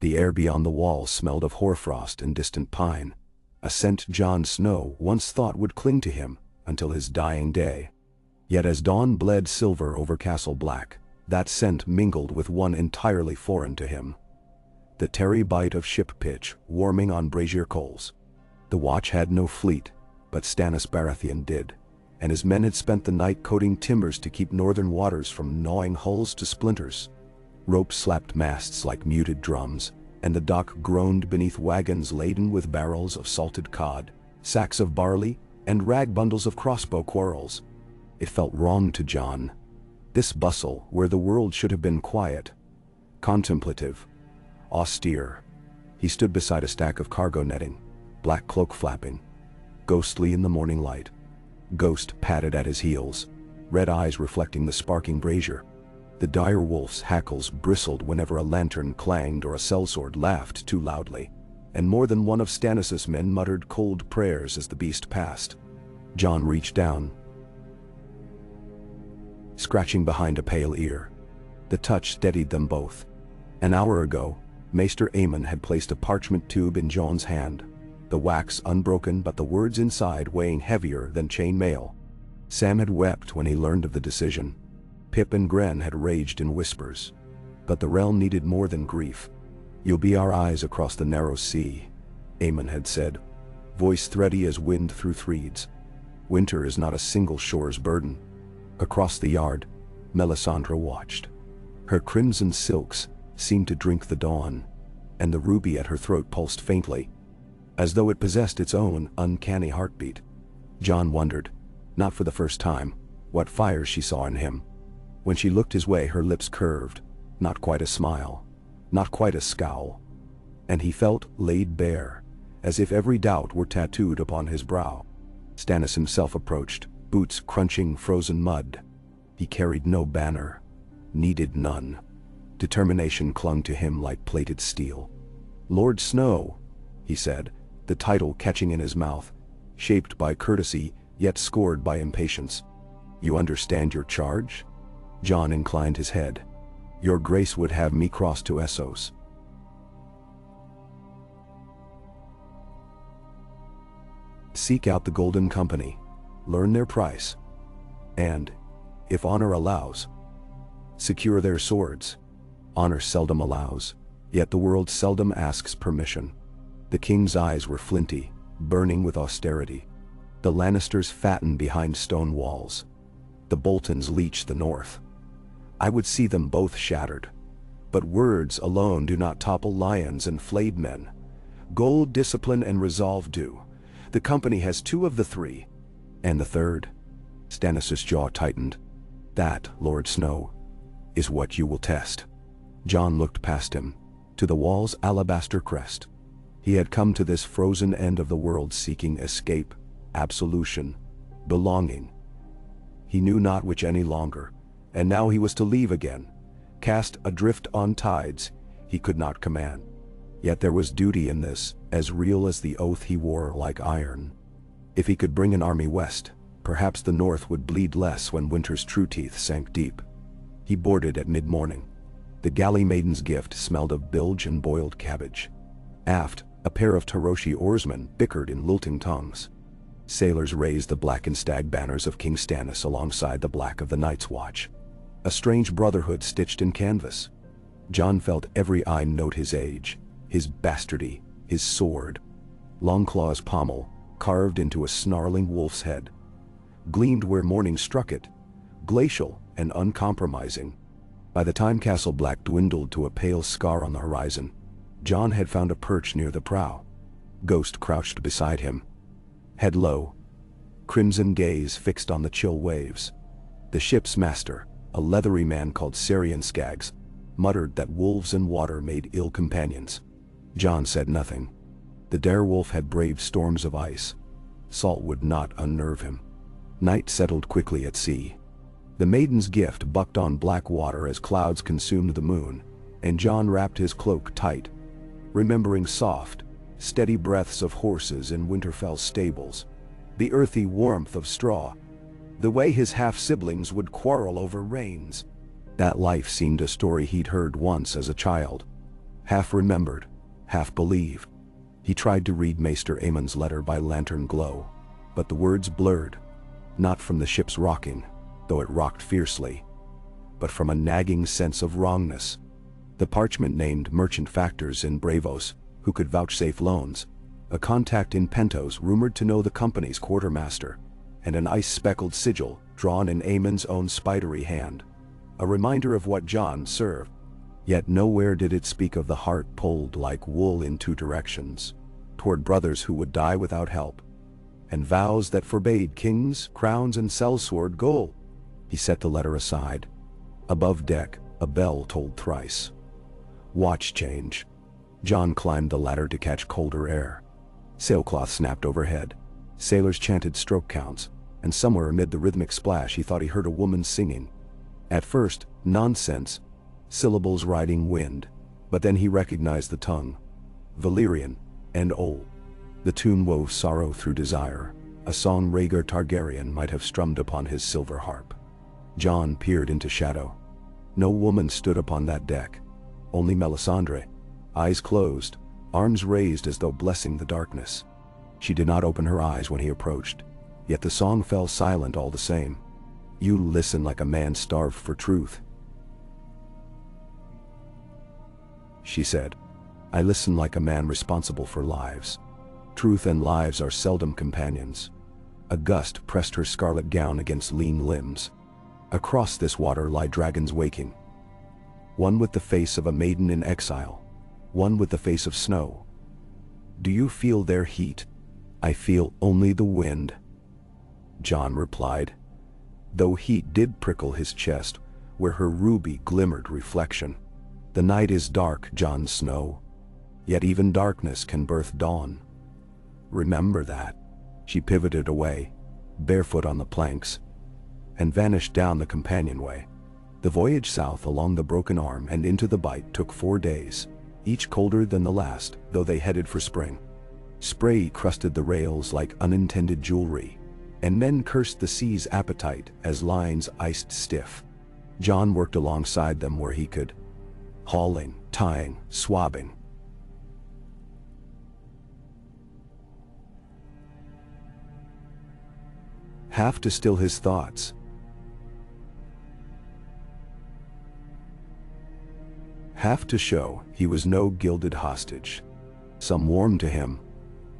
The air beyond the walls smelled of hoarfrost and distant pine, a scent Jon Snow once thought would cling to him until his dying day. Yet as dawn bled silver over Castle Black, that scent mingled with one entirely foreign to him. The tarry bite of ship pitch warming on brazier coals. The Watch had no fleet, but Stannis Baratheon did, and his men had spent the night coating timbers to keep northern waters from gnawing hulls to splinters. Ropes slapped masts like muted drums, and the dock groaned beneath wagons laden with barrels of salted cod, sacks of barley, and rag bundles of crossbow quarrels. It felt wrong to Jon. This bustle, where the world should have been quiet, contemplative, austere. He stood beside a stack of cargo netting, black cloak flapping, ghostly in the morning light. Ghost padded at his heels, red eyes reflecting the sparking brazier. The dire wolf's hackles bristled whenever a lantern clanged or a sellsword laughed too loudly, and more than one of Stannis' men muttered cold prayers as the beast passed. Jon reached down, scratching behind a pale ear. The touch steadied them both. An hour ago, Maester Aemon had placed a parchment tube in Jon's hand, the wax unbroken but the words inside weighing heavier than chain mail. Sam had wept when he learned of the decision. Pip and Gren had raged in whispers. But the realm needed more than grief. "You'll be our eyes across the narrow sea," Aemon had said, voice thready as wind through threads. "Winter is not a single shore's burden." Across the yard, Melisandre watched. Her crimson silks seemed to drink the dawn, and the ruby at her throat pulsed faintly, as though it possessed its own uncanny heartbeat. Jon wondered, not for the first time, what fire she saw in him. When she looked his way, her lips curved, not quite a smile, not quite a scowl, and he felt laid bare, as if every doubt were tattooed upon his brow. Stannis himself approached, boots crunching frozen mud. He carried no banner, needed none. Determination clung to him like plated steel. "Lord Snow," he said, the title catching in his mouth, shaped by courtesy yet scored by impatience. "You understand your charge?" Jon inclined his head. "Your grace would have me cross to Essos." "Seek out the Golden Company, learn their price, and, if honor allows, secure their swords." Honor seldom allows, yet the world seldom asks permission. The king's eyes were flinty, burning with austerity. The Lannisters fattened behind stone walls. The Boltons leech the north. I would see them both shattered. But words alone do not topple lions and flayed men. Gold, discipline, and resolve do. The company has two of the three. And the third? Stannis' jaw tightened. "That, Lord Snow, is what you will test." Jon looked past him, to the wall's alabaster crest. He had come to this frozen end of the world seeking escape, absolution, belonging. He knew not which any longer, and now he was to leave again, cast adrift on tides he could not command. Yet there was duty in this, as real as the oath he wore like iron. If he could bring an army west, perhaps the north would bleed less when winter's true teeth sank deep. He boarded at mid-morning. The galley maiden's gift smelled of bilge and boiled cabbage. Aft, a pair of Taroshi oarsmen bickered in lilting tongues. Sailors raised the black and stag banners of King Stannis alongside the black of the Night's Watch. A strange brotherhood stitched in canvas. Jon felt every eye note his age, his bastardy, his sword. Longclaw's pommel, carved into a snarling wolf's head, gleamed where morning struck it, glacial and uncompromising. By the time Castle Black dwindled to a pale scar on the horizon, Jon had found a perch near the prow. Ghost crouched beside him, head low, crimson gaze fixed on the chill waves. The ship's master, a leathery man called Syrian Skaggs, muttered that wolves and water made ill companions. Jon said nothing. The direwolf had braved storms of ice. Salt would not unnerve him. Night settled quickly at sea. The maiden's gift bucked on black water as clouds consumed the moon, and Jon wrapped his cloak tight, remembering soft, steady breaths of horses in Winterfell stables, the earthy warmth of straw, the way his half-siblings would quarrel over reins. That life seemed a story he'd heard once as a child. Half remembered, half believed. He tried to read Maester Aemon's letter by lantern glow, but the words blurred, not from the ship's rocking, though it rocked fiercely, but from a nagging sense of wrongness. The parchment named merchant factors in Bravos, who could vouchsafe loans, a contact in Pentos rumored to know the company's quartermaster, and an ice-speckled sigil drawn in Aemon's own spidery hand, a reminder of what Jon served. Yet nowhere did it speak of the heart pulled like wool in two directions, toward brothers who would die without help, and vows that forbade kings, crowns, and sellsword gold. He set the letter aside. Above deck, a bell tolled thrice. Watch change. Jon climbed the ladder to catch colder air. Sailcloth snapped overhead. Sailors chanted stroke counts, and somewhere amid the rhythmic splash he thought he heard a woman singing. At first, nonsense, syllables riding wind, but then he recognized the tongue. Valyrian and old. The tune wove sorrow through desire, a song Rhaegar Targaryen might have strummed upon his silver harp. Jon peered into shadow. No woman stood upon that deck. Only Melisandre, eyes closed, arms raised as though blessing the darkness. She did not open her eyes when he approached, yet the song fell silent all the same. You listen like a man starved for truth, she said. I listen like a man responsible for lives. Truth and lives are seldom companions. A gust pressed her scarlet gown against lean limbs. Across this water lie dragons waking. One with the face of a maiden in exile, one with the face of snow. Do you feel their heat? I feel only the wind, Jon replied, though heat did prickle his chest, where her ruby glimmered reflection. The night is dark, Jon Snow, yet even darkness can birth dawn. Remember that. She pivoted away, barefoot on the planks, and vanished down the companionway. The voyage south along the Broken Arm and into the Bight took 4 days, each colder than the last, though they headed for spring. Spray crusted the rails like unintended jewelry, and men cursed the sea's appetite as lines iced stiff. Jon worked alongside them where he could, hauling, tying, swabbing. Half to still his thoughts, half to show he was no gilded hostage. Some warmed to him.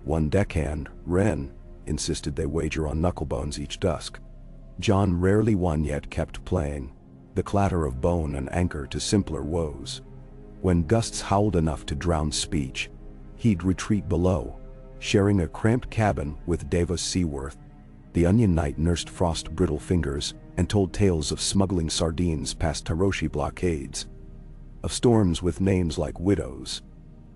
One deckhand, Wren, insisted they wager on knucklebones each dusk. Jon rarely won yet kept playing, the clatter of bone and anchor to simpler woes. When gusts howled enough to drown speech, he'd retreat below, sharing a cramped cabin with Davos Seaworth. The Onion Knight nursed frost-brittle fingers and told tales of smuggling sardines past Taroshi blockades, of storms with names like widows.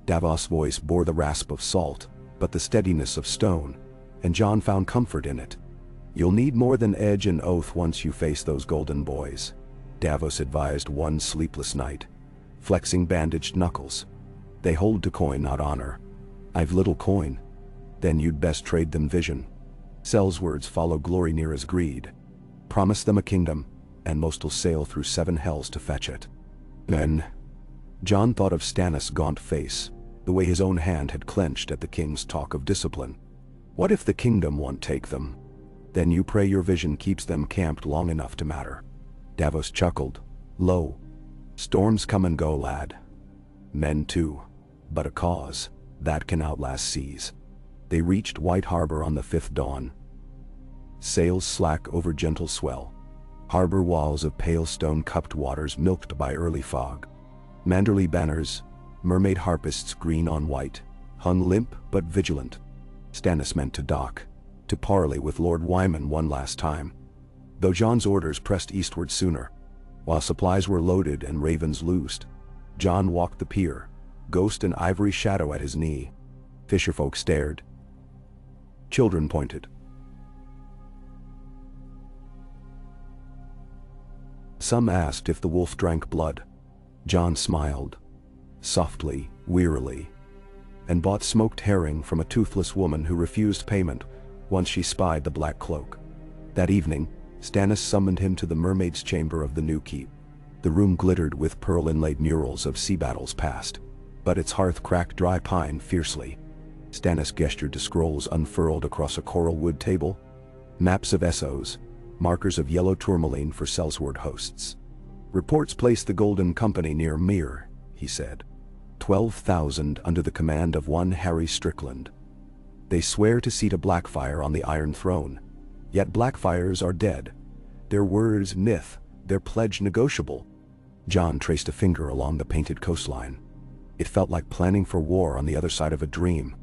Davos' voice bore the rasp of salt, but the steadiness of stone, and Jon found comfort in it. You'll need more than edge and oath once you face those golden boys, Davos advised one sleepless night, flexing bandaged knuckles. They hold to coin, not honor. I've little coin. Then you'd best trade them vision. Sel's words follow glory near as greed. Promise them a kingdom, and most'll sail through 7 hells to fetch it. Then, Jon thought of Stannis' gaunt face, the way his own hand had clenched at the king's talk of discipline. What if the kingdom won't take them? Then you pray your vision keeps them camped long enough to matter. Davos chuckled, low. Storms come and go, lad. Men too. But a cause, that can outlast seas. They reached White Harbor on the 5th dawn. Sails slack over gentle swell. Harbor walls of pale stone-cupped waters milked by early fog. Manderley banners, mermaid harpists green on white, hung limp but vigilant. Stannis meant to dock, to parley with Lord Wyman one last time, though Jon's orders pressed eastward sooner. While supplies were loaded and ravens loosed, Jon walked the pier, ghost and ivory shadow at his knee. Fisherfolk stared. Children pointed. Some asked if the wolf drank blood. Jon smiled, softly, wearily, and bought smoked herring from a toothless woman who refused payment once she spied the black cloak. That evening, Stannis summoned him to the mermaid's chamber of the new keep. The room glittered with pearl-inlaid murals of sea battles past. but its hearth cracked dry pine fiercely. Stannis gestured to scrolls unfurled across a coral wood table. Maps of Essos, markers of yellow tourmaline for sellsword hosts. Reports place the Golden Company near Myr, he said. 12,000 under the command of one Harry Strickland. They swear to seat a Blackfire on the Iron Throne. Yet Blackfires are dead. Their words myth, their pledge negotiable. Jon traced a finger along the painted coastline. It felt like planning for war on the other side of a dream.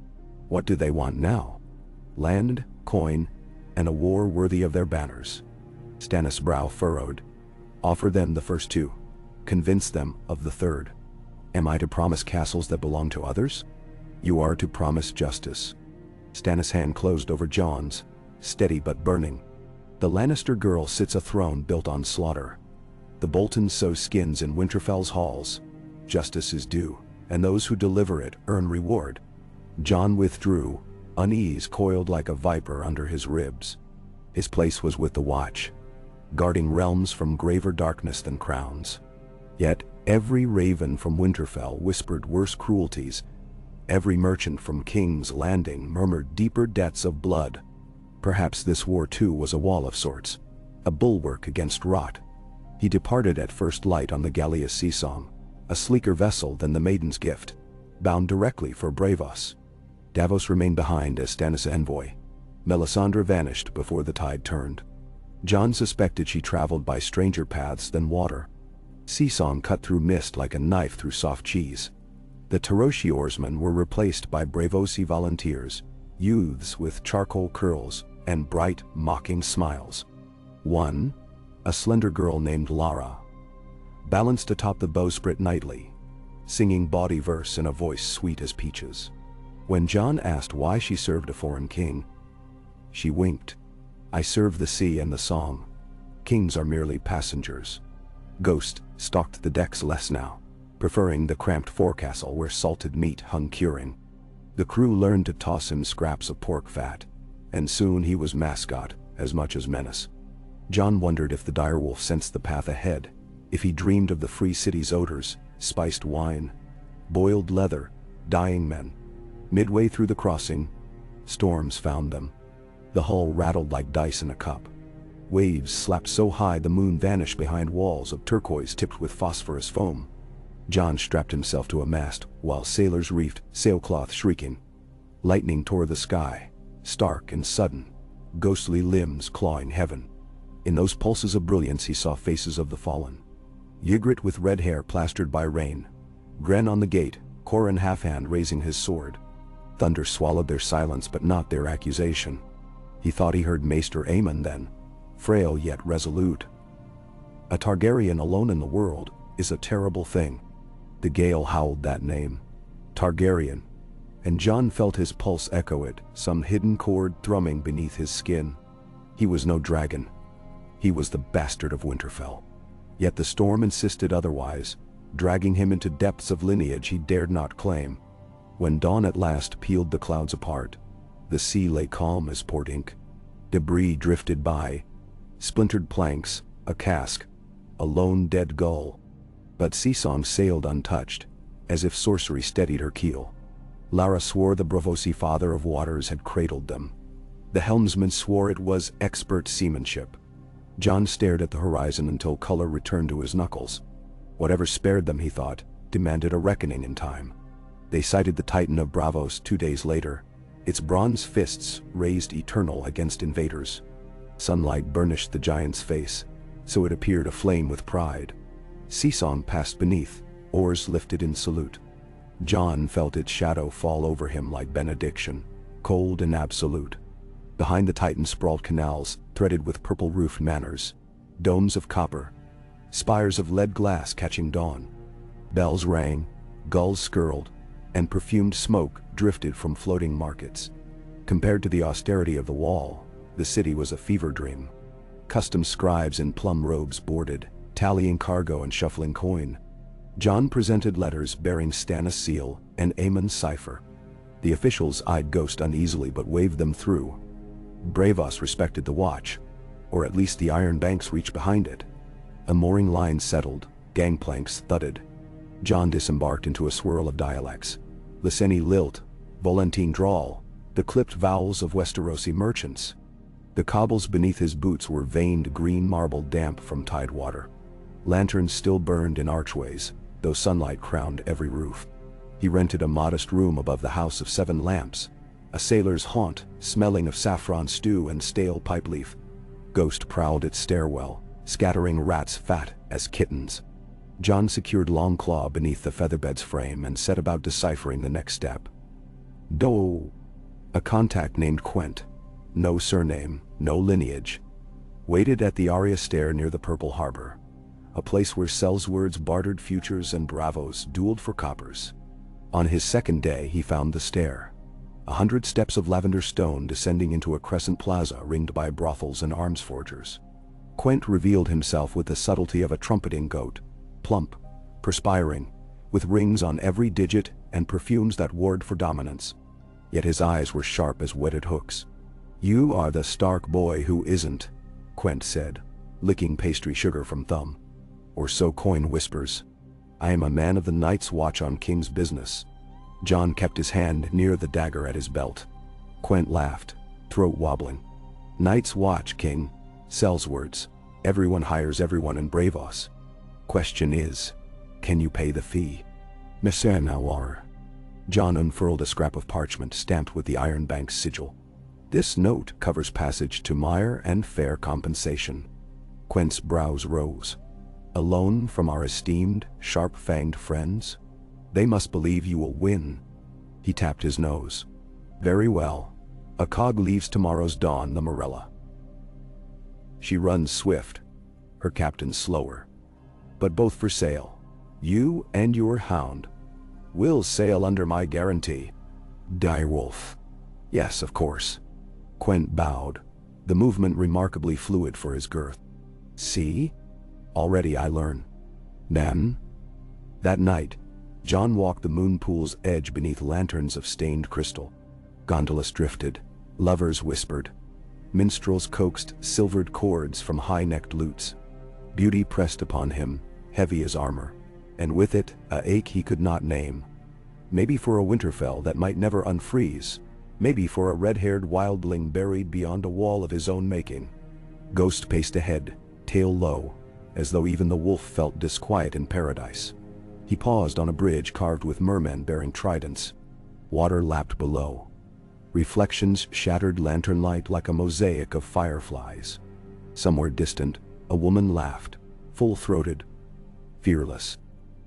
What do they want now? Land, coin, and a war worthy of their banners. Stannis' brow furrowed. Offer them the first two. Convince them of the third. Am I to promise castles that belong to others? You are to promise justice. Stannis' hand closed over Jon's, steady but burning. The Lannister girl sits a throne built on slaughter. The Boltons sow skins in Winterfell's halls. Justice is due, and those who deliver it earn reward. Jon withdrew, unease coiled like a viper under his ribs. His place was with the Watch, guarding realms from graver darkness than crowns. Yet every raven from Winterfell whispered worse cruelties. Every merchant from King's Landing murmured deeper debts of blood. Perhaps this war too was a wall of sorts, a bulwark against rot. He departed at first light on the galleass Seasong, a sleeker vessel than the Maiden's Gift, bound directly for Braavos. Davos remained behind as Stannis' envoy. Melisandre vanished before the tide turned. Jon suspected she traveled by stranger paths than water. Seasong cut through mist like a knife through soft cheese. The Taroshi oarsmen were replaced by Braavosi volunteers, youths with charcoal curls and bright, mocking smiles. One, a slender girl named Lara, balanced atop the bowsprit nightly, singing bawdy verse in a voice sweet as peaches. When Jon asked why she served a foreign king, she winked. I serve the sea and the song. Kings are merely passengers. Ghost stalked the decks less now, preferring the cramped forecastle where salted meat hung curing. The crew learned to toss him scraps of pork fat, and soon he was mascot as much as menace. Jon wondered if the direwolf sensed the path ahead, if he dreamed of the free city's odors, spiced wine, boiled leather, dying men. Midway through the crossing, storms found them. The hull rattled like dice in a cup. Waves slapped so high the moon vanished behind walls of turquoise tipped with phosphorus foam. Jon strapped himself to a mast while sailors reefed sailcloth shrieking. Lightning tore the sky, stark and sudden, ghostly limbs clawing heaven. In those pulses of brilliance he saw faces of the fallen. Ygritte with red hair plastered by rain. Gren on the gate, Corin half-hand raising his sword. Thunder swallowed their silence but not their accusation. He thought he heard Maester Aemon then, frail yet resolute. A Targaryen alone in the world is a terrible thing. The gale howled that name, Targaryen, and Jon felt his pulse echo it, some hidden chord thrumming beneath his skin. He was no dragon. He was the bastard of Winterfell. Yet the storm insisted otherwise, dragging him into depths of lineage he dared not claim. When dawn at last peeled the clouds apart, the sea lay calm as port ink. Debris drifted by, splintered planks, a cask, a lone dead gull. But Seasong sailed untouched, as if sorcery steadied her keel. Lara swore the Braavosi father of waters had cradled them. The helmsman swore it was expert seamanship. Jon stared at the horizon until color returned to his knuckles. Whatever spared them, he thought, demanded a reckoning in time. They sighted the Titan of Braavos 2 days later, its bronze fists raised eternal against invaders. Sunlight burnished the giant's face, so it appeared aflame with pride. Seasong passed beneath, oars lifted in salute. Jon felt its shadow fall over him like benediction, cold and absolute. Behind the Titan sprawled canals threaded with purple-roofed manors, domes of copper, spires of lead glass catching dawn. Bells rang, gulls skirled, and perfumed smoke drifted from floating markets. Compared to the austerity of the wall, the city was a fever dream. Custom scribes in plum robes boarded, tallying cargo and shuffling coin. Jon presented letters bearing Stannis' seal and Aemon's cipher. The officials eyed Ghost uneasily but waved them through. Braavos respected the watch, or at least the iron banks reached behind it. A mooring line settled, gangplanks thudded. John disembarked into a swirl of dialects. Liceni lilt, Volentine drawl, the clipped vowels of Westerosi merchants. The cobbles beneath his boots were veined green marble damp from tide water. Lanterns still burned in archways, though sunlight crowned every roof. He rented a modest room above the House of Seven Lamps, a sailor's haunt, smelling of saffron stew and stale pipe leaf. Ghost prowled its stairwell, scattering rats fat as kittens. John secured Longclaw beneath the featherbed's frame and set about deciphering the next step. Do. A contact named Quent, no surname, no lineage, waited at the Aria Stair near the Purple Harbor, a place where sellswords bartered futures and bravos dueled for coppers. On his second day he found the stair, 100 steps of lavender stone descending into a crescent plaza ringed by brothels and arms forgers. Quent revealed himself with the subtlety of a trumpeting goat, plump, perspiring, with rings on every digit and perfumes that warred for dominance. Yet his eyes were sharp as whetted hooks. "You are the Stark boy who isn't," Quent said, licking pastry sugar from thumb. "Or so coin whispers. I am a man of the Night's Watch on King's business." John kept his hand near the dagger at his belt. Quent laughed, throat wobbling. "Night's Watch, King. Sellswords. Everyone hires everyone in Bravos. Question is, can you pay the fee?" "Monsieur Nawar." John unfurled a scrap of parchment stamped with the Iron Bank's sigil. "This note covers passage to mire and fair compensation." Quent's brows rose. "A loan from our esteemed, sharp-fanged friends? They must believe you will win." He tapped his nose. "Very well. A cog leaves tomorrow's dawn the Morella. She runs swift, her captain slower. But both for sale. You and your hound will sail under my guarantee." "Direwolf." "Yes, of course." Quent bowed, the movement remarkably fluid for his girth. "See? Already I learn." Then, that night, John walked the moon pool's edge beneath lanterns of stained crystal. Gondolas drifted, lovers whispered. Minstrels coaxed silvered chords from high-necked lutes. Beauty pressed upon him, heavy as armor, and with it a ache he could not name. Maybe for a Winterfell that might never unfreeze, maybe for a red-haired wildling buried beyond a wall of his own making. Ghost paced ahead, tail low, as though even the wolf felt disquiet in paradise. He paused on a bridge carved with mermen bearing tridents. Water lapped below. Reflections shattered lantern light like a mosaic of fireflies. Somewhere distant, a woman laughed, full-throated, fearless.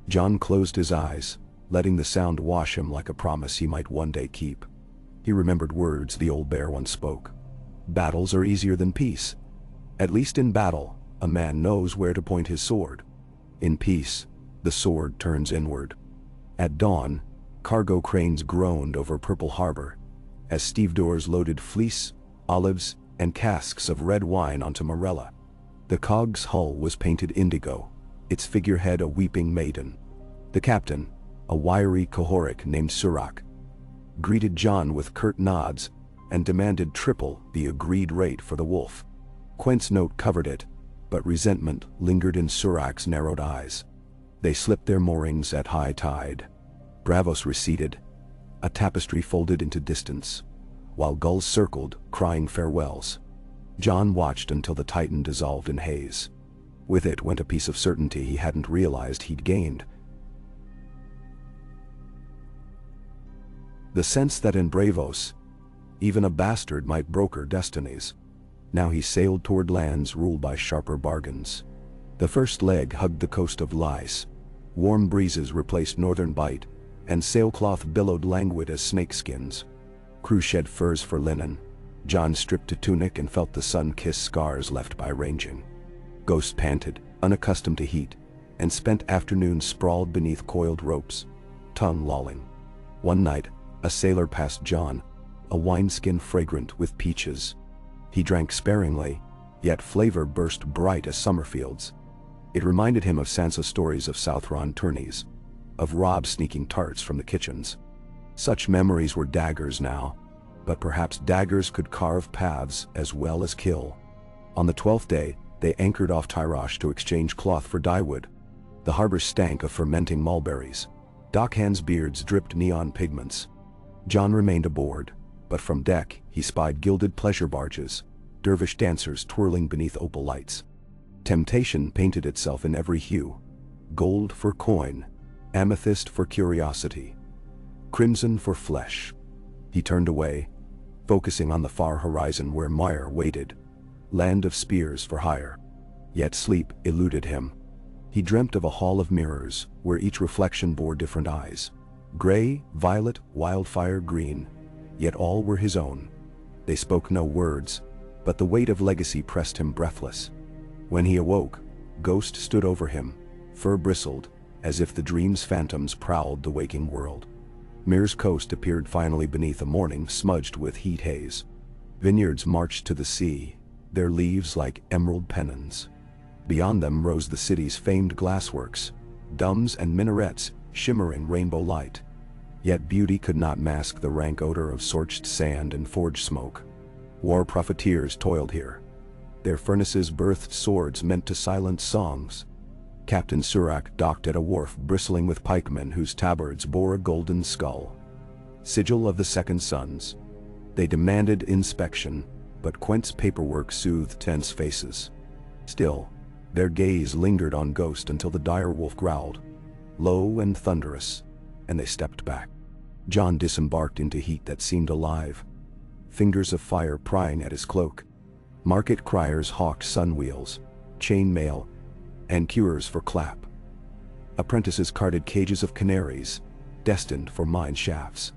John closed his eyes, letting the sound wash him like a promise he might one day keep. He remembered words the old bear once spoke. "Battles are easier than peace. At least in battle, a man knows where to point his sword. In peace, the sword turns inward." At dawn, cargo cranes groaned over Purple Harbor, as stevedores loaded fleece, olives, and casks of red wine onto Morella. The cog's hull was painted indigo, its figurehead a weeping maiden. The captain, a wiry Cohoric named Surak, greeted John with curt nods and demanded triple the agreed rate for the wolf. Quent's note covered it, but resentment lingered in Surak's narrowed eyes. They slipped their moorings at high tide. Bravos receded, a tapestry folded into distance, while gulls circled, crying farewells. John watched until the Titan dissolved in haze. With it went a piece of certainty he hadn't realized he'd gained. The sense that in Bravos, even a bastard might broker destinies. Now he sailed toward lands ruled by sharper bargains. The first leg hugged the coast of Lys. Warm breezes replaced northern bite, and sailcloth billowed languid as snakeskins. Crew shed furs for linen. John stripped a tunic and felt the sun-kissed scars left by ranging. Ghost panted, unaccustomed to heat, and spent afternoons sprawled beneath coiled ropes, tongue lolling. One night, a sailor passed John, a wineskin fragrant with peaches. He drank sparingly, yet flavor burst bright as summer fields. It reminded him of Sansa's stories of Southron tourneys, of Robb sneaking tarts from the kitchens. Such memories were daggers now, but perhaps daggers could carve paths as well as kill. On the 12th day, they anchored off Tyrosh to exchange cloth for dyewood. The harbor stank of fermenting mulberries. Dockhands' beards dripped neon pigments. Jon remained aboard, but from deck he spied gilded pleasure barges, dervish dancers twirling beneath opal lights. Temptation painted itself in every hue: gold for coin, amethyst for curiosity, crimson for flesh. He turned away, focusing on the far horizon where Mire waited, land of spears for hire. Yet sleep eluded him. He dreamt of a hall of mirrors, where each reflection bore different eyes. Gray, violet, wildfire green, yet all were his own. They spoke no words, but the weight of legacy pressed him breathless. When he awoke, Ghost stood over him, fur bristled, as if the dream's phantoms prowled the waking world. Mir's coast appeared finally beneath a morning smudged with heat haze. Vineyards marched to the sea, their leaves like emerald pennons. Beyond them rose the city's famed glassworks, domes and minarets shimmering rainbow light. Yet beauty could not mask the rank odor of scorched sand and forge smoke. War profiteers toiled here. Their furnaces birthed swords meant to silence songs. Captain Surak docked at a wharf bristling with pikemen whose tabards bore a golden skull. Sigil of the Second Sons. They demanded inspection, but Quent's paperwork soothed tense faces. Still, their gaze lingered on Ghost until the dire wolf growled, low and thunderous, and they stepped back. Jon disembarked into heat that seemed alive, fingers of fire prying at his cloak. Market criers hawked sunwheels, chain mail, and cures for clap. Apprentices carted cages of canaries, destined for mine shafts.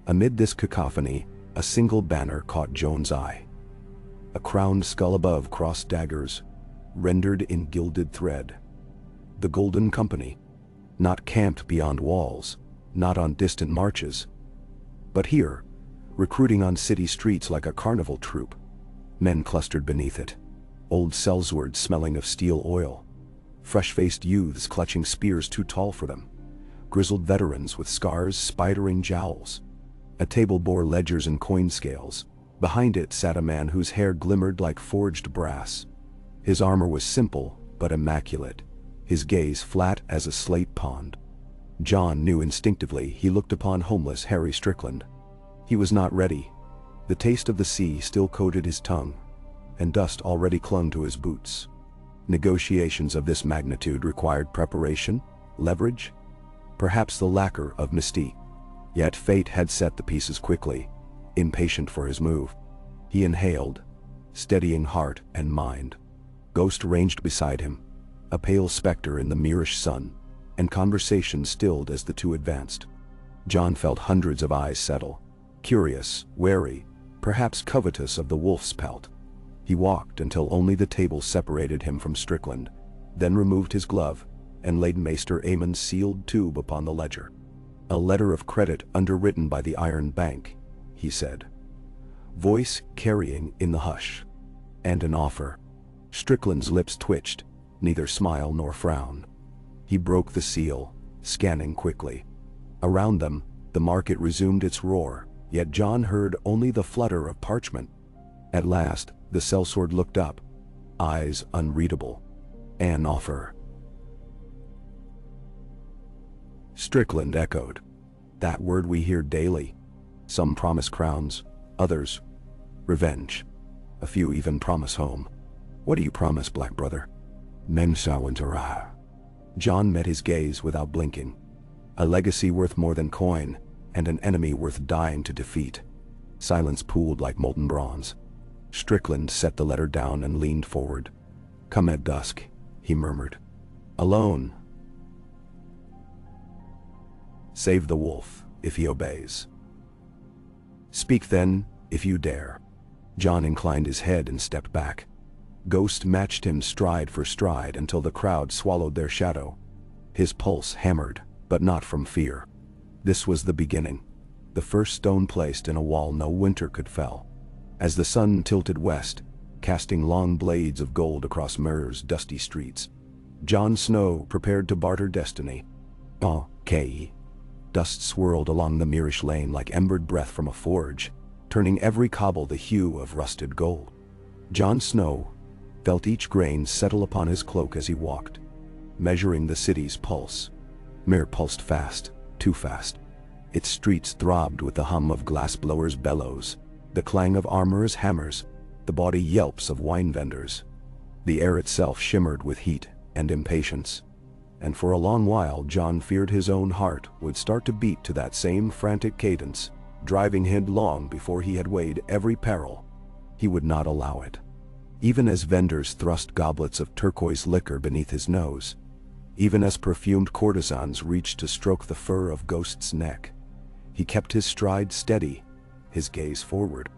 Amid this cacophony, a single banner caught Jon's eye. A crowned skull above crossed daggers, rendered in gilded thread. The Golden Company, not camped beyond walls, not on distant marches, but here, recruiting on city streets like a carnival troupe. Men clustered beneath it, old sellswords smelling of steel oil, fresh-faced youths clutching spears too tall for them, grizzled veterans with scars spidering jowls. A table bore ledgers and coin scales. Behind it sat a man whose hair glimmered like forged brass. His armor was simple but immaculate, his gaze flat as a slate pond. Jon knew instinctively he looked upon homeless Harry Strickland. He was not ready. The taste of the sea still coated his tongue, and dust already clung to his boots. Negotiations of this magnitude required preparation, leverage, perhaps the lacquer of mystique. Yet fate had set the pieces quickly, impatient for his move. He inhaled, steadying heart and mind. Ghost ranged beside him, a pale specter in the mirrish sun, and conversation stilled as the two advanced. Jon felt hundreds of eyes settle, curious, wary, perhaps covetous of the wolf's pelt. He walked until only the table separated him from Strickland, then removed his glove and laid Maester Aemon's sealed tube upon the ledger. "A letter of credit underwritten by the Iron Bank," he said, voice carrying in the hush. "And an offer." Strickland's lips twitched, neither smile nor frown. He broke the seal, scanning quickly. Around them, the market resumed its roar, yet Jon heard only the flutter of parchment. At last, the sellsword looked up, eyes unreadable. "An offer." Strickland echoed. "That word we hear daily. Some promise crowns, others revenge. A few even promise home. What do you promise, Black Brother?" "Mensa Winterfell." Jon met his gaze without blinking. "A legacy worth more than coin, and an enemy worth dying to defeat." Silence pooled like molten bronze. Strickland set the letter down and leaned forward. "Come at dusk," he murmured. "Alone. Save the wolf, if he obeys. Speak then, if you dare." Jon inclined his head and stepped back. Ghost matched him stride for stride until the crowd swallowed their shadow. His pulse hammered, but not from fear. This was the beginning, the first stone placed in a wall no winter could fell. As the sun tilted west, casting long blades of gold across Mir's dusty streets, Jon Snow prepared to barter destiny. Okay. Dust swirled along the Mirish lane like embered breath from a forge, turning every cobble the hue of rusted gold. Jon Snow felt each grain settle upon his cloak as he walked. measuring the city's pulse. Mir pulsed fast, too fast. Its streets throbbed with the hum of glassblowers' bellows, the clang of armorers' hammers, the bawdy yelps of wine vendors. The air itself shimmered with heat and impatience. And for a long while Jon feared his own heart would start to beat to that same frantic cadence, driving him long before he had weighed every peril. He would not allow it. Even as vendors thrust goblets of turquoise liquor beneath his nose, even as perfumed courtesans reached to stroke the fur of Ghost's neck, he kept his stride steady, his gaze forward.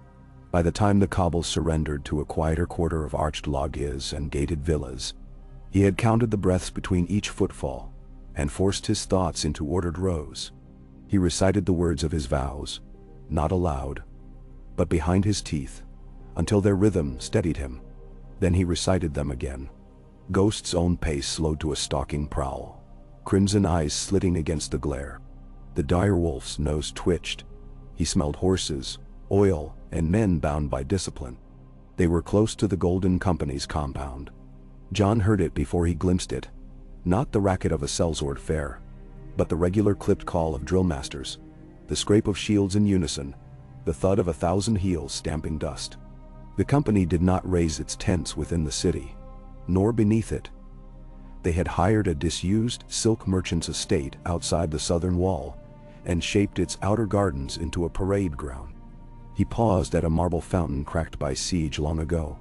By the time the cobbles surrendered to a quieter quarter of arched loggias and gated villas, he had counted the breaths between each footfall and forced his thoughts into ordered rows. He recited the words of his vows, not aloud, but behind his teeth, until their rhythm steadied him. Then he recited them again. Ghost's own pace slowed to a stalking prowl, crimson eyes slitting against the glare. The dire wolf's nose twitched. He smelled horses, oil, and men bound by discipline. They were close to the Golden Company's compound. Jon heard it before he glimpsed it. Not the racket of a sellsword fair, but the regular clipped call of drill masters, the scrape of shields in unison, the thud of 1,000 heels stamping dust. The company did not raise its tents within the city, nor beneath it. They had hired a disused silk merchant's estate outside the southern wall and shaped its outer gardens into a parade ground. He paused at a marble fountain cracked by siege long ago.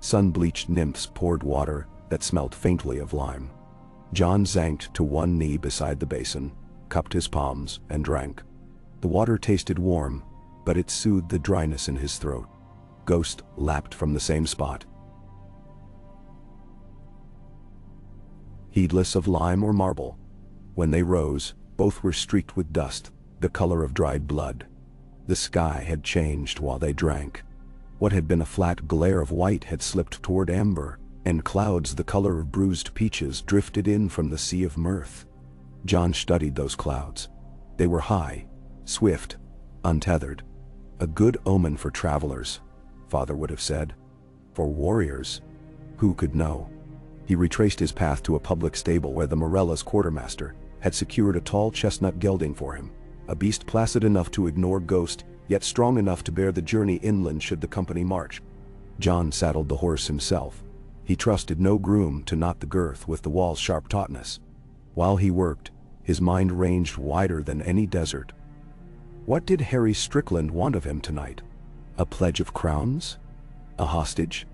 Sun-bleached nymphs poured water that smelled faintly of lime. Jon zanked to one knee beside the basin, cupped his palms, and drank. The water tasted warm, but it soothed the dryness in his throat. Ghost lapped from the same spot. Heedless of lime or marble, when they rose, both were streaked with dust, the color of dried blood. The sky had changed while they drank. What had been a flat glare of white had slipped toward amber, and clouds the color of bruised peaches drifted in from the sea of mirth. Jon studied those clouds. They were high, swift, untethered. A good omen for travelers, Father would have said. For warriors, who could know? He retraced his path to a public stable where the Morella's quartermaster had secured a tall chestnut gelding for him, a beast placid enough to ignore Ghost, yet strong enough to bear the journey inland should the company march. Jon saddled the horse himself. He trusted no groom to knot the girth with the wall's sharp tautness. While he worked, his mind ranged wider than any desert. What did Harry Strickland want of him tonight? A pledge of crowns? A hostage?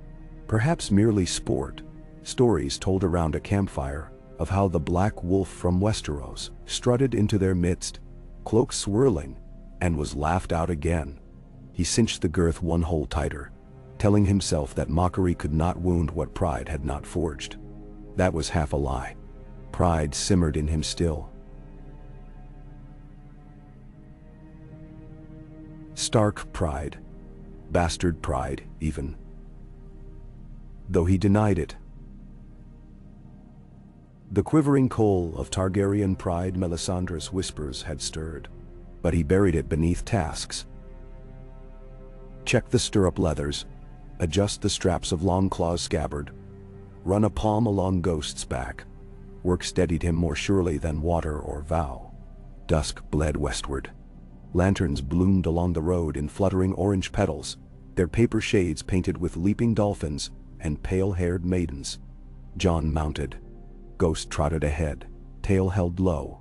Perhaps merely sport. Stories told around a campfire of how the Black Wolf from Westeros strutted into their midst, cloak swirling, and was laughed out again. He cinched the girth one hole tighter, telling himself that mockery could not wound what pride had not forged. That was half a lie. Pride simmered in him still. Stark pride. Bastard pride, even. Though he denied it. The quivering coal of Targaryen pride Melisandre's whispers had stirred, but he buried it beneath tasks. Check the stirrup leathers, adjust the straps of Longclaw's scabbard, run a palm along Ghost's back. Work steadied him more surely than water or vow. Dusk bled westward. Lanterns bloomed along the road in fluttering orange petals, their paper shades painted with leaping dolphins and pale-haired maidens. Jon mounted. Ghost trotted ahead, tail held low,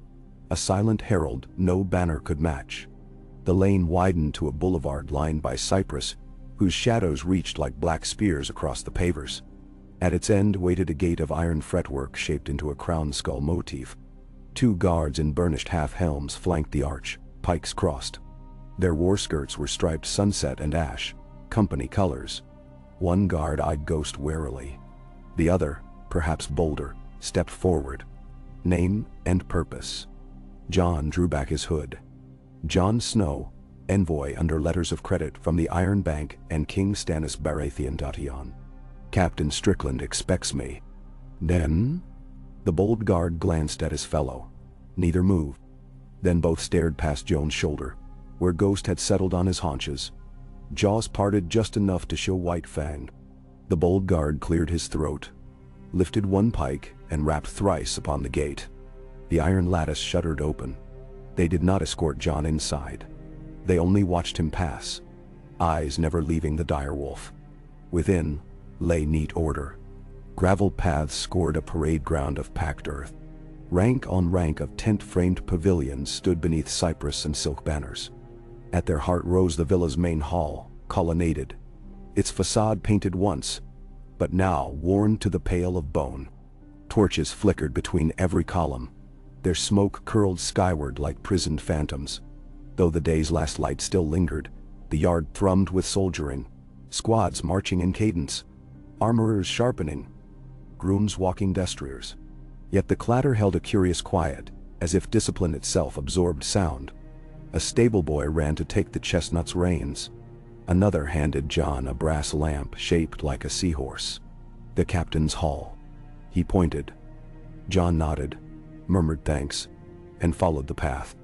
a silent herald no banner could match. The lane widened to a boulevard lined by cypress, whose shadows reached like black spears across the pavers. At its end waited a gate of iron fretwork shaped into a crown skull motif. 2 guards in burnished half-helms flanked the arch, pikes crossed. Their war skirts were striped sunset and ash, company colors. One guard eyed Ghost warily. The other, perhaps bolder, stepped forward. Name and purpose. Jon drew back his hood. Jon Snow, envoy under letters of credit from the Iron Bank and King Stannis Baratheon Dation. Captain Strickland expects me. Then? The bold guard glanced at his fellow. Neither moved. Then both stared past Jon's shoulder, where Ghost had settled on his haunches. Jaws parted just enough to show white fang. The bold guard cleared his throat. lifted one pike, and rapped thrice upon the gate. The iron lattice shuddered open. They did not escort Jon inside. They only watched him pass, eyes never leaving the direwolf. Within lay neat order. Gravel paths scored a parade ground of packed earth. Rank on rank of tent-framed pavilions stood beneath cypress and silk banners. At their heart rose the villa's main hall, colonnaded, its facade painted once, but now worn to the pale of bone. Torches flickered between every column. Their smoke curled skyward like prisoned phantoms. Though the day's last light still lingered, the yard thrummed with soldiering, squads marching in cadence, armorers sharpening, grooms walking destriers. Yet the clatter held a curious quiet, as if discipline itself absorbed sound. A stable boy ran to take the chestnut's reins. Another handed Jon a brass lamp shaped like a seahorse. The captain's hall. He pointed. Jon nodded, murmured thanks, and followed the path.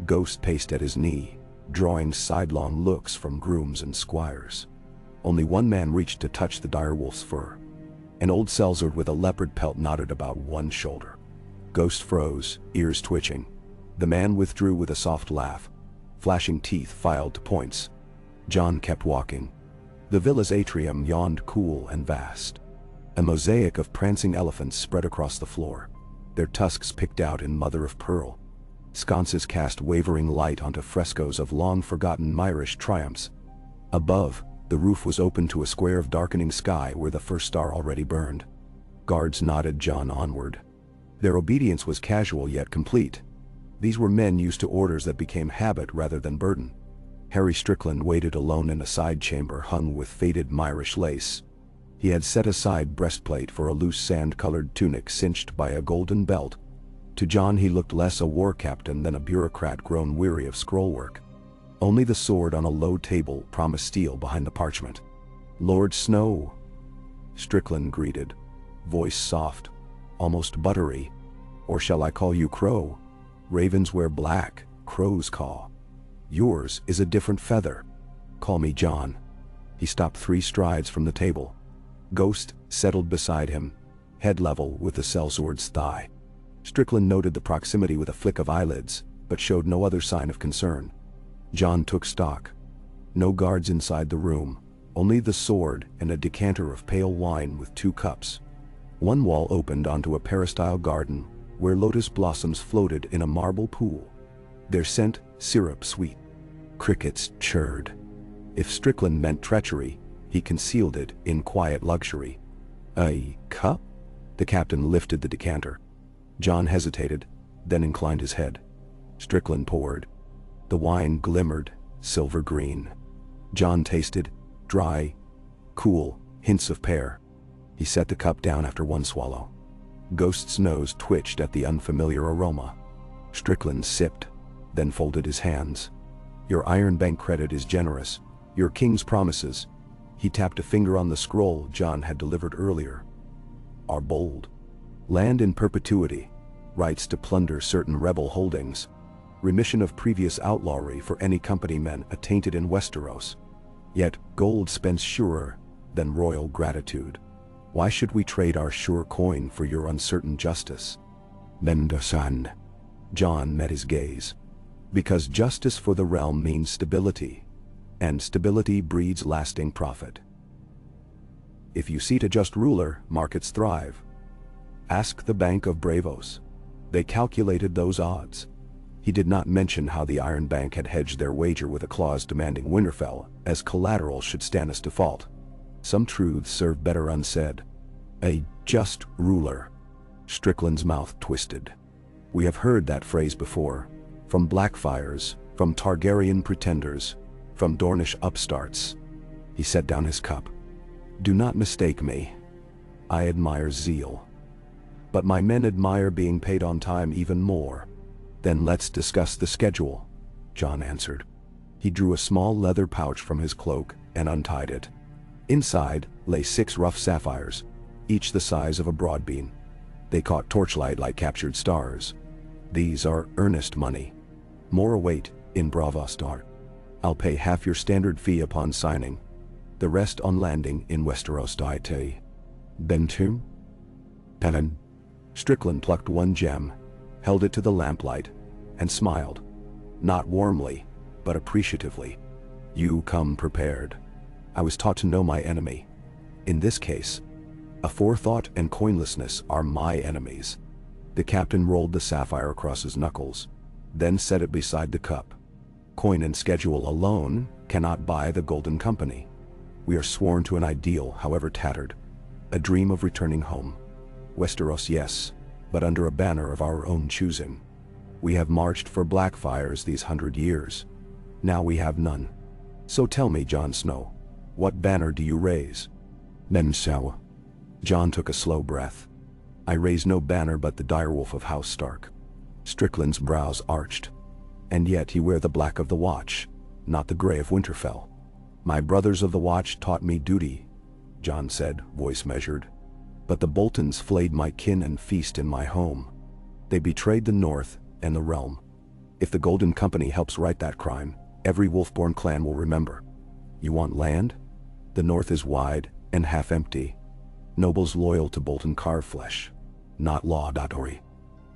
Ghost paced at his knee, drawing sidelong looks from grooms and squires. Only one man reached to touch the direwolf's fur. An old sellsword with a leopard pelt knotted about one shoulder. Ghost froze, ears twitching. The man withdrew with a soft laugh, flashing teeth filed to points. Jon kept walking. The villa's atrium yawned cool and vast. A mosaic of prancing elephants spread across the floor, their tusks picked out in mother-of-pearl. Sconces cast wavering light onto frescoes of long-forgotten Myrish triumphs. Above, the roof was open to a square of darkening sky where the first star already burned. Guards nodded Jon onward. Their obedience was casual yet complete. These were men used to orders that became habit rather than burden. Harry Strickland waited alone in a side chamber hung with faded Myrish lace. He had set aside breastplate for a loose sand-colored tunic cinched by a golden belt. To Jon he looked less a war captain than a bureaucrat grown weary of scrollwork. Only the sword on a low table promised steel behind the parchment. "Lord Snow," Strickland greeted, voice soft, almost buttery. "Or shall I call you Crow? Ravens wear black, crows caw. Yours is a different feather. Call me Jon." He stopped 3 strides from the table. Ghost settled beside him, head level with the sellsword's thigh. Strickland noted the proximity with a flick of eyelids, but showed no other sign of concern. Jon took stock. No guards inside the room, only the sword and a decanter of pale wine with 2 cups. One wall opened onto a peristyle garden, where lotus blossoms floated in a marble pool. Their scent, syrup sweet. Crickets chirred. If Strickland meant treachery, he concealed it in quiet luxury. "A cup?" The captain lifted the decanter. Jon hesitated, then inclined his head. Strickland poured. The wine glimmered, silver green. Jon tasted, dry, cool, hints of pear. He set the cup down after one swallow. Ghost's nose twitched at the unfamiliar aroma. Strickland sipped, then folded his hands. "Your Iron Bank credit is generous. Your king's promises," he tapped a finger on the scroll Jon had delivered earlier, "are bold. Land in perpetuity, rights to plunder certain rebel holdings, remission of previous outlawry for any company men attainted in Westeros. Yet gold spends surer than royal gratitude. Why should we trade our sure coin for your uncertain justice?" "Mendosan." Jon met his gaze. "Because justice for the realm means stability, and stability breeds lasting profit. If you seat a just ruler, markets thrive. Ask the Bank of Bravos. They calculated those odds." He did not mention how the Iron Bank had hedged their wager with a clause demanding Winterfell as collateral should Stannis default. Some truths serve better unsaid. "A just ruler." Strickland's mouth twisted. "We have heard that phrase before, from Blackfires, from Targaryen pretenders, from Dornish upstarts." He set down his cup. "Do not mistake me. I admire zeal. But my men admire being paid on time even more." "Then let's discuss the schedule," Jon answered. He drew a small leather pouch from his cloak and untied it. Inside lay 6 rough sapphires, each the size of a broad bean. They caught torchlight like captured stars. "These are earnest money. More await in Bravostar. I'll pay half your standard fee upon signing, the rest on landing in Westeros Diete. Bentum?" Heaven. Strickland plucked one gem, held it to the lamplight, and smiled. Not warmly, but appreciatively. You come prepared. I was taught to know my enemy. In this case, aforethought and coinlessness are my enemies. The captain rolled the sapphire across his knuckles, then set it beside the cup. Coin and schedule alone cannot buy the Golden Company. We are sworn to an ideal, however tattered, a dream of returning home. Westeros, yes, but under a banner of our own choosing. We have marched for Blackfires these 100 years. Now we have none. So tell me, Jon Snow, what banner do you raise? Memshaw. Jon took a slow breath. I raise no banner but the direwolf of House Stark. Strickland's brows arched. And yet he wear the black of the Watch, not the gray of Winterfell. My brothers of the Watch taught me duty, Jon said, voice measured. But the Boltons flayed my kin and feast in my home. They betrayed the North and the realm. If the Golden Company helps right that crime, every Wolfborn clan will remember. You want land? The North is wide and half empty. Nobles loyal to Bolton carve flesh, not law.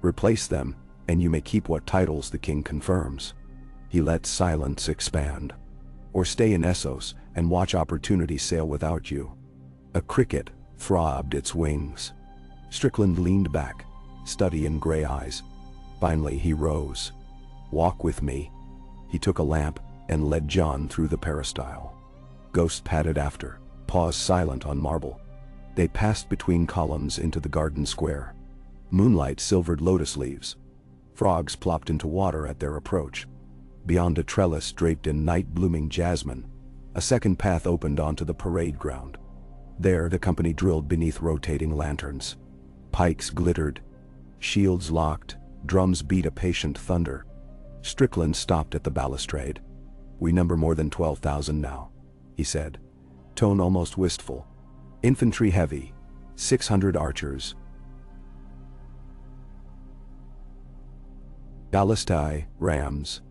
Replace them, and you may keep what titles the king confirms. He lets silence expand. Or stay in Essos and watch opportunity sail without you. A cricket throbbed its wings. Strickland leaned back, study in gray eyes. Finally he rose. Walk with me. He took a lamp and led Jon through the peristyle. Ghost padded after, paws silent on marble. They passed between columns into the garden square. Moonlight silvered lotus leaves. Frogs plopped into water at their approach. Beyond a trellis draped in night-blooming jasmine, a second path opened onto the parade ground. There the company drilled beneath rotating lanterns. Pikes glittered, shields locked, drums beat a patient thunder. Strickland stopped at the balustrade. We number more than 12,000 now, he said, tone almost wistful. Infantry heavy, 600 archers. Ballistae, rams.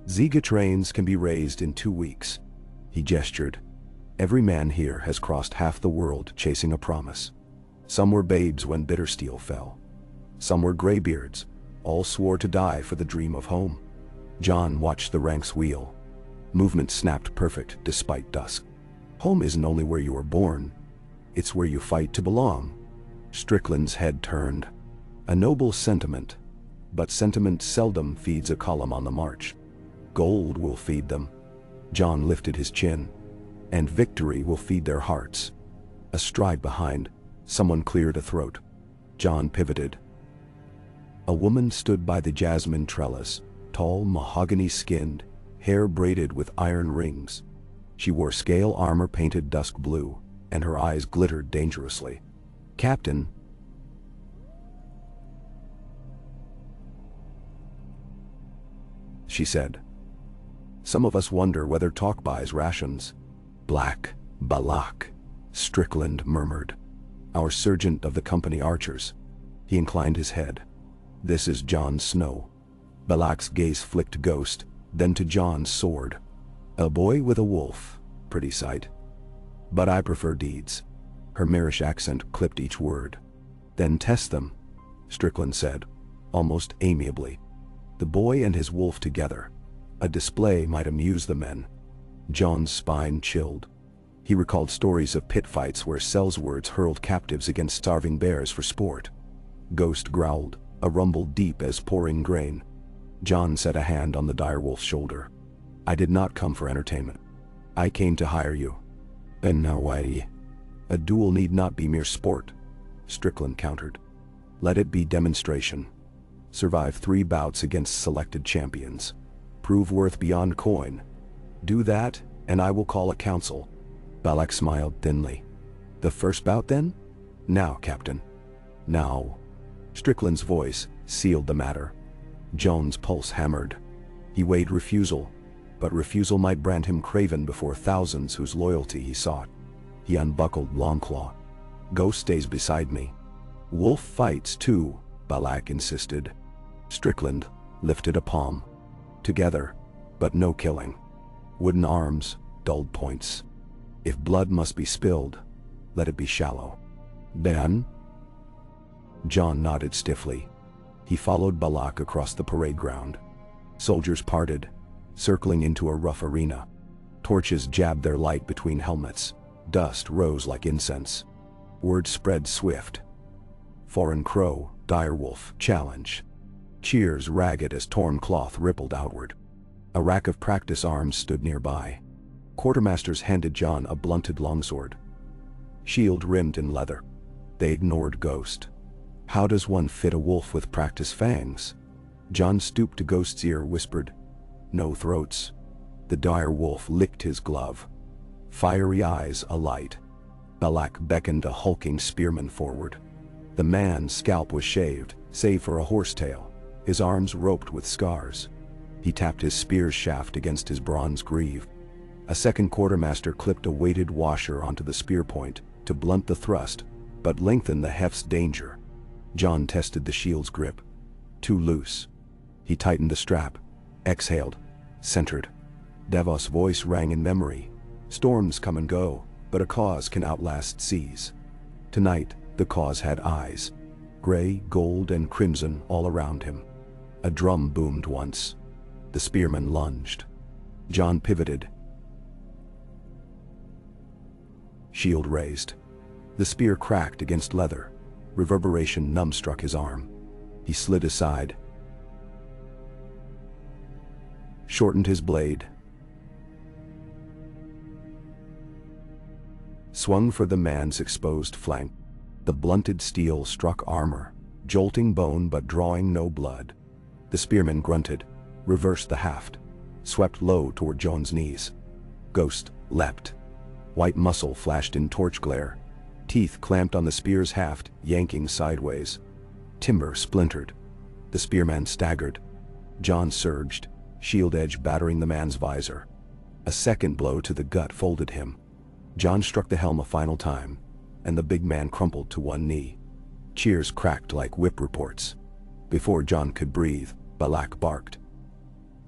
Ziga trains can be raised in 2 weeks. He gestured. Every man here has crossed half the world chasing a promise. Some were babes when Bittersteel fell. Some were graybeards, all swore to die for the dream of home. Jon watched the ranks wheel. Movement snapped perfect despite dusk. Home isn't only where you were born, it's where you fight to belong. Strickland's head turned. A noble sentiment, but sentiment seldom feeds a column on the march. Gold will feed them. Jon lifted his chin. And victory will feed their hearts. A stride behind, someone cleared a throat. Jon pivoted. A woman stood by the jasmine trellis, tall, mahogany-skinned, hair braided with iron rings. She wore scale armor painted dusk blue, and her eyes glittered dangerously. Captain, she said. Some of us wonder whether talk buys rations. Black, Balak, Strickland murmured. Our sergeant of the company archers. He inclined his head. This is Jon Snow. Balak's gaze flicked ghost, then to Jon's sword. A boy with a wolf, pretty sight. But I prefer deeds. Her Marish accent clipped each word. Then test them, Strickland said, almost amiably. The boy and his wolf together. A display might amuse the men. Jon's spine chilled. He recalled stories of pit fights where sellswords hurled captives against starving bears for sport. Ghost growled, a rumble deep as pouring grain. Jon set a hand on the direwolf's shoulder. I did not come for entertainment. I came to hire you. And now why? A duel need not be mere sport, Strickland countered. Let it be demonstration. Survive 3 bouts against selected champions. Prove worth beyond coin. Do that, and I will call a council. Balak smiled thinly. The first bout then? Now, Captain. Now. Strickland's voice sealed the matter. Jon's pulse hammered. He weighed refusal, but refusal might brand him craven before thousands whose loyalty he sought. He unbuckled Longclaw. Ghost stays beside me. Wolf fights too, Balak insisted. Strickland lifted a palm. Together, but no killing. Wooden arms, dulled points. If blood must be spilled, let it be shallow. Ben? Jon nodded stiffly. He followed Balak across the parade ground. Soldiers parted, circling into a rough arena. Torches jabbed their light between helmets. Dust rose like incense. Word spread swift. Foreign crow, direwolf, challenge. Cheers ragged as torn cloth rippled outward. A rack of practice arms stood nearby. Quartermasters handed Jon a blunted longsword. Shield rimmed in leather. They ignored Ghost. How does one fit a wolf with practice fangs? Jon stooped to Ghost's ear, whispered, "No throats." The dire wolf licked his glove. Fiery eyes alight. Balak beckoned a hulking spearman forward. The man's scalp was shaved, save for a horsetail, his arms roped with scars. He tapped his spear's shaft against his bronze greave. A second quartermaster clipped a weighted washer onto the spear point to blunt the thrust, but lengthen the heft's danger. Jon tested the shield's grip. Too loose. He tightened the strap, exhaled, centered. Davos' voice rang in memory. Storms come and go, but a cause can outlast seas. Tonight, the cause had eyes. Gray, gold, and crimson all around him. A drum boomed once. The spearman lunged. Jon pivoted. Shield raised. The spear cracked against leather. Reverberation numbstruck his arm. He slid aside. Shortened his blade. Swung for the man's exposed flank. The blunted steel struck armor, jolting bone but drawing no blood. The spearman grunted, reversed the haft, swept low toward Jon's knees. Ghost leapt. White muscle flashed in torch glare. Teeth clamped on the spear's haft, yanking sideways. Timber splintered. The spearman staggered. Jon surged, shield edge battering the man's visor. A second blow to the gut folded him. Jon struck the helm a final time, and the big man crumpled to one knee. Cheers cracked like whip reports. Before Jon could breathe, Balak barked.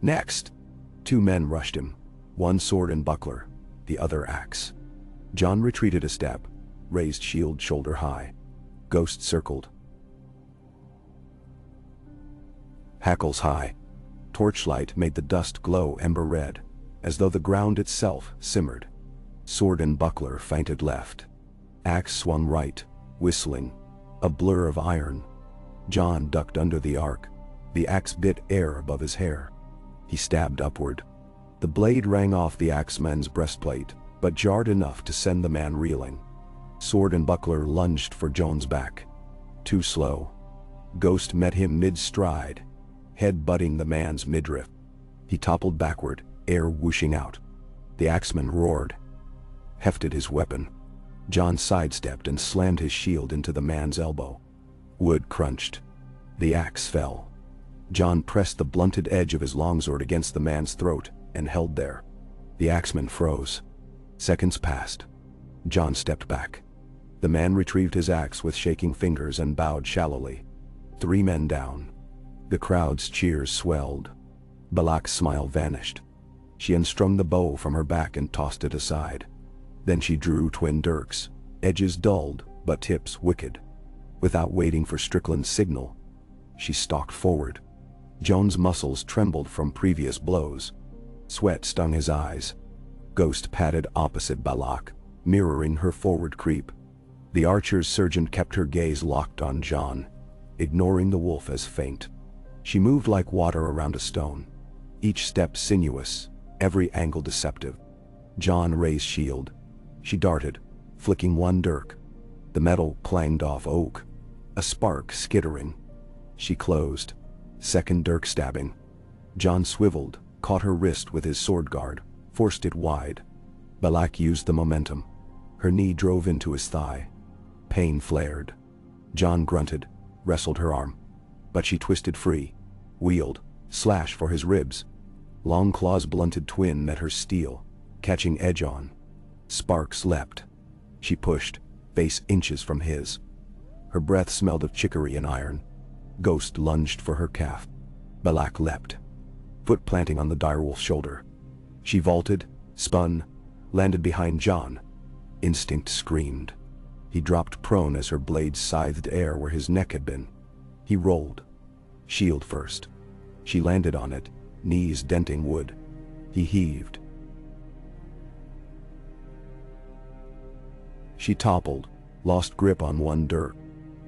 "Next!" Two men rushed him, one sword and buckler, the other axe. Jon retreated a step, raised shield shoulder high. Ghost circled. Hackles high. Torchlight made the dust glow ember red, as though the ground itself simmered. Sword and buckler feinted left. Axe swung right, whistling, a blur of iron. Jon ducked under the arc. The axe bit air above his hair. He stabbed upward. The blade rang off the axeman's breastplate, but jarred enough to send the man reeling. Sword and buckler lunged for Jon's back. Too slow. Ghost met him mid-stride, head butting the man's midriff. He toppled backward, air whooshing out. The axeman roared, hefted his weapon. Jon sidestepped and slammed his shield into the man's elbow. Wood crunched. The axe fell. Jon pressed the blunted edge of his longsword against the man's throat and held there. The axeman froze. Seconds passed. Jon stepped back. The man retrieved his axe with shaking fingers and bowed shallowly. 3 men down. The crowd's cheers swelled. Balak's smile vanished. She unstrung the bow from her back and tossed it aside. Then she drew twin dirks, edges dulled but tips wicked. Without waiting for Strickland's signal, she stalked forward. Jon's muscles trembled from previous blows. Sweat stung his eyes. Ghost padded opposite Balak, mirroring her forward creep. The archer's surgeon kept her gaze locked on Jon, ignoring the wolf as faint. She moved like water around a stone, each step sinuous, every angle deceptive. Jon raised shield. She darted, flicking one dirk. The metal clanged off oak, a spark skittering. She closed, second dirk stabbing. Jon swiveled, caught her wrist with his sword guard, forced it wide. Balak used the momentum. Her knee drove into his thigh. Pain flared. Jon grunted, wrestled her arm. But she twisted free, wheeled, slash for his ribs. Long claws blunted twin met her steel, catching edge on. Sparks leapt. She pushed, face inches from his. Her breath smelled of chicory and iron. Ghost lunged for her calf. Balak leapt, foot planting on the direwolf's shoulder. She vaulted, spun, landed behind Jon. Instinct screamed. He dropped prone as her blades scythed air where his neck had been. He rolled. Shield first. She landed on it, knees denting wood. He heaved. She toppled, lost grip on one dirk.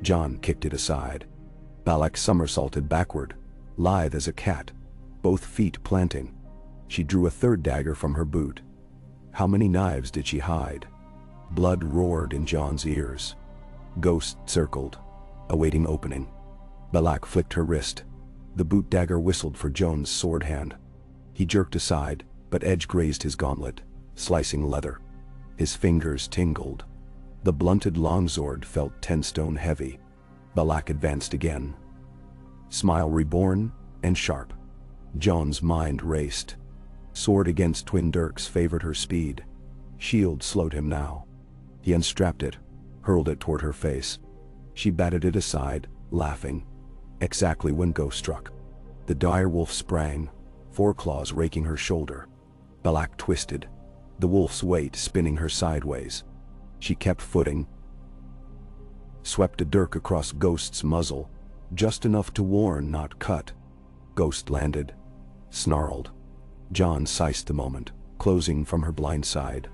Jon kicked it aside. Balak somersaulted backward, lithe as a cat, both feet planting. She drew a third dagger from her boot. How many knives did she hide? Blood roared in Jon's ears. Ghost circled, awaiting opening. Balak flicked her wrist. The boot dagger whistled for Jon's sword hand. He jerked aside, but edge grazed his gauntlet, slicing leather. His fingers tingled. The blunted longsword felt 10 stone heavy. Balak advanced again. Smile reborn and sharp. Jon's mind raced. Sword against twin dirks favored her speed. Shield slowed him now. He unstrapped it, hurled it toward her face. She batted it aside, laughing. Exactly when Ghost struck. The dire wolf sprang, foreclaws raking her shoulder. Balak twisted, the wolf's weight spinning her sideways. She kept footing. Swept a dirk across Ghost's muzzle, just enough to warn, not cut. Ghost landed, snarled. Jon sized a moment, closing from her blind side.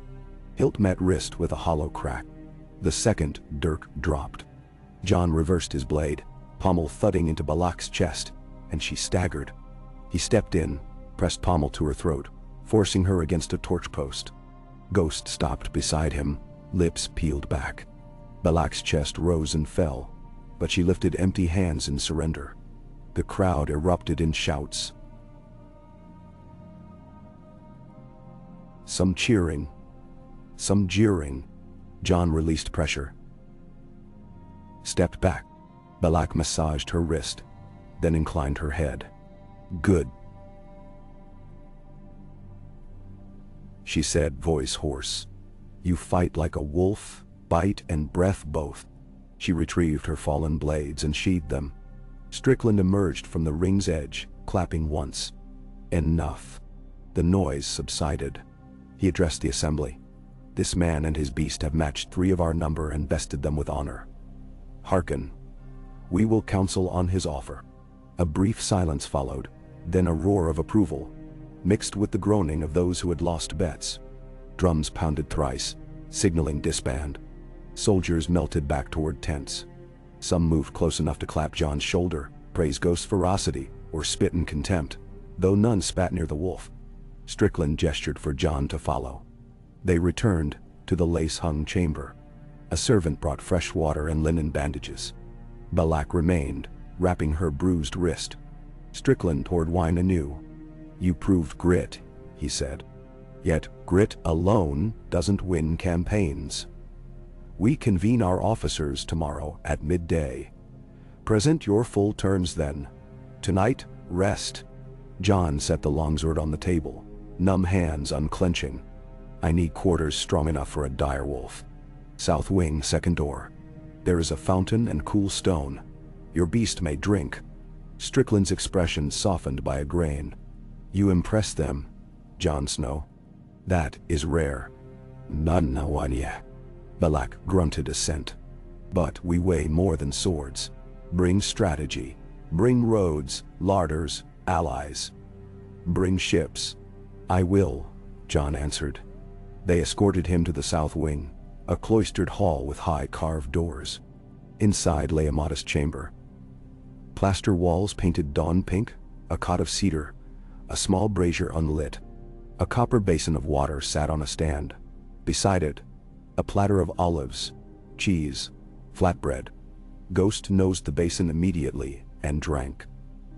Hilt met wrist with a hollow crack. The second dirk dropped. Jon reversed his blade, pommel thudding into Balak's chest, and she staggered. He stepped in, pressed pommel to her throat, forcing her against a torch post. Ghost stopped beside him, lips peeled back. Balak's chest rose and fell, but she lifted empty hands in surrender. The crowd erupted in shouts. Some cheering, some jeering. Jon released pressure. Stepped back. Balak massaged her wrist, then inclined her head. Good, she said, voice hoarse. You fight like a wolf, bite and breath both. She retrieved her fallen blades and sheathed them. Strickland emerged from the ring's edge, clapping once. Enough. The noise subsided. He addressed the assembly. This man and his beast have matched 3 of our number and bested them with honor. Hearken. We will counsel on his offer. A brief silence followed, then a roar of approval, mixed with the groaning of those who had lost bets. Drums pounded thrice, signaling disband. Soldiers melted back toward tents. Some moved close enough to clap Jon's shoulder, praise Ghost's ferocity, or spit in contempt, though none spat near the wolf. Strickland gestured for Jon to follow. They returned to the lace-hung chamber. A servant brought fresh water and linen bandages. Balak remained, wrapping her bruised wrist. Strickland poured wine anew. You proved grit, he said. Yet grit alone doesn't win campaigns. We convene our officers tomorrow at midday. Present your full terms then. Tonight, rest. Jon set the longsword on the table, numb hands unclenching. I need quarters strong enough for a dire wolf. South wing, second door. There is a fountain and cool stone. Your beast may drink. Strickland's expression softened by a grain. You impress them, Jon Snow. That is rare. None nawanya. Balak grunted assent. But we weigh more than swords. Bring strategy. Bring roads, larders, allies. Bring ships. I will, Jon answered. They escorted him to the south wing, a cloistered hall with high carved doors. Inside lay a modest chamber. Plaster walls painted dawn pink, a cot of cedar, a small brazier unlit. A copper basin of water sat on a stand. Beside it, a platter of olives, cheese, flatbread. Ghost nosed the basin immediately and drank.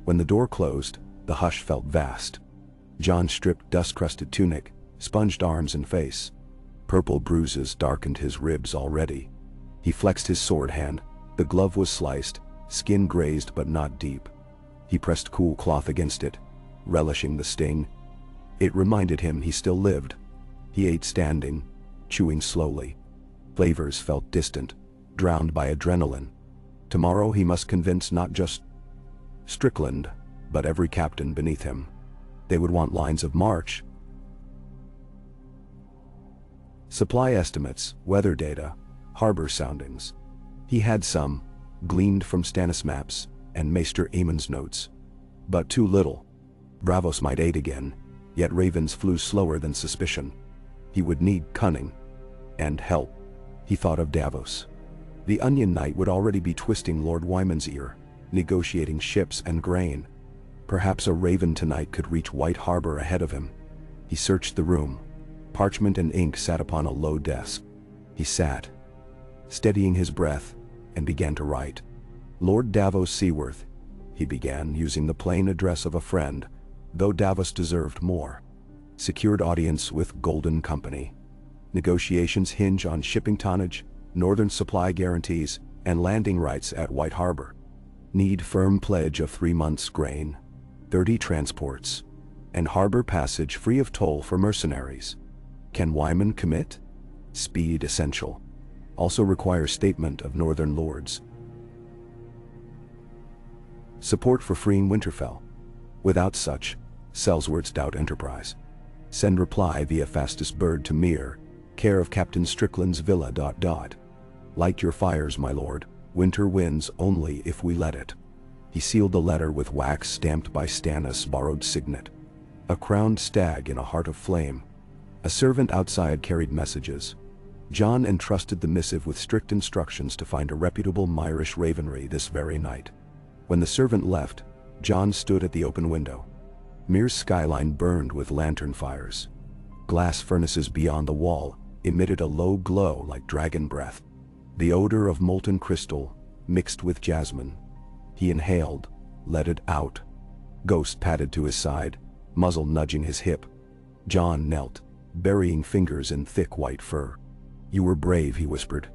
When the door closed, the hush felt vast. Jon stripped dust-crusted tunic, sponged arms and face. Purple bruises darkened his ribs already. He flexed his sword hand. The glove was sliced, skin grazed but not deep. He pressed cool cloth against it, relishing the sting. It reminded him he still lived. He ate standing, chewing slowly. Flavors felt distant, drowned by adrenaline. Tomorrow he must convince not just Strickland, but every captain beneath him. They would want lines of march, supply estimates, weather data, harbor soundings. He had some, gleaned from Stannis' maps and Maester Aemon's notes. But too little. Braavos might aid again, yet ravens flew slower than suspicion. He would need cunning and help. He thought of Davos. The Onion Knight would already be twisting Lord Wyman's ear, negotiating ships and grain. Perhaps a raven tonight could reach White Harbor ahead of him. He searched the room. Parchment and ink sat upon a low desk. He sat, steadying his breath, and began to write. Lord Davos Seaworth, he began, using the plain address of a friend, though Davos deserved more. Secured audience with Golden Company. Negotiations hinge on shipping tonnage, northern supply guarantees, and landing rights at White Harbor. Need firm pledge of 3 months' grain, 30 transports, and harbor passage free of toll for mercenaries. Can Wyman commit? Speed essential. Also requires statement of northern lords. Support for freeing Winterfell. Without such, Sellsworth's doubt enterprise. Send reply via fastest bird to Mere, care of Captain Strickland's villa. Light your fires, my lord. Winter wins only if we let it. He sealed the letter with wax stamped by Stannis' borrowed signet. A crowned stag in a heart of flame. A servant outside carried messages. Jon entrusted the missive with strict instructions to find a reputable Myrish ravenry this very night. When the servant left, Jon stood at the open window. Mere's skyline burned with lantern fires. Glass furnaces beyond the wall emitted a low glow like dragon breath. The odor of molten crystal mixed with jasmine. He inhaled, let it out. Ghost padded to his side, muzzle nudging his hip. Jon knelt, burying fingers in thick white fur. You were brave, he whispered.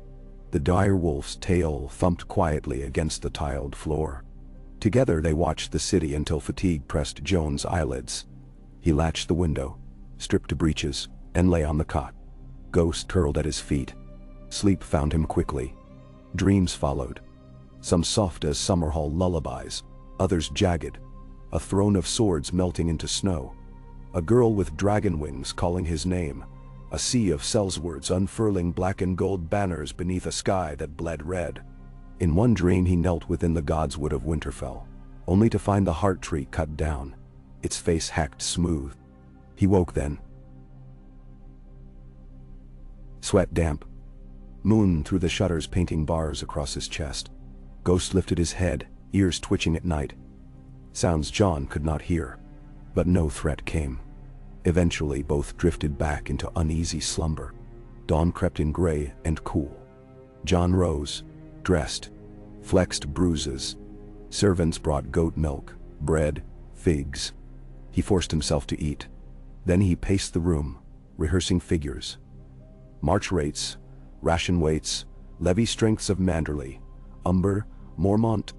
The dire wolf's tail thumped quietly against the tiled floor. Together they watched the city until fatigue pressed Joan's eyelids. He latched the window, stripped to breeches, and lay on the cot. Ghost curled at his feet. Sleep found him quickly. Dreams followed. Some soft as Summerhall lullabies, others jagged. A throne of swords melting into snow. A girl with dragon wings calling his name. A sea of Sellsworths unfurling black and gold banners beneath a sky that bled red. In one dream he knelt within the godswood of Winterfell, only to find the heart tree cut down, its face hacked smooth. He woke then. Sweat damp. Moon through the shutters painting bars across his chest. Ghost lifted his head, ears twitching at night. Sounds Jon could not hear. But no threat came. Eventually both drifted back into uneasy slumber. Dawn crept in gray and cool. Jon rose, dressed, flexed bruises. Servants brought goat milk, bread, figs. He forced himself to eat. Then he paced the room, rehearsing figures. March rates, ration weights, levy strengths of Manderley, Umber, Mormont.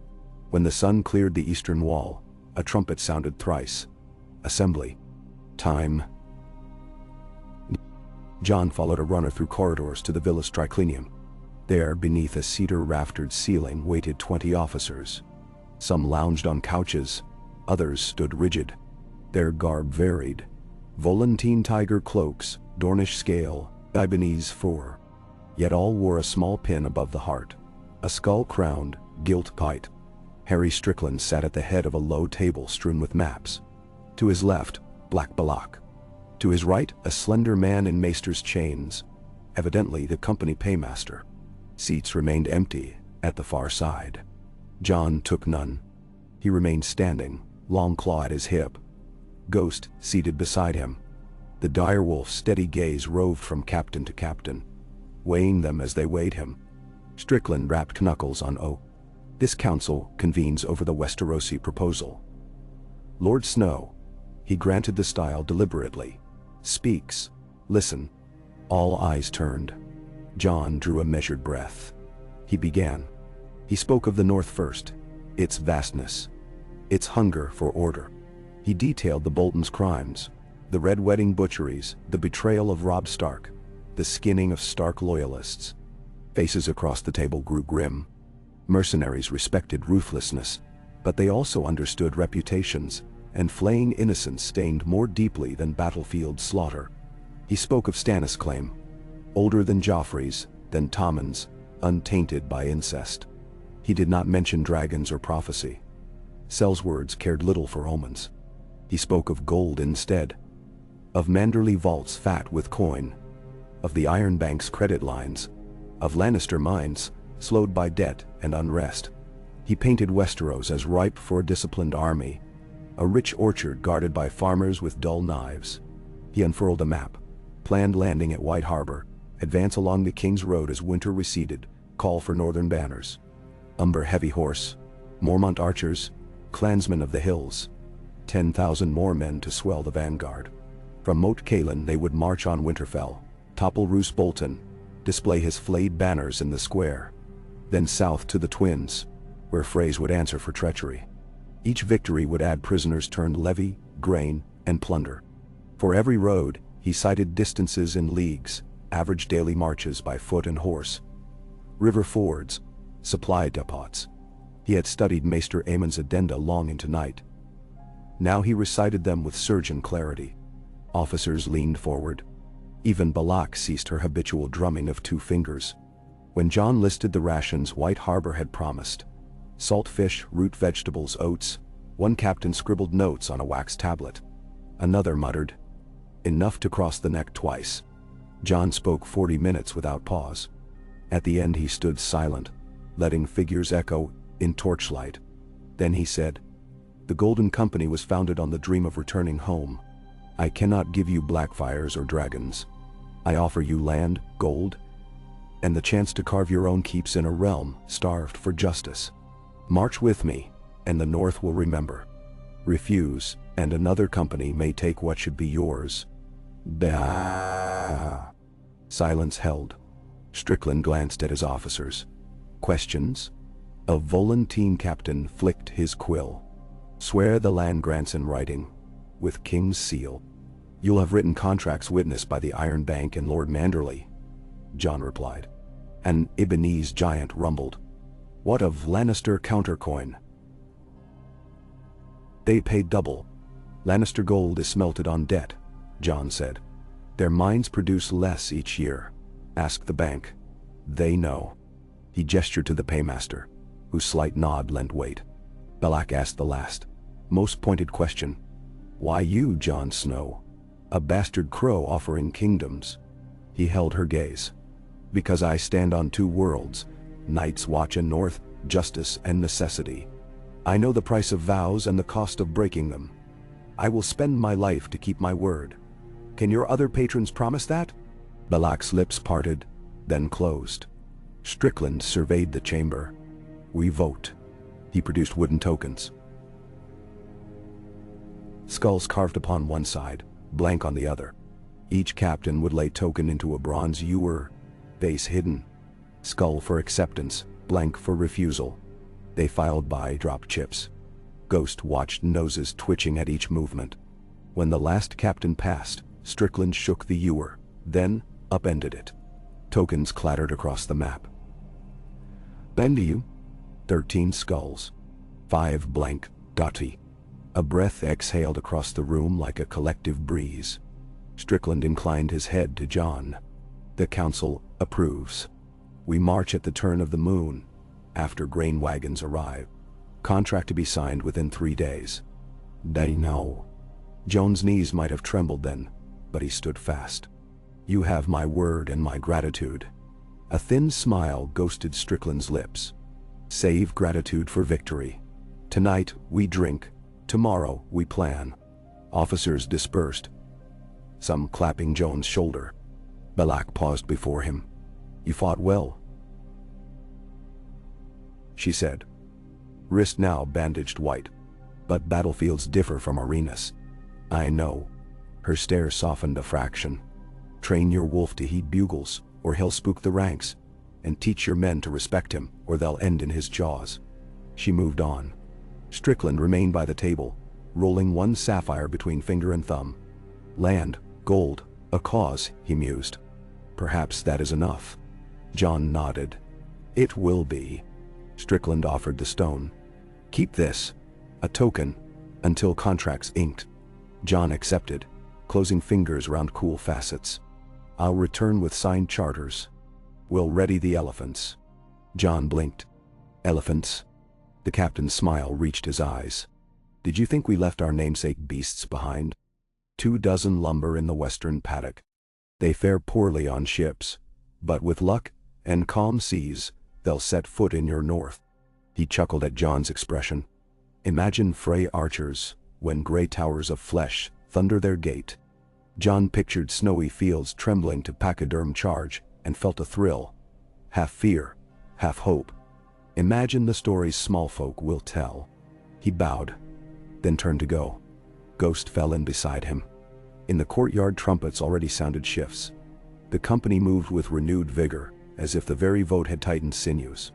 When the sun cleared the eastern wall, a trumpet sounded thrice. Assembly. Time. Jon followed a runner through corridors to the villa's triclinium. There, beneath a cedar-raftered ceiling, waited 20 officers. Some lounged on couches, others stood rigid. Their garb varied. Volantine tiger cloaks, Dornish scale, Ibanese fur. Yet all wore a small pin above the heart. A skull-crowned, gilt pite. Harry Strickland sat at the head of a low table strewn with maps. To his left, Black Balak. To his right, a slender man in maester's chains, evidently the company paymaster. Seats remained empty at the far side. Jon took none. He remained standing, Longclaw at his hip. Ghost seated beside him. The direwolf's steady gaze roved from captain to captain, weighing them as they weighed him. Strickland rapped knuckles on oak. This council convenes over the Westerosi proposal. Lord Snow, he granted the style deliberately, speaks. Listen. All eyes turned. Jon drew a measured breath. He began. He spoke of the North first, its vastness, its hunger for order. He detailed the Bolton's crimes, the Red Wedding butcheries, the betrayal of Robb Stark, the skinning of Stark loyalists. Faces across the table grew grim. Mercenaries respected ruthlessness, but they also understood reputations, and flaying innocents stained more deeply than battlefield slaughter. He spoke of Stannis' claim. Older than Joffrey's, then Tommen's, untainted by incest. He did not mention dragons or prophecy. Sel's words cared little for omens. He spoke of gold instead, of Manderley vaults fat with coin, of the Iron Bank's credit lines, of Lannister mines, slowed by debt and unrest. He painted Westeros as ripe for a disciplined army, a rich orchard guarded by farmers with dull knives. He unfurled a map, planned landing at White Harbor, advance along the King's Road as winter receded, call for northern banners. Umber heavy horse, Mormont archers, clansmen of the hills, 10,000 more men to swell the vanguard. From Moat Cailin they would march on Winterfell, topple Roose Bolton, display his flayed banners in the square. Then south to the Twins, where Freys would answer for treachery. Each victory would add prisoners turned levy, grain, and plunder. For every road, he cited distances in leagues, average daily marches by foot and horse, river fords, supply depots. He had studied Maester Aemon's addenda long into night. Now he recited them with surgeon clarity. Officers leaned forward. Even Balak ceased her habitual drumming of two fingers. When Jon listed the rations White Harbor had promised, salt fish, root vegetables, oats, one captain scribbled notes on a wax tablet. Another muttered, "Enough to cross the neck twice." Jon spoke 40 minutes without pause. At the end he stood silent, letting figures echo in torchlight. Then he said, "The Golden Company was founded on the dream of returning home. I cannot give you Blackfires or dragons. I offer you land, gold, and the chance to carve your own keeps in a realm starved for justice. March with me, and the North will remember. Refuse, and another company may take what should be yours." Bah. Silence held. Strickland glanced at his officers. Questions? A Volantene captain flicked his quill. "Swear the land grants in writing, with King's seal." "You'll have written contracts witnessed by the Iron Bank and Lord Manderley," Jon replied. An Ibbenese giant rumbled. "What of Lannister countercoin?" "They pay double. Lannister gold is smelted on debt," Jon said. "Their mines produce less each year. Ask the bank. They know." He gestured to the paymaster, whose slight nod lent weight. Balak asked the last, most pointed question. "Why you, Jon Snow? A bastard crow offering kingdoms?" He held her gaze. "Because I stand on two worlds, Night's Watch and North, justice and necessity. I know the price of vows and the cost of breaking them. I will spend my life to keep my word. Can your other patrons promise that?" Balak's lips parted, then closed. Strickland surveyed the chamber. "We vote." He produced wooden tokens. Skulls carved upon one side, blank on the other. Each captain would lay token into a bronze ewer, face hidden. Skull for acceptance, blank for refusal. They filed by, dropped chips. Ghost watched noses twitching at each movement. When the last captain passed, Strickland shook the ewer, then upended it. Tokens clattered across the map. "Bend you." 13 skulls. 5 blank, dotty. A breath exhaled across the room like a collective breeze. Strickland inclined his head to Jon. "The council approves. We march at the turn of the moon, after grain wagons arrive. Contract to be signed within 3 days." "They know." Jon's knees might have trembled then, but he stood fast. "You have my word and my gratitude." A thin smile ghosted Strickland's lips. "Save gratitude for victory. Tonight we drink, tomorrow we plan." Officers dispersed, some clapping Jon's shoulder. Balak paused before him. "You fought well," she said. Wrist now bandaged white. "But battlefields differ from arenas." "I know." Her stare softened a fraction. "Train your wolf to heed bugles, or he'll spook the ranks. And teach your men to respect him, or they'll end in his jaws." She moved on. Strickland remained by the table, rolling one sapphire between finger and thumb. "Land, gold, a cause," he mused. "Perhaps that is enough." Jon nodded. "It will be." Strickland offered the stone. "Keep this. A token, until contracts inked." Jon accepted, closing fingers round cool facets. "I'll return with signed charters. We'll ready the elephants." John blinked. "Elephants?" The captain's smile reached his eyes. "Did you think we left our namesake beasts behind? 24 lumber in the western paddock. They fare poorly on ships, but with luck and calm seas, they'll set foot in your north." He chuckled at John's expression. "Imagine Frey archers, when gray towers of flesh thunder their gate." John pictured snowy fields trembling to pachyderm charge and felt a thrill, half fear, half hope. "Imagine the stories small folk will tell." He bowed, then turned to go. Ghost fell in beside him. In the courtyard, trumpets already sounded shifts. The company moved with renewed vigor, as if the very vote had tightened sinews.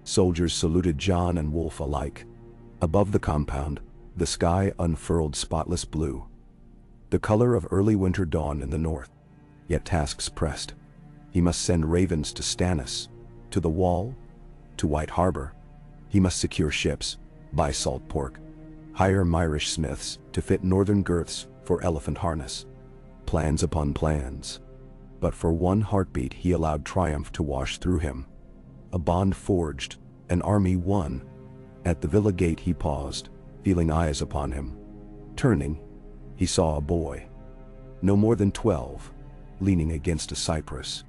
Soldiers saluted John and Wolf alike. Above the compound, the sky unfurled spotless blue, the color of early winter dawn in the north. Yet tasks pressed. He must send ravens to Stannis, to the Wall, to White Harbor. He must secure ships, buy salt pork, hire Myrish smiths to fit northern girths for elephant harness. Plans upon plans. But for one heartbeat he allowed triumph to wash through him. A bond forged, an army won. At the villa gate he paused, feeling eyes upon him. Turning, he saw a boy, no more than 12, leaning against a cypress.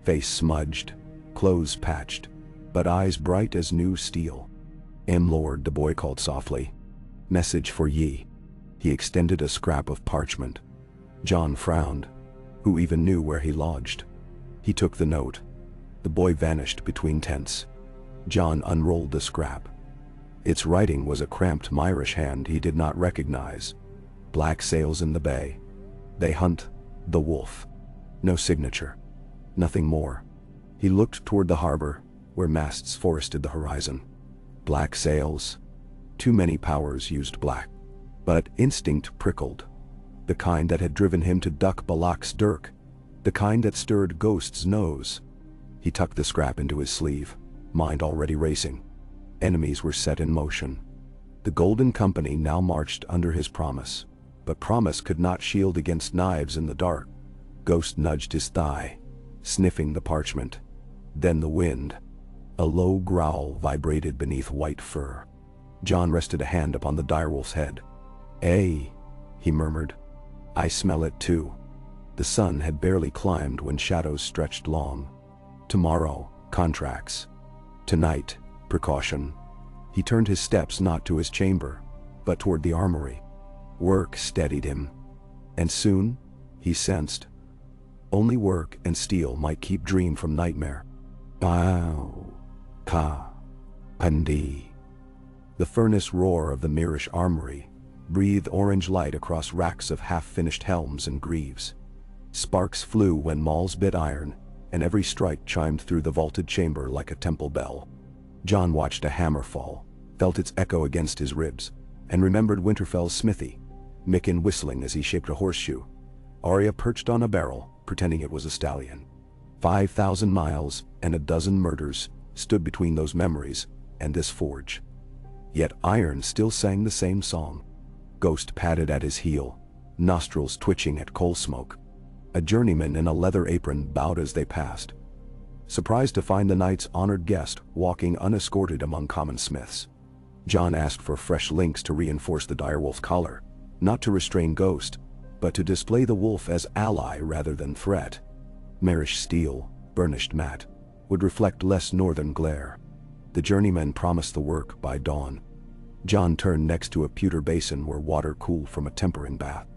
Face smudged, clothes patched, but eyes bright as new steel. "Lord," the boy called softly. "Message for ye." He extended a scrap of parchment. John frowned. Who even knew where he lodged? He took the note. The boy vanished between tents. John unrolled the scrap. Its writing was a cramped Myrish hand he did not recognize. Black sails in the bay. They hunt the wolf. No signature. Nothing more. He looked toward the harbor, where masts forested the horizon. Black sails. Too many powers used black. But instinct prickled. The kind that had driven him to duck Balak's dirk. The kind that stirred Ghost's nose. He tucked the scrap into his sleeve, mind already racing. Enemies were set in motion. The Golden Company now marched under his promise. But promise could not shield against knives in the dark. Ghost nudged his thigh, sniffing the parchment. Then the wind. A low growl vibrated beneath white fur. John rested a hand upon the direwolf's head. "Eh," he murmured. "I smell it too." The sun had barely climbed when shadows stretched long. Tomorrow, contracts. Tonight, precaution. He turned his steps not to his chamber, but toward the armory. Work steadied him. And soon, he sensed, only work and steel might keep dream from nightmare. Bow, ka, pandi. The furnace roar of the Myrish armory breathed orange light across racks of half-finished helms and greaves. Sparks flew when mauls bit iron, and every strike chimed through the vaulted chamber like a temple bell. John watched a hammer fall, felt its echo against his ribs, and remembered Winterfell's smithy, Mikken whistling as he shaped a horseshoe, Arya perched on a barrel, pretending it was a stallion. 5,000 miles and a dozen murders stood between those memories and this forge. Yet iron still sang the same song. Ghost padded at his heel, nostrils twitching at coal smoke. A journeyman in a leather apron bowed as they passed, surprised to find the knight's honored guest walking unescorted among common smiths. John asked for fresh links to reinforce the direwolf collar, not to restrain Ghost, but to display the wolf as ally rather than threat. Myrish steel, burnished matte, would reflect less northern glare. The journeyman promised the work by dawn. John turned next to a pewter basin where water cooled from a tempering bath.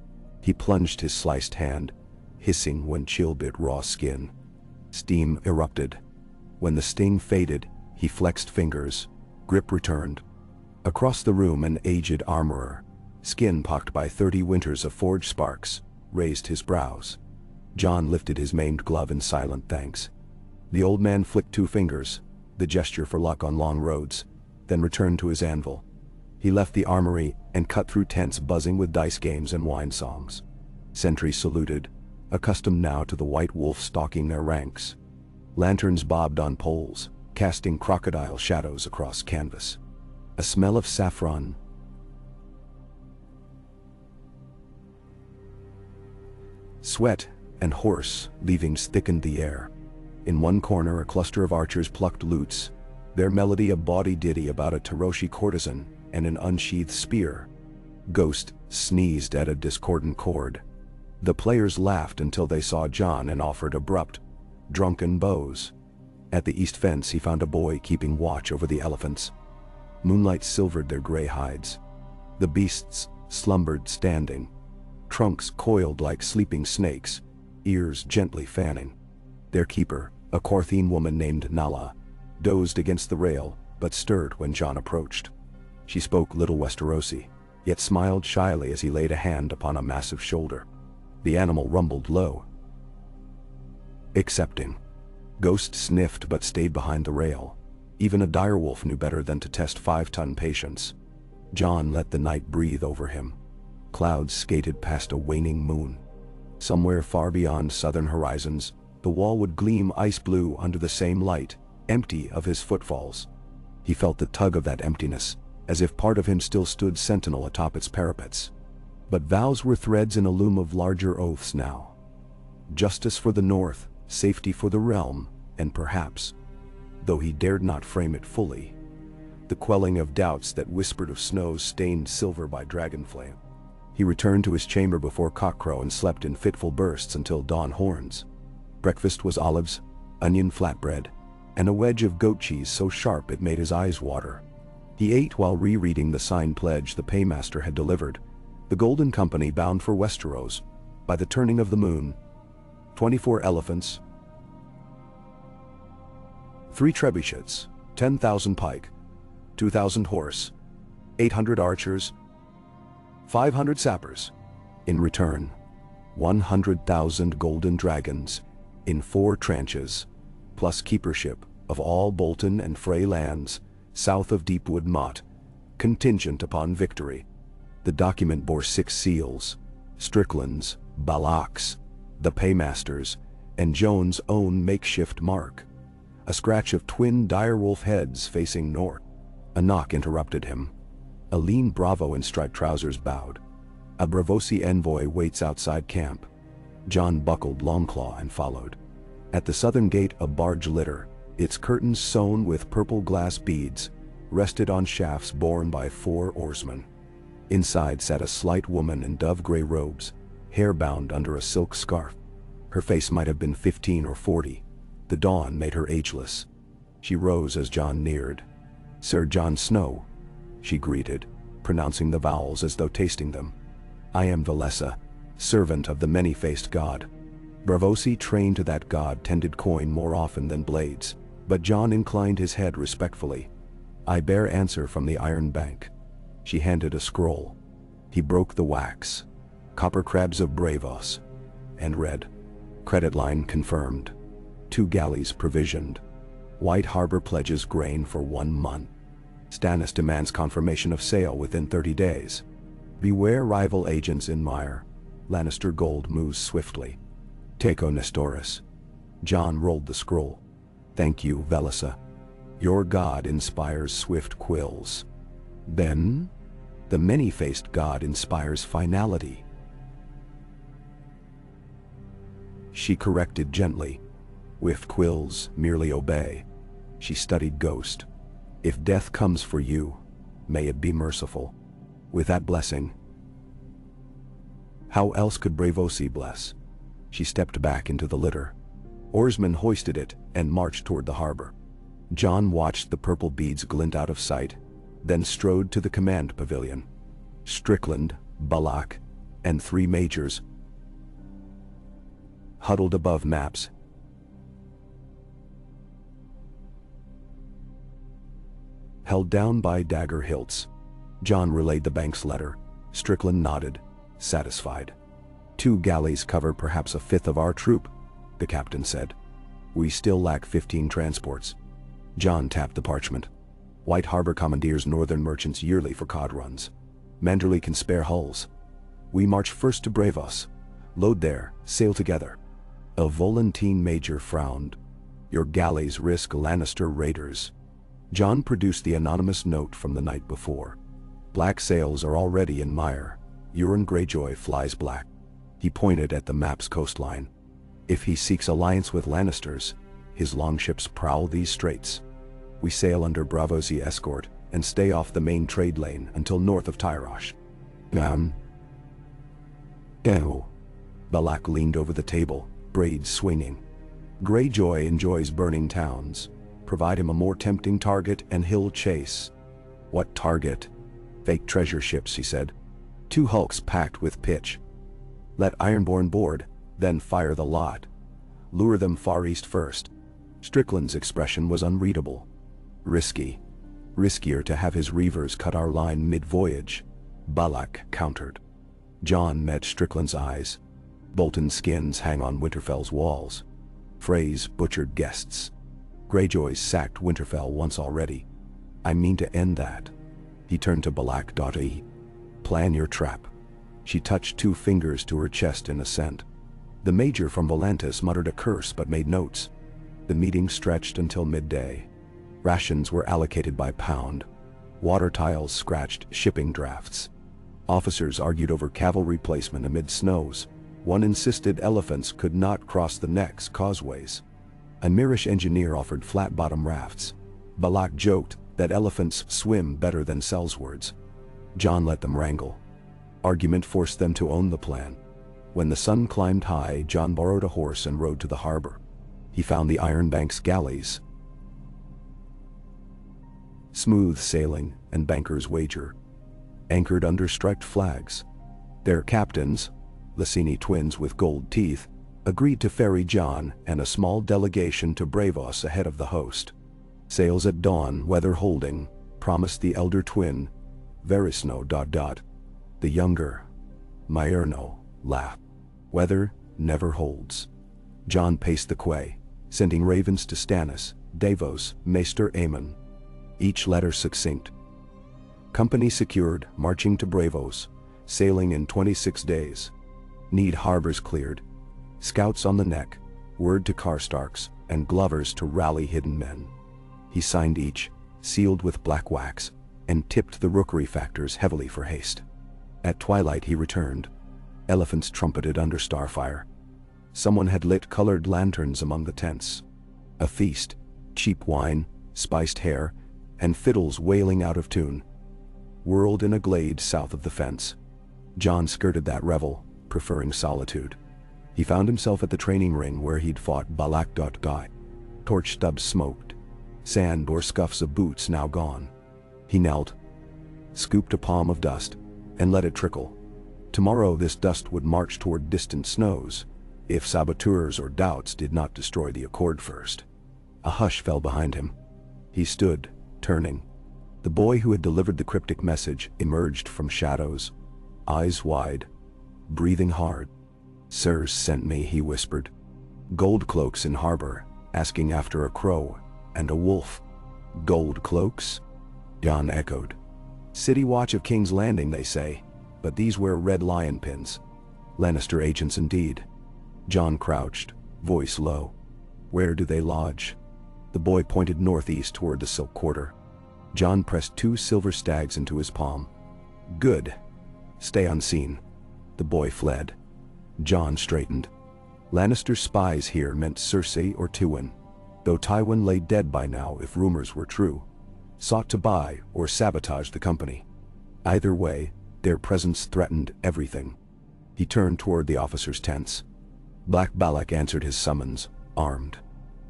He plunged his sliced hand, hissing when chill bit raw skin. Steam erupted. When the sting faded, he flexed fingers. Grip returned. Across the room, an aged armorer, skin pocked by 30 winters of forge sparks, raised his brows. John lifted his maimed glove in silent thanks. The old man flicked 2 fingers, the gesture for luck on long roads, then returned to his anvil. He left the armory and cut through tents buzzing with dice games and wine songs. Sentries saluted, accustomed now to the white wolf stalking their ranks. Lanterns bobbed on poles, casting crocodile shadows across canvas. A smell of saffron, sweat, and horse leavings thickened the air. In one corner, a cluster of archers plucked lutes, their melody a bawdy ditty about a Taroshi courtesan and an unsheathed spear. Ghost sneezed at a discordant chord. The players laughed until they saw Jon and offered abrupt, drunken bows. At the east fence he found a boy keeping watch over the elephants. Moonlight silvered their gray hides. The beasts slumbered standing, trunks coiled like sleeping snakes, ears gently fanning. Their keeper, a Korthine woman named Nala, dozed against the rail but stirred when Jon approached. She spoke little Westerosi, yet smiled shyly as he laid a hand upon a massive shoulder. The animal rumbled low, accepting. Ghost sniffed but stayed behind the rail. Even a direwolf knew better than to test 5-ton patience. Jon let the night breathe over him. Clouds skated past a waning moon. Somewhere far beyond southern horizons, the wall would gleam ice blue under the same light, empty of his footfalls. He felt the tug of that emptiness, as if part of him still stood sentinel atop its parapets. But vows were threads in a loom of larger oaths now. Justice for the North, safety for the realm, and perhaps, though he dared not frame it fully, the quelling of doubts that whispered of snows stained silver by dragonflame. He returned to his chamber before cockcrow and slept in fitful bursts until dawn horns. Breakfast was olives, onion flatbread, and a wedge of goat cheese so sharp it made his eyes water. He ate while rereading the signed pledge the paymaster had delivered. The Golden Company bound for Westeros, by the turning of the moon, 24 elephants, 3 trebuchets, 10,000 pike, 2,000 horse, 800 archers, 500 sappers. In return, 100,000 golden dragons, in 4 tranches, plus keepership of all Bolton and Frey lands, south of Deepwood Motte, contingent upon victory. The document bore 6 seals, Strickland's, Balak's, the paymaster's, and Joan's own makeshift mark. A scratch of twin direwolf heads facing north. A knock interrupted him. A lean bravo in striped trousers bowed. A Bravosi envoy waits outside camp. Jon buckled Longclaw and followed. At the southern gate a barge litter, its curtains sewn with purple glass beads, rested on shafts borne by 4 oarsmen. Inside sat a slight woman in dove-gray robes, hair bound under a silk scarf. Her face might have been 15 or 40. The dawn made her ageless. She rose as Jon neared. "Sir Jon Snow," she greeted, pronouncing the vowels as though tasting them. "I am Valessa, servant of the many-faced god." Bravosi trained to that god tended coin more often than blades, but Jon inclined his head respectfully. "I bear answer from the Iron Bank." She handed a scroll. He broke the wax. "Copper crabs of Bravos," and read, "Credit line confirmed. 2 galleys provisioned. White Harbor pledges grain for 1 month. Stannis demands confirmation of sale within 30 days. Beware rival agents in Mire. Lannister gold moves swiftly. Teco Nestoris." Jon rolled the scroll. "Thank you, Valessa. Your god inspires swift quills. Then, the many-faced god inspires finality." She corrected gently. "With quills, merely obey." She studied Ghost. "If death comes for you, may it be merciful." With that blessing, how else could Bravosi bless? She stepped back into the litter. Oarsmen hoisted it and marched toward the harbor. Jon watched the purple beads glint out of sight, then strode to the command pavilion. Strickland, Balak, and 3 majors huddled above maps. Held down by dagger hilts. Jon relayed the bank's letter. Strickland nodded, satisfied. 2 galleys cover perhaps a fifth of our troop, the captain said. We still lack 15 transports. Jon tapped the parchment. White Harbor commandeers northern merchants yearly for cod runs. Manderley can spare hulls. We march first to Bravos. Load there, sail together. A Volantine major frowned. Your galleys risk Lannister raiders. Jon produced the anonymous note from the night before. Black sails are already in Mire. Euron Greyjoy flies black. He pointed at the map's coastline. If he seeks alliance with Lannisters, His longships prowl these straits. We sail under Bravo's escort and stay off the main trade lane until north of Tyrosh. Ew. Balak leaned over the table, braids swinging. Greyjoy enjoys burning towns. Provide him a more tempting target and he'll chase. What target? Fake treasure ships, he said. 2 hulks packed with pitch. Let Ironborn board, then fire the lot. Lure them far east first. Strickland's expression was unreadable. Risky. Riskier to have his reavers cut our line mid-voyage, Balak countered. Jon met Strickland's eyes. Bolton skins hang on Winterfell's walls. Frey's butchered guests. Greyjoy's sacked Winterfell once already. I mean to end that. He turned to Balak. Plan your trap. She touched 2 fingers to her chest in assent. The major from Volantis muttered a curse but made notes. The meeting stretched until midday. Rations were allocated by pound. Water tiles scratched shipping drafts. Officers argued over cavalry placement amid snows. One insisted elephants could not cross the neck's causeways. A Mirish engineer offered flat-bottom rafts. Balak joked that elephants swim better than sellswords. Jon let them wrangle. Argument forced them to own the plan. When the sun climbed high, Jon borrowed a horse and rode to the harbor. He found the Iron Bank's galleys. Smooth sailing and banker's wager. Anchored under striped flags. Their captains, Lacini twins with gold teeth, agreed to ferry Jon and a small delegation to Bravos ahead of the host. Sails at dawn, weather holding, promised the elder twin, Verisno. The younger, Myrno, laughed. Weather never holds. Jon paced the quay, sending ravens to Stannis, Davos, Maester Aemon. Each letter succinct. Company secured, marching to Bravos, sailing in 26 days. Need harbors cleared. Scouts on the neck, word to Karstarks, and Glovers to rally hidden men. He signed each, sealed with black wax, and tipped the rookery factors heavily for haste. At twilight he returned. Elephants trumpeted under starfire. Someone had lit colored lanterns among the tents. A feast, cheap wine, spiced hare, and fiddles wailing out of tune. Whirled in a glade south of the fence. Jon skirted that revel, preferring solitude. He found himself at the training ring where he'd fought Balak. Torch stubs smoked. Sand or scuffs of boots now gone. He knelt, scooped a palm of dust, and let it trickle. Tomorrow this dust would march toward distant snows, if saboteurs or doubts did not destroy the accord first. A hush fell behind him. He stood, turning. The boy who had delivered the cryptic message emerged from shadows, eyes wide, breathing hard. "Sirs sent me," he whispered. "Gold cloaks in harbor, asking after a crow and a wolf." "Gold cloaks?" Jon echoed. "City watch of King's Landing, they say, but these wear red lion pins. Lannister agents indeed." Jon crouched, voice low. "Where do they lodge?" The boy pointed northeast toward the Silk Quarter. Jon pressed 2 silver stags into his palm. "Good. Stay unseen." The boy fled. Jon straightened. Lannister spies here meant Cersei or Tywin, though Tywin lay dead by now if rumors were true. Sought to buy or sabotage the company. Either way, their presence threatened everything. He turned toward the officers' tents. Black Balak answered his summons, armed.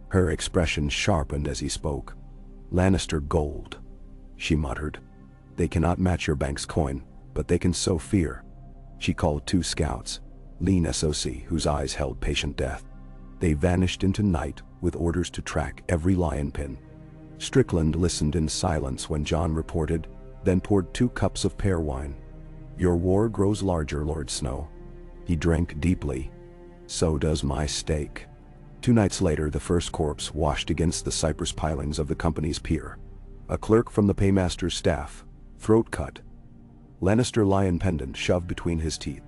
Her expression sharpened as he spoke. "Lannister gold," she muttered. "They cannot match your bank's coin, but they can sow fear." She called 2 scouts, lean Essos whose eyes held patient death. They vanished into night with orders to track every lion pin. Strickland listened in silence when Jon reported, then poured 2 cups of pear wine. "Your war grows larger, Lord Snow." He drank deeply. "So does my steak." 2 nights later, the first corpse washed against the cypress pilings of the company's pier. A clerk from the paymaster's staff, throat cut. Lannister lion pendant shoved between his teeth.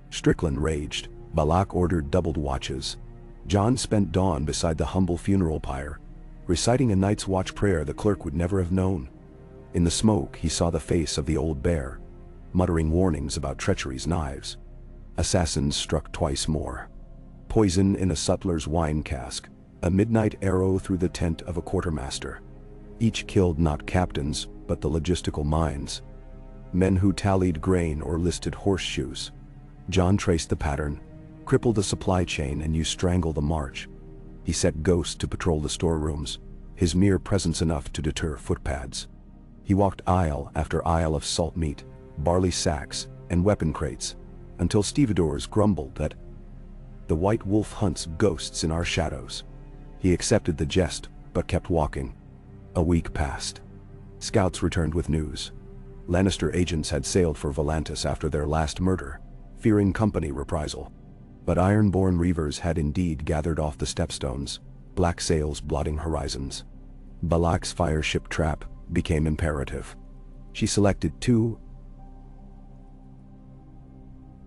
Strickland raged. Balak ordered doubled watches. Jon spent dawn beside the humble funeral pyre, reciting a night's watch prayer the clerk would never have known. In the smoke he saw the face of the old bear, muttering warnings about treachery's knives. Assassins struck twice more. Poison in a sutler's wine cask, A midnight arrow through the tent of a quartermaster. Each killed not captains, but the logistical minds. Men who tallied grain or listed horseshoes. John traced the pattern, crippled the supply chain, and used strangle the march. He set ghosts to patrol the storerooms, his mere presence enough to deter footpads. He walked aisle after aisle of salt meat, barley sacks, and weapon crates, until stevedores grumbled that the white wolf hunts ghosts in our shadows. He accepted the jest, but kept walking. A week passed. Scouts returned with news. Lannister agents had sailed for Volantis after their last murder, fearing company reprisal. But iron-born reavers had indeed gathered off the stepstones, black sails blotting horizons. Balak's fireship trap became imperative. She selected 2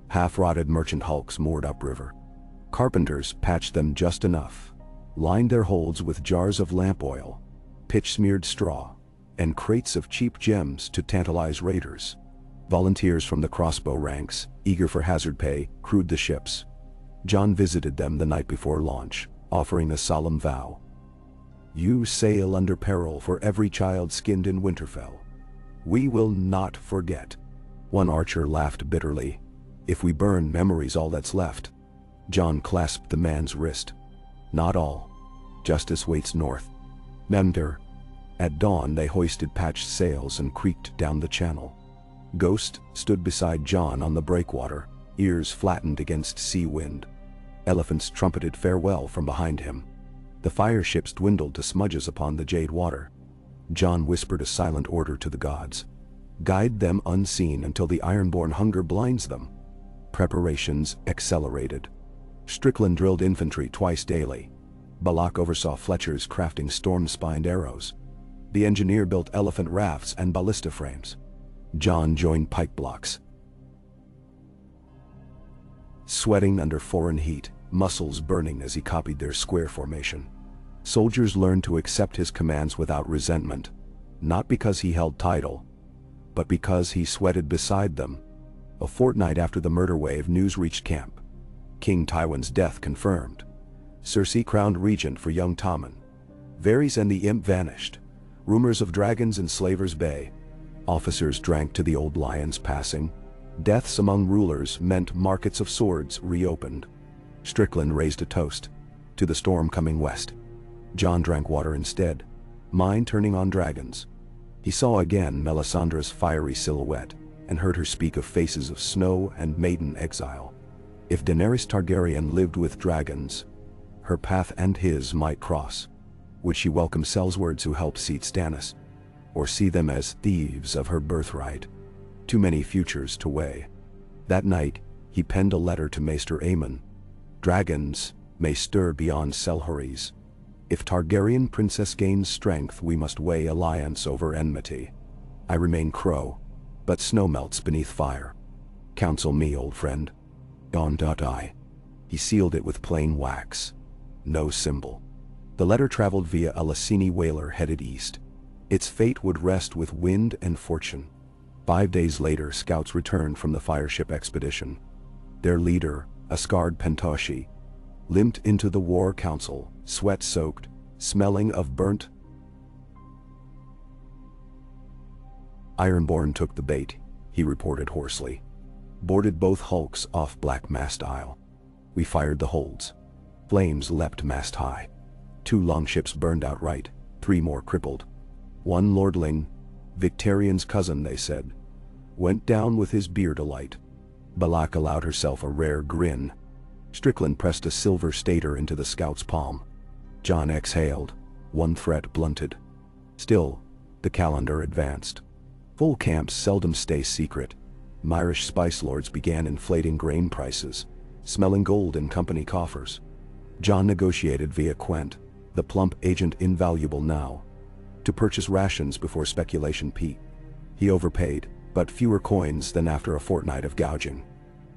half-rotted merchant hulks moored upriver. Carpenters patched them just enough, lined their holds with jars of lamp oil, pitch-smeared straw, and crates of cheap gems to tantalize raiders. Volunteers from the crossbow ranks, eager for hazard pay, crewed the ships. John visited them the night before launch, offering a solemn vow. "You sail under peril for every child skinned in Winterfell. We will not forget." One archer laughed bitterly. "If we burn, memory's all that's left." John clasped the man's wrist. "Not all. Justice waits north. Memder." At dawn they hoisted patched sails and creaked down the channel. Ghost stood beside John on the breakwater, ears flattened against sea wind. Elephants trumpeted farewell from behind him. The fireships dwindled to smudges upon the jade water. John whispered a silent order to the gods. "Guide them unseen until the ironborn hunger blinds them." Preparations accelerated. Strickland drilled infantry twice daily. Balak oversaw Fletcher's crafting storm-spined arrows. The engineer built elephant rafts and ballista frames. John joined pike blocks. Sweating under foreign heat, muscles burning as he copied their square formation. Soldiers learned to accept his commands without resentment, not because he held title, but because he sweated beside them. A fortnight after the murder wave, news reached camp. King Tywin's death confirmed. Cersei crowned regent for young Tommen. Varys and the imp vanished. Rumors of dragons in Slaver's Bay. Officers drank to the old lion's passing. Deaths among rulers meant markets of swords reopened. Strickland raised a toast to the storm coming west. John drank water instead, mind turning on dragons. He saw again Melisandre's fiery silhouette and heard her speak of faces of snow and maiden exile. If Daenerys Targaryen lived with dragons, her path and his might cross. Would she welcome Sellswords who helped seat Stannis, or see them as thieves of her birthright? Too many futures to weigh. That night, he penned a letter to Maester Aemon. "Dragons may stir beyond Selhorys. If Targaryen princess gains strength, we must weigh alliance over enmity. I remain crow, but snow melts beneath fire. Counsel me, old friend." I. He sealed it with plain wax. No symbol. The letter traveled via a Lassini whaler headed east. Its fate would rest with wind and fortune. 5 days later, scouts returned from the fireship expedition. Their leader, a scarred Pentoshi, limped into the war council, sweat-soaked, smelling of burnt. "Ironborn took the bait," he reported hoarsely. "Boarded both hulks off Black Mast Isle. We fired the holds. Flames leapt mast high. 2 longships burned outright, 3 more crippled. One lordling, Victarion's cousin, they said, went down with his beard alight." Balak allowed herself a rare grin. Strickland pressed a silver stater into the scout's palm. John exhaled, one threat blunted. Still, the calendar advanced. Full camps seldom stay secret. Myrish spice lords began inflating grain prices, smelling gold in company coffers. John negotiated via Quent, the plump agent invaluable now, to purchase rations before speculation peaked. He overpaid, but fewer coins than after a fortnight of gouging.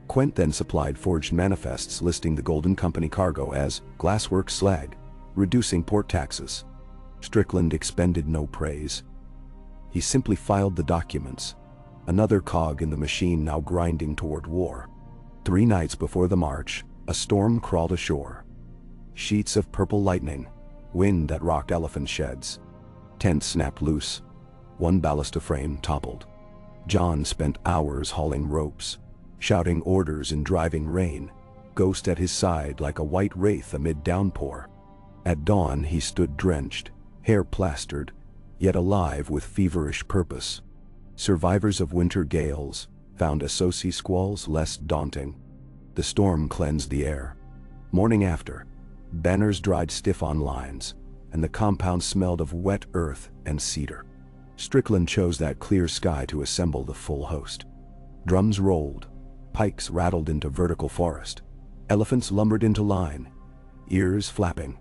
Quent then supplied forged manifests listing the Golden Company cargo as glasswork slag, reducing port taxes. Strickland expended no praise. He simply filed the documents, another cog in the machine now grinding toward war. 3 nights before the march, a storm crawled ashore. Sheets of purple lightning, wind that rocked elephant sheds. Tents snapped loose. One baluster frame toppled. Jon spent hours hauling ropes, shouting orders in driving rain, Ghost at his side like a white wraith amid downpour. At dawn he stood drenched, hair plastered, yet alive with feverish purpose. Survivors of winter gales found Essos squalls less daunting. The storm cleansed the air. Morning after, banners dried stiff on lines, and the compound smelled of wet earth and cedar. Strickland chose that clear sky to assemble the full host. Drums rolled, pikes rattled into vertical forest, elephants lumbered into line, ears flapping.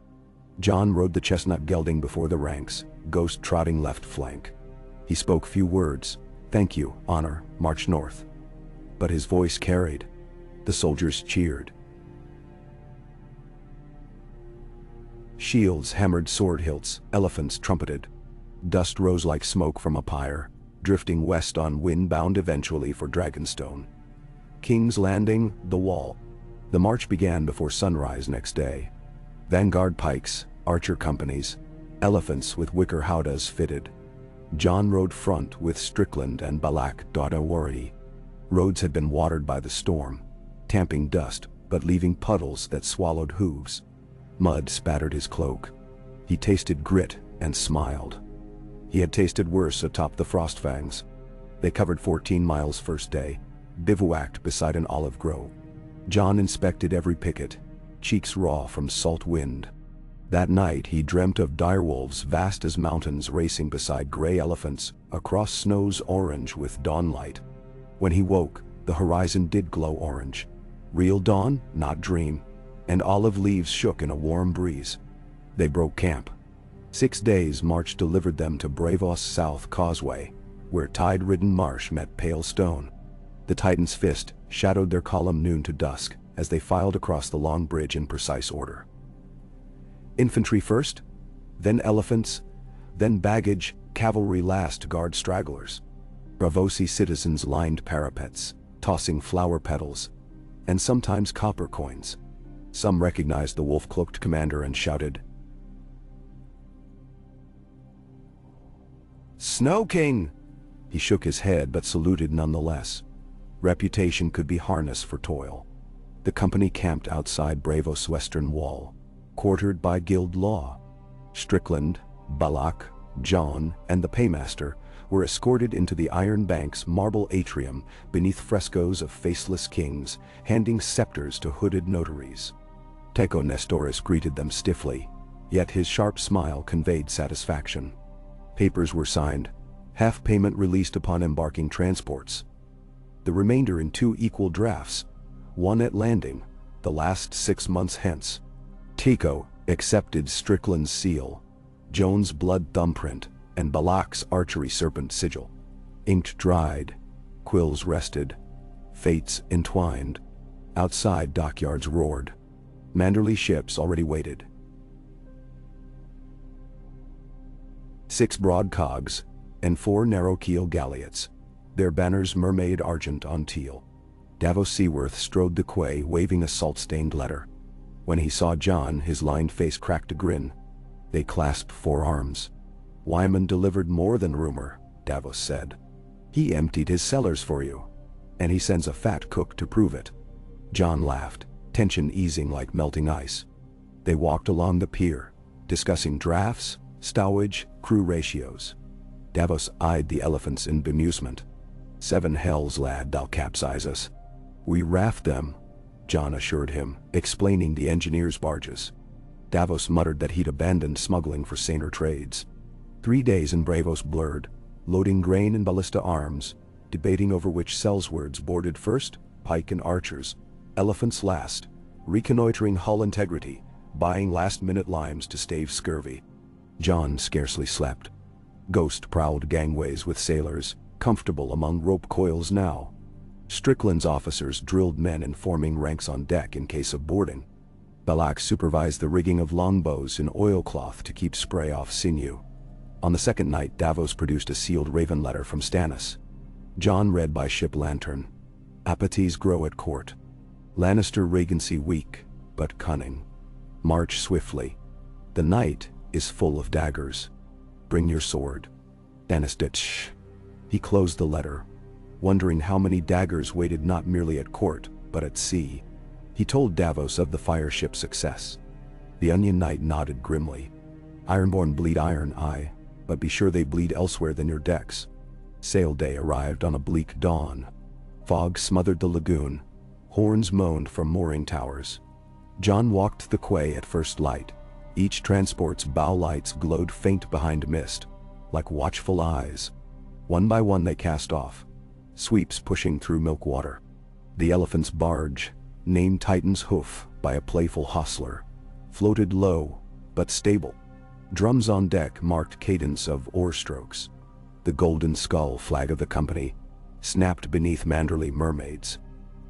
Jon rode the chestnut gelding before the ranks, Ghost trotting left flank. He spoke few words, thank you, honor, march north. But his voice carried. The soldiers cheered. Shields hammered sword hilts, elephants trumpeted. Dust rose like smoke from a pyre, drifting west on wind bound eventually for Dragonstone. King's Landing, the Wall. The march began before sunrise next day. Vanguard pikes, archer companies, elephants with wicker howdahs fitted. Jon rode front with Strickland and Balak Dodawari. Roads had been watered by the storm, tamping dust but leaving puddles that swallowed hooves. Mud spattered his cloak. He tasted grit and smiled. He had tasted worse atop the Frostfangs. They covered 14 miles first day, bivouacked beside an olive grove. Jon inspected every picket, cheeks raw from salt wind. That night he dreamt of direwolves vast as mountains racing beside gray elephants across snow's orange with dawnlight. When he woke, the horizon did glow orange. Real dawn, not dream, and olive leaves shook in a warm breeze. They broke camp. 6 days' march delivered them to Bravos South Causeway, where tide-ridden marsh met pale stone. The Titan's fist shadowed their column noon to dusk as they filed across the long bridge in precise order. Infantry first, then elephants, then baggage, cavalry last to guard stragglers. Bravosi citizens lined parapets, tossing flower petals, and sometimes copper coins. Some recognized the wolf-cloaked commander and shouted, "Snow King!" He shook his head but saluted nonetheless. Reputation could be harness for toil. The company camped outside Bravos' western wall, quartered by guild law. Strickland, Balak, Jon, and the paymaster were escorted into the Iron Bank's marble atrium beneath frescoes of faceless kings, handing scepters to hooded notaries. Teco Nestoris greeted them stiffly, yet his sharp smile conveyed satisfaction. Papers were signed, half payment released upon embarking transports. The remainder in 2 equal drafts, one at landing, the last 6 months hence. Teco accepted Strickland's seal, Joan's blood thumbprint, and Balak's archery serpent sigil. Inked dried, quills rested, fates entwined. Outside dockyards roared. Manderley ships already waited. 6 broad cogs, and 4 narrow-keel galleots, their banners mermaid argent on teal. Davos Seaworth strode the quay waving a salt-stained letter. When he saw Jon, his lined face cracked a grin. They clasped forearms. "Wyman delivered more than rumor," Davos said. "He emptied his cellars for you, and he sends a fat cook to prove it." Jon laughed, tension easing like melting ice. They walked along the pier, discussing drafts, stowage, crew ratios. Davos eyed the elephants in bemusement. "7 hells, lad, they'll capsize us." "We raft them," Jon assured him, explaining the engineers' barges. Davos muttered that he'd abandoned smuggling for saner trades. 3 days in Bravos blurred, loading grain and ballista arms, debating over which sellswords boarded first, pike and archers, elephants last, reconnoitering hull integrity, buying last-minute limes to stave scurvy. Jon scarcely slept. Ghost prowled gangways with sailors, comfortable among rope coils now. Strickland's officers drilled men in forming ranks on deck in case of boarding. Balak supervised the rigging of longbows in oilcloth to keep spray off sinew. On the second night, Davos produced a sealed raven letter from Stannis. Jon read by ship lantern. "Apathies grow at court. Lannister regency weak, but cunning. March swiftly. The night is full of daggers. Bring your sword. Anastitch. He closed the letter, wondering how many daggers waited not merely at court, but at sea. He told Davos of the fireship's success. The Onion Knight nodded grimly. Ironborn bleed iron, aye, but be sure they bleed elsewhere than your decks. Sail day arrived on a bleak dawn. Fog smothered the lagoon. Horns moaned from mooring towers. Jon walked the quay at first light. Each transport's bow lights glowed faint behind mist, like watchful eyes. One by one they cast off, sweeps pushing through milk water. The elephant's barge, named Titan's Hoof by a playful hostler, floated low but stable. Drums on deck marked cadence of oar strokes. The golden skull flag of the company snapped beneath Manderley mermaids.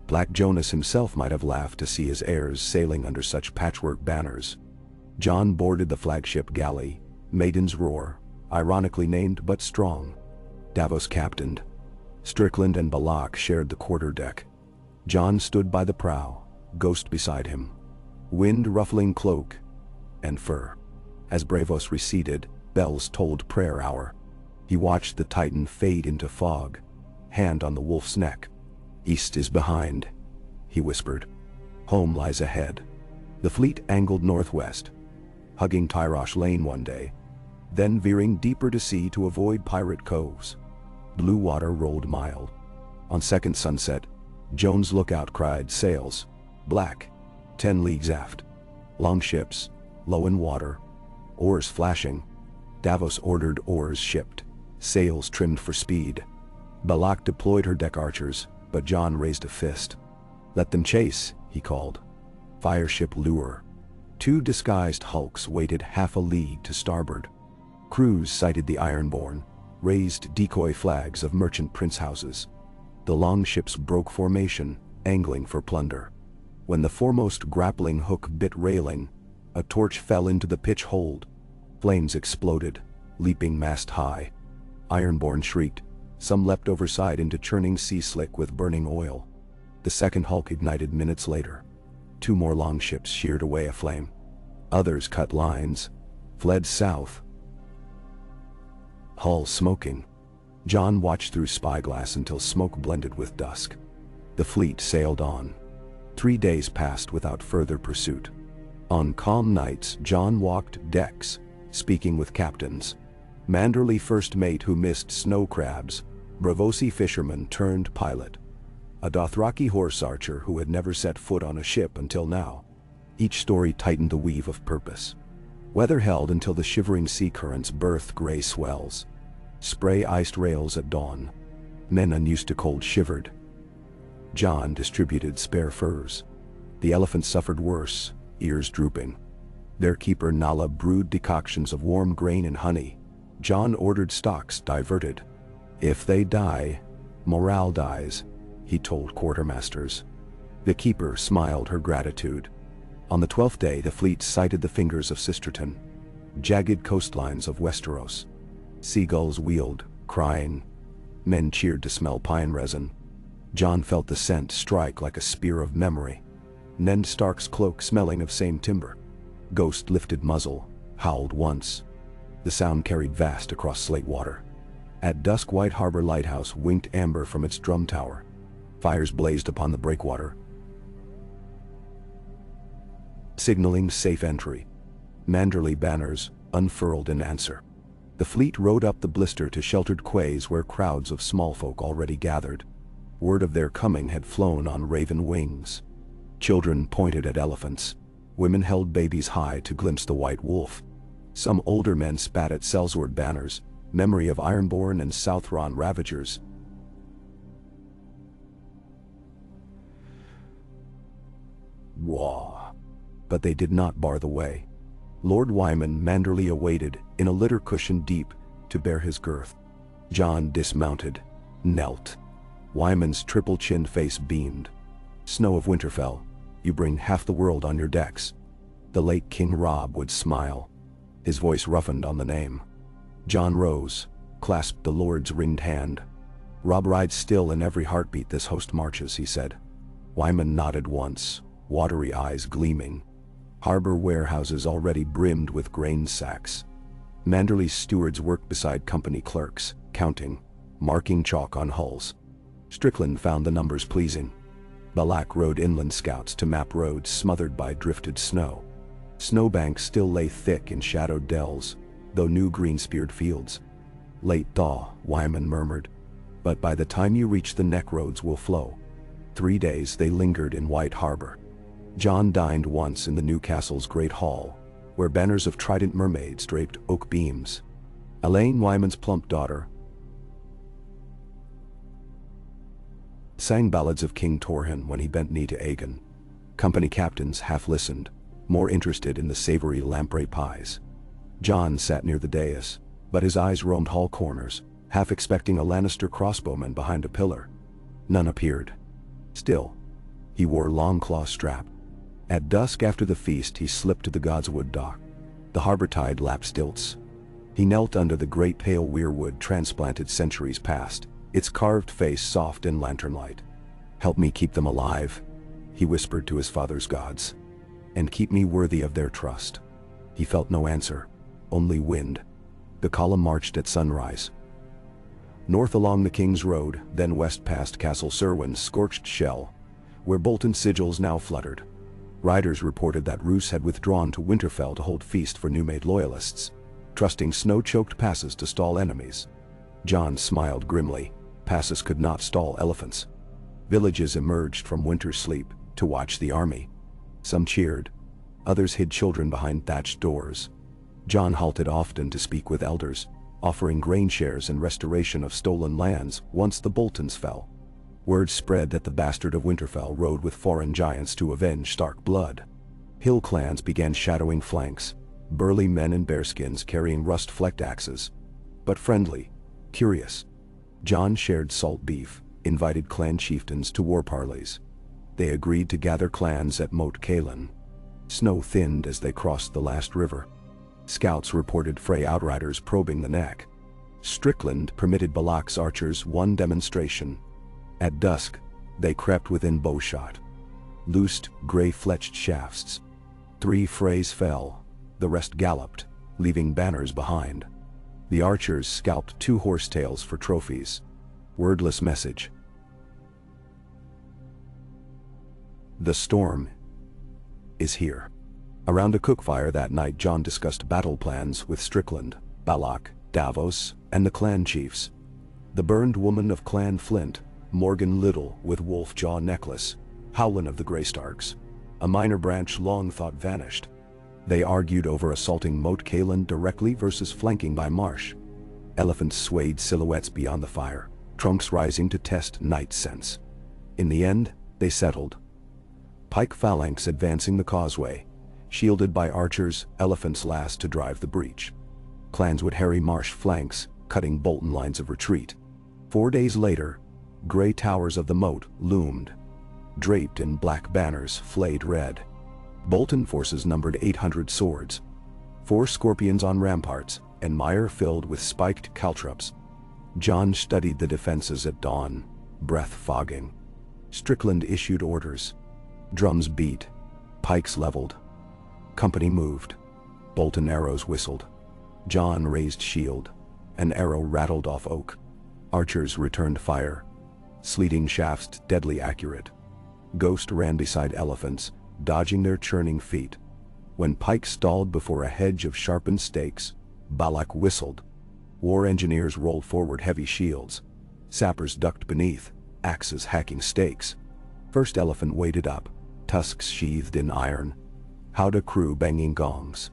Black Jonas himself might have laughed to see his heirs sailing under such patchwork banners. Jon boarded the flagship galley, Maiden's Roar, ironically named but strong. Davos captained. Strickland and Balak shared the quarterdeck. Jon stood by the prow, Ghost beside him, wind ruffling cloak and fur. As Braavos receded, bells tolled prayer hour. He watched the Titan fade into fog, hand on the wolf's neck. East is behind, he whispered. Home lies ahead. The fleet angled northwest, hugging Tyrosh Lane one day, then veering deeper to sea to avoid pirate coves. Blue water rolled mild. On second sunset, Jones' lookout cried, "Sails, black, 10 leagues aft." Long ships, low in water, oars flashing. Davos ordered oars shipped, sails trimmed for speed. Balak deployed her deck archers, but Jon raised a fist. "Let them chase," he called. Fireship lure. 2 disguised hulks waited half a league to starboard. Crews sighted the Ironborn, raised decoy flags of merchant prince houses. The long ships broke formation, angling for plunder. When the foremost grappling hook bit railing, a torch fell into the pitch hold. Flames exploded, leaping mast high. Ironborn shrieked. Some leapt overside into churning sea slick with burning oil. The second hulk ignited minutes later. 2 more longships sheared away aflame. Others cut lines, fled south, hull smoking. Jon watched through spyglass until smoke blended with dusk. The fleet sailed on. 3 days passed without further pursuit. On calm nights, Jon walked decks, speaking with captains. Manderley first mate who missed snow crabs, Bravosi fisherman turned pilot, a Dothraki horse archer who had never set foot on a ship until now. Each story tightened the weave of purpose. Weather held until the shivering sea currents birthed gray swells. Spray-iced rails at dawn. Men unused to cold shivered. Jon distributed spare furs. The elephants suffered worse, ears drooping. Their keeper Nala brewed decoctions of warm grain and honey. Jon ordered stocks diverted. "If they die, morale dies," he told quartermasters. The keeper smiled her gratitude. On the 12th day the fleet sighted the fingers of Sisterton, jagged coastlines of Westeros. Seagulls wheeled, crying. Men cheered to smell pine resin. Jon felt the scent strike like a spear of memory. Ned Stark's cloak smelling of same timber. Ghost lifted muzzle, howled once. The sound carried vast across slate water. At dusk White Harbor Lighthouse winked amber from its drum tower. Fires blazed upon the breakwater, signaling safe entry. Manderley banners unfurled in answer. The fleet rode up the blister to sheltered quays where crowds of small folk already gathered. Word of their coming had flown on raven wings. Children pointed at elephants. Women held babies high to glimpse the white wolf. Some older men spat at sellsword banners, memory of Ironborn and Southron ravagers. Wah! But they did not bar the way. Lord Wyman Manderley awaited, in a litter cushion deep, to bear his girth. Jon dismounted, knelt. Wyman's triple-chinned face beamed. "Snow of Winterfell, you bring half the world on your decks." The late King Robb would smile. His voice roughened on the name. Jon rose, clasped the Lord's ringed hand. "Robb rides still in every heartbeat this host marches," he said. Wyman nodded once, watery eyes gleaming. Harbor warehouses already brimmed with grain sacks. Manderley's stewards worked beside company clerks, counting, marking chalk on hulls. Strickland found the numbers pleasing. Balak rode inland scouts to map roads smothered by drifted snow. Snowbanks still lay thick in shadowed dells, though new green-speared fields. Late thaw, Wyman murmured, but by the time you reach the neck roads will flow. 3 days they lingered in White Harbor. John dined once in the new castle's great hall, where banners of trident mermaids draped oak beams. Elaine, Wyman's plump daughter, sang ballads of King Torhin when he bent knee to Aegon. Company captains half listened, more interested in the savory lamprey pies. John sat near the dais, but his eyes roamed hall corners, half expecting a Lannister crossbowman behind a pillar. None appeared. Still, he wore long claw strap. At dusk after the feast he slipped to the Godswood dock. The harbor tide lapped stilts. He knelt under the great pale weirwood transplanted centuries past, its carved face soft in lantern light. "Help me keep them alive," he whispered to his father's gods, "and keep me worthy of their trust." He felt no answer, only wind. The column marched at sunrise. North along the King's Road, then west past Castle Serwyn's scorched shell, where Bolton sigils now fluttered. Riders reported that Roose had withdrawn to Winterfell to hold feast for new-made loyalists, trusting snow-choked passes to stall enemies. John smiled grimly. Passes could not stall elephants. Villages emerged from winter's sleep to watch the army. Some cheered. Others hid children behind thatched doors. John halted often to speak with elders, offering grain shares and restoration of stolen lands once the Boltons fell. Word spread that the bastard of Winterfell rode with foreign giants to avenge Stark blood. Hill clans began shadowing flanks, burly men in bearskins carrying rust-flecked axes. But friendly, curious. John shared salt beef, invited clan chieftains to war parleys. They agreed to gather clans at Moat Cailin. Snow thinned as they crossed the last river. Scouts reported Frey outriders probing the neck. Strickland permitted Balak's archers one demonstration. At dusk, they crept within bowshot. Loosed, gray-fletched shafts. 3 Freys fell, the rest galloped, leaving banners behind. The archers scalped 2 horsetails for trophies. Wordless message. The storm is here. Around a cookfire that night, John discussed battle plans with Strickland, Balak, Davos, and the clan chiefs. The burned woman of Clan Flint, Morgan Little with wolf jaw necklace, Howland of the Greystarks, a minor branch long thought vanished. They argued over assaulting Moat Cailin directly versus flanking by marsh. Elephants swayed silhouettes beyond the fire, trunks rising to test night sense. In the end, they settled. Pike phalanx advancing the causeway, shielded by archers, elephants last to drive the breach. Clans would harry marsh flanks, cutting Bolton lines of retreat. 4 days later, gray towers of the moat loomed, draped in black banners flayed red. Bolton forces numbered 800 swords, 4 scorpions on ramparts, and mire filled with spiked caltrops. John studied the defenses at dawn, breath fogging. Strickland issued orders. Drums beat, pikes leveled. Company moved. Bolton arrows whistled. John raised shield. An arrow rattled off oak. Archers returned fire. Sleeting shafts deadly accurate. Ghost ran beside elephants, dodging their churning feet. When Pike stalled before a hedge of sharpened stakes, Balak whistled. War engineers rolled forward heavy shields. Sappers ducked beneath, axes hacking stakes. First elephant waded up, tusks sheathed in iron. Howdah crew banging gongs.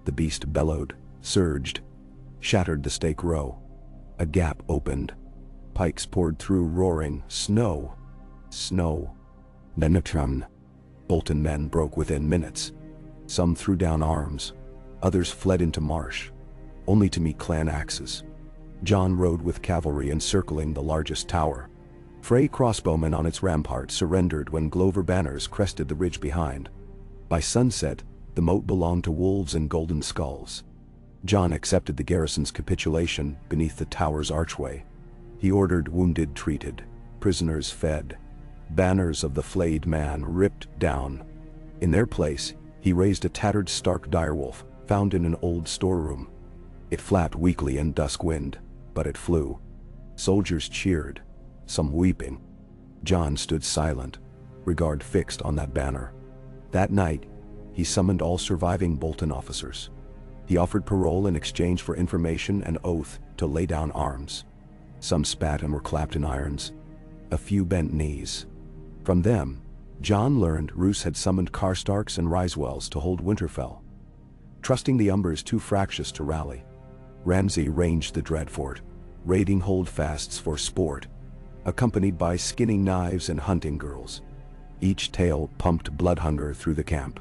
The beast bellowed, surged, shattered the stake row. A gap opened. Pikes poured through roaring, snow. Snow. Nenatrum. Bolton men broke within minutes. Some threw down arms. Others fled into marsh, only to meet clan axes. John rode with cavalry encircling the largest tower. Frey crossbowmen on its rampart surrendered when Glover banners crested the ridge behind. By sunset, the moat belonged to wolves and golden skulls. John accepted the garrison's capitulation beneath the tower's archway. He ordered wounded treated, prisoners fed, banners of the flayed man ripped down. In their place, He raised a tattered stark direwolf, found in an old storeroom. It flapped weakly in dusk wind, but it flew. Soldiers cheered, some weeping. Jon stood silent, regard fixed on that banner. That night, he summoned all surviving Bolton officers. He offered parole in exchange for information and oath to lay down arms. Some spat and were clapped in irons. A few bent knees. From them, Jon learned Roose had summoned Karstarks and Ryswells to hold Winterfell. Trusting the Umbers too fractious to rally, Ramsay ranged the Dreadfort, raiding holdfasts for sport, accompanied by skinning knives and hunting girls. Each tale pumped blood hunger through the camp.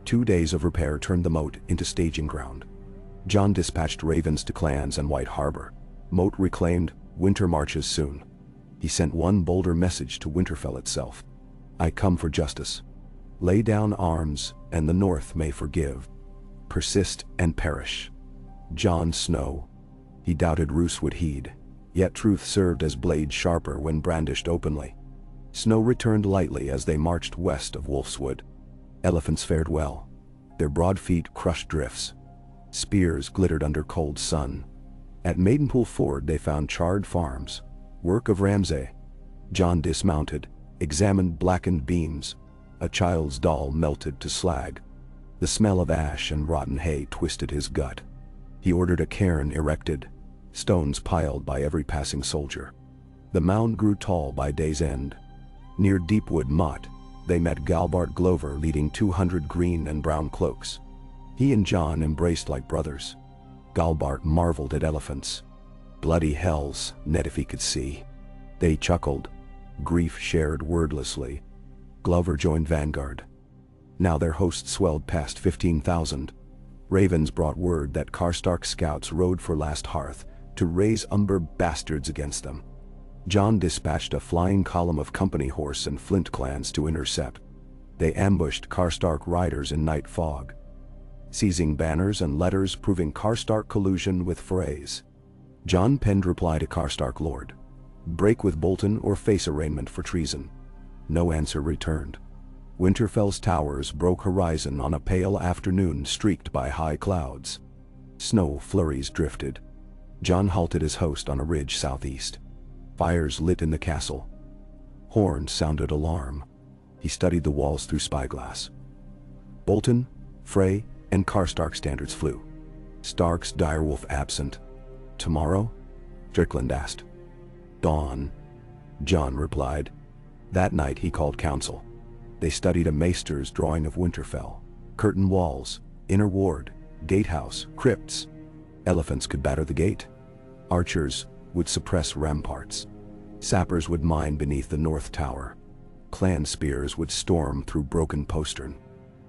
2 days of repair turned the moat into staging ground. Jon dispatched ravens to clans and White Harbor. Moat reclaimed, winter marches soon. He sent one bolder message to Winterfell itself. I come for justice. Lay down arms, and the North may forgive. Persist and perish. Jon Snow. He doubted Roose would heed, yet truth served as blade sharper when brandished openly. Snow returned lightly as they marched west of Wolfswood. Elephants fared well. Their broad feet crushed drifts. Spears glittered under cold sun. At Maidenpool Ford they found charred farms, work of Ramsay. Jon dismounted, examined blackened beams. A child's doll melted to slag. The smell of ash and rotten hay twisted his gut. He ordered a cairn erected, stones piled by every passing soldier. The mound grew tall by day's end. Near Deepwood Motte, they met Galbart Glover leading 200 green and brown cloaks. He and Jon embraced like brothers. Galbart marveled at elephants. Bloody hells, net if he could see. They chuckled. Grief shared wordlessly. Glover joined vanguard. Now their host swelled past 15,000. Ravens brought word that Karstark scouts rode for Last Hearth to raise Umber bastards against them. Jon dispatched a flying column of company horse and flint clans to intercept. They ambushed Karstark riders in night fog, seizing banners and letters proving Karstark collusion with Freys. Jon penned reply to Karstark Lord. Break with Bolton or face arraignment for treason. No answer returned. Winterfell's towers broke horizon on a pale afternoon streaked by high clouds. Snow flurries drifted. Jon halted his host on a ridge southeast. Fires lit in the castle. Horns sounded alarm. He studied the walls through spyglass. Bolton, Frey, and Karstark standards flew. Stark's direwolf absent. Tomorrow? Strickland asked. Dawn, Jon replied. That night he called council. They studied a maester's drawing of Winterfell. Curtain walls, inner ward, gatehouse, crypts. Elephants could batter the gate. Archers would suppress ramparts. Sappers would mine beneath the north tower. Clan spears would storm through broken postern.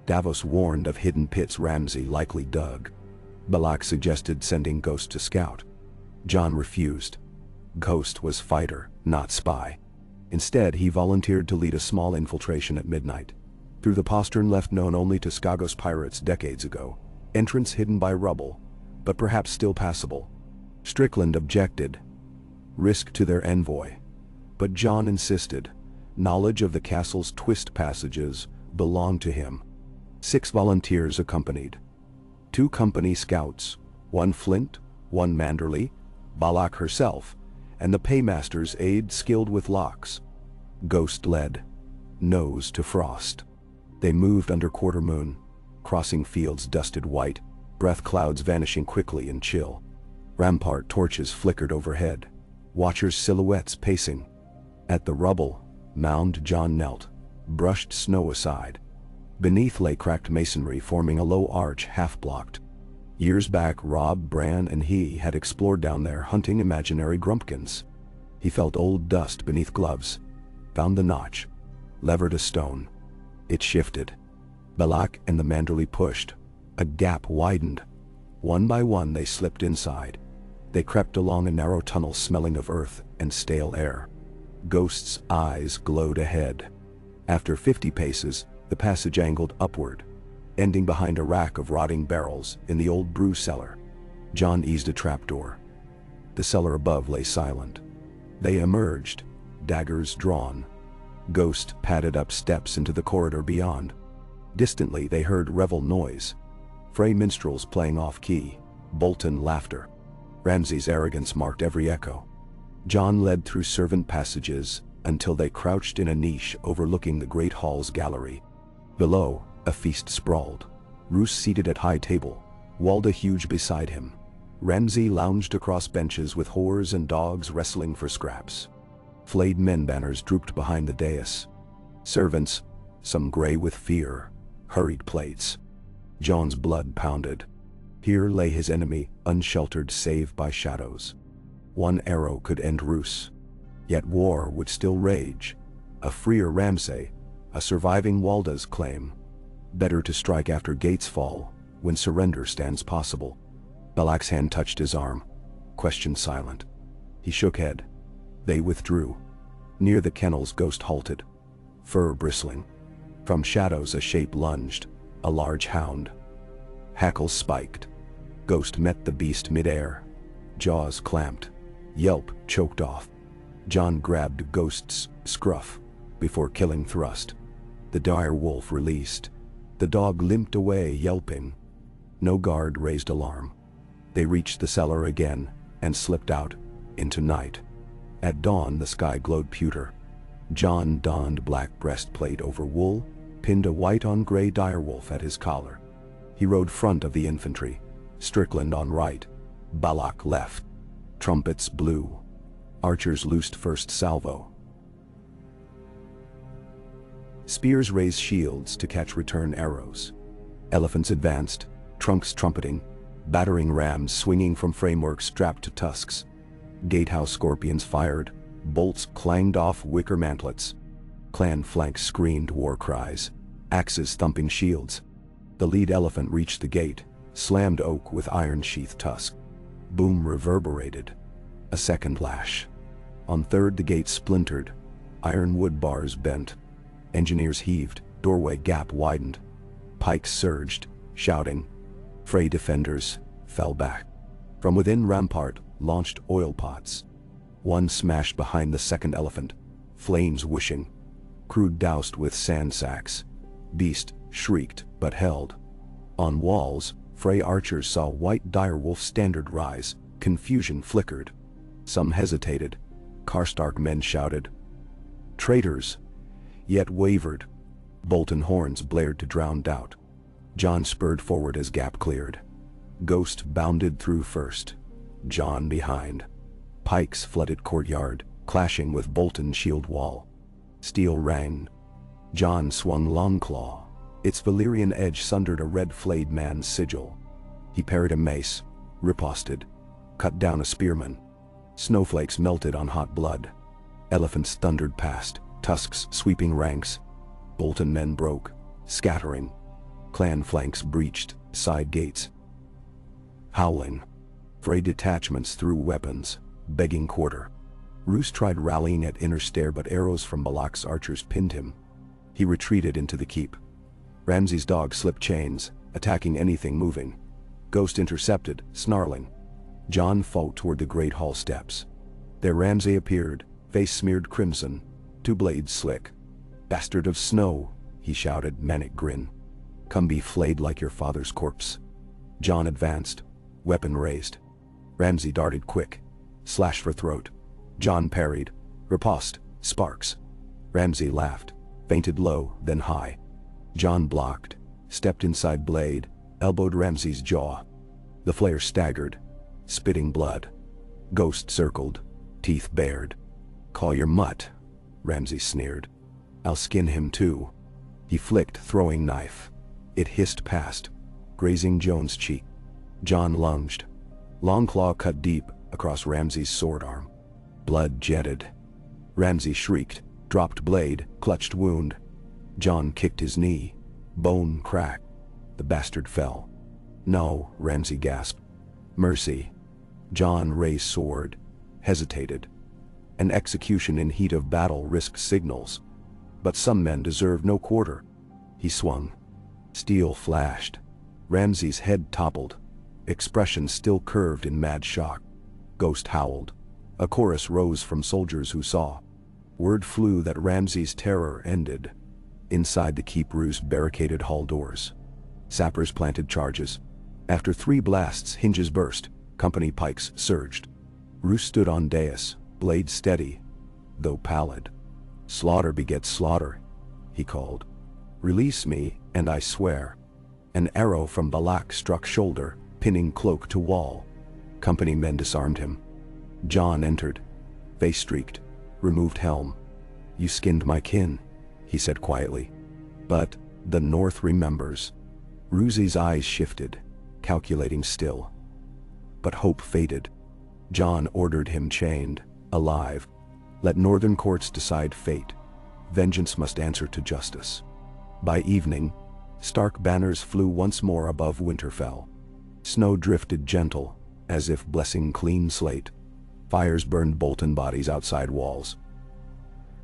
Davos warned of hidden pits Ramsay likely dug. Balak suggested sending Ghost to scout. Jon refused. Ghost was fighter, not spy. Instead, he volunteered to lead a small infiltration at midnight. Through the postern left known only to Skagos pirates decades ago. Entrance hidden by rubble, but perhaps still passable. Strickland objected. Risk to their envoy. But Jon insisted. Knowledge of the castle's twist passages belonged to him. 6 volunteers accompanied. 2 company scouts, 1 Flint, 1 Manderley, Balak herself, and the paymaster's aide skilled with locks. Ghost led, nose to frost. They moved under quarter moon, crossing fields dusted white, breath clouds vanishing quickly in chill. Rampart torches flickered overhead, watchers' silhouettes pacing. At the rubble mound Jon knelt, brushed snow aside. Beneath lay cracked masonry forming a low arch half-blocked. Years back, Robb, Bran, and he had explored down there hunting imaginary grumpkins. He felt old dust beneath gloves, found the notch, levered a stone. It shifted. Balak and the Manderley pushed. A gap widened. One by one they slipped inside. They crept along a narrow tunnel smelling of earth and stale air. Ghost's eyes glowed ahead. After 50 paces, the passage angled upward, ending behind a rack of rotting barrels in the old brew cellar. Jon eased a trapdoor. The cellar above lay silent. They emerged, daggers drawn. Ghost padded up steps into the corridor beyond. Distantly they heard revel noise. Frey minstrels playing off-key, Bolton laughter. Ramsay's arrogance marked every echo. Jon led through servant passages until they crouched in a niche overlooking the great hall's gallery. Below, a feast sprawled. Roose seated at high table, Walda huge beside him. Ramsay lounged across benches with whores and dogs wrestling for scraps. Flayed men banners drooped behind the dais. Servants, some gray with fear, hurried plates. Jon's blood pounded. Here lay his enemy, unsheltered save by shadows. One arrow could end Roose. Yet war would still rage. A freer Ramsay, a surviving Walda's claim. Better to strike after gates fall, when surrender stands possible. Balak's hand touched his arm. Question silent. He shook head. They withdrew. Near the kennels Ghost halted. Fur bristling. From shadows a shape lunged, a large hound. Hackles spiked. Ghost met the beast mid-air. Jaws clamped. Yelp choked off. Jon grabbed Ghost's scruff before killing thrust. The dire wolf released. The dog limped away yelping. No guard raised alarm. They reached the cellar again and slipped out into night. At dawn the sky glowed pewter. Jon donned black breastplate over wool, pinned a white-on-gray direwolf at his collar. He rode front of the infantry, Strickland on right, Balak left. Trumpets blew. Archers loosed first salvo. Spears raised shields to catch return arrows. Elephants advanced, trunks trumpeting, battering rams swinging from frameworks strapped to tusks. Gatehouse scorpions fired, bolts clanged off wicker mantlets. Clan flanks screamed war cries, axes thumping shields. The lead elephant reached the gate, slammed oak with iron-sheathed tusk. Boom reverberated. A second lash. On third the gate splintered, iron wood bars bent. Engineers heaved, doorway gap widened. Pikes surged, shouting. Frey defenders fell back. From within rampart launched oil pots. One smashed behind the second elephant, flames whooshing. Crew doused with sand sacks. Beast shrieked but held. On walls, Frey archers saw white direwolf standard rise. Confusion flickered. Some hesitated. Karstark men shouted. Traitors! Yet wavered. Bolton horns blared to drown doubt. Jon spurred forward as gap cleared. Ghost bounded through first. Jon behind. Pikes flooded courtyard, clashing with Bolton shield wall. Steel rang. Jon swung Longclaw. Its Valyrian edge sundered a red-flayed man's sigil. He parried a mace, riposted, cut down a spearman. Snowflakes melted on hot blood. Elephants thundered past, tusks sweeping ranks. Bolton men broke, scattering. Clan flanks breached, side gates. Howling. Frey detachments threw weapons, begging quarter. Roose tried rallying at inner stair but arrows from Balak's archers pinned him. He retreated into the keep. Ramsay's dog slipped chains, attacking anything moving. Ghost intercepted, snarling. Jon fought toward the great hall steps. There Ramsay appeared, face smeared crimson, two blades slick. Bastard of snow, he shouted, manic grin. Come be flayed like your father's corpse. Jon advanced, weapon raised. Ramsay darted quick, slash for throat. Jon parried, riposte, sparks. Ramsay laughed, feinted low, then high. Jon blocked, stepped inside blade, elbowed Ramsay's jaw. The flare staggered, spitting blood. Ghost circled, teeth bared. Call your mutt, Ramsay sneered. I'll skin him too. He flicked throwing knife. It hissed past, grazing Jon's cheek. Jon lunged. Longclaw cut deep across Ramsay's sword arm. Blood jetted. Ramsay shrieked, dropped blade, clutched wound. Jon kicked his knee. Bone cracked. The bastard fell. No, Ramsay gasped. Mercy. Jon raised sword, hesitated. An execution in heat of battle risked signals. But some men deserved no quarter. He swung. Steel flashed. Ramsay's head toppled. Expression still curved in mad shock. Ghost howled. A chorus rose from soldiers who saw. Word flew that Ramsay's terror ended. Inside the keep, Roose barricaded hall doors. Sappers planted charges. After 3 blasts, hinges burst, company pikes surged. Roose stood on dais, blade steady, though pallid. "Slaughter begets slaughter," he called. "Release me, and I swear." An arrow from Balak struck shoulder, pinning cloak to wall. Company men disarmed him. John entered, face streaked, removed helm. "You skinned my kin," he said quietly. "But the North remembers." Roose's eyes shifted, calculating still. But hope faded. John ordered him chained, alive. Let northern courts decide fate. Vengeance must answer to justice. By evening, stark banners flew once more above Winterfell. Snow drifted gentle, as if blessing clean slate. Fires burned Bolton bodies outside walls.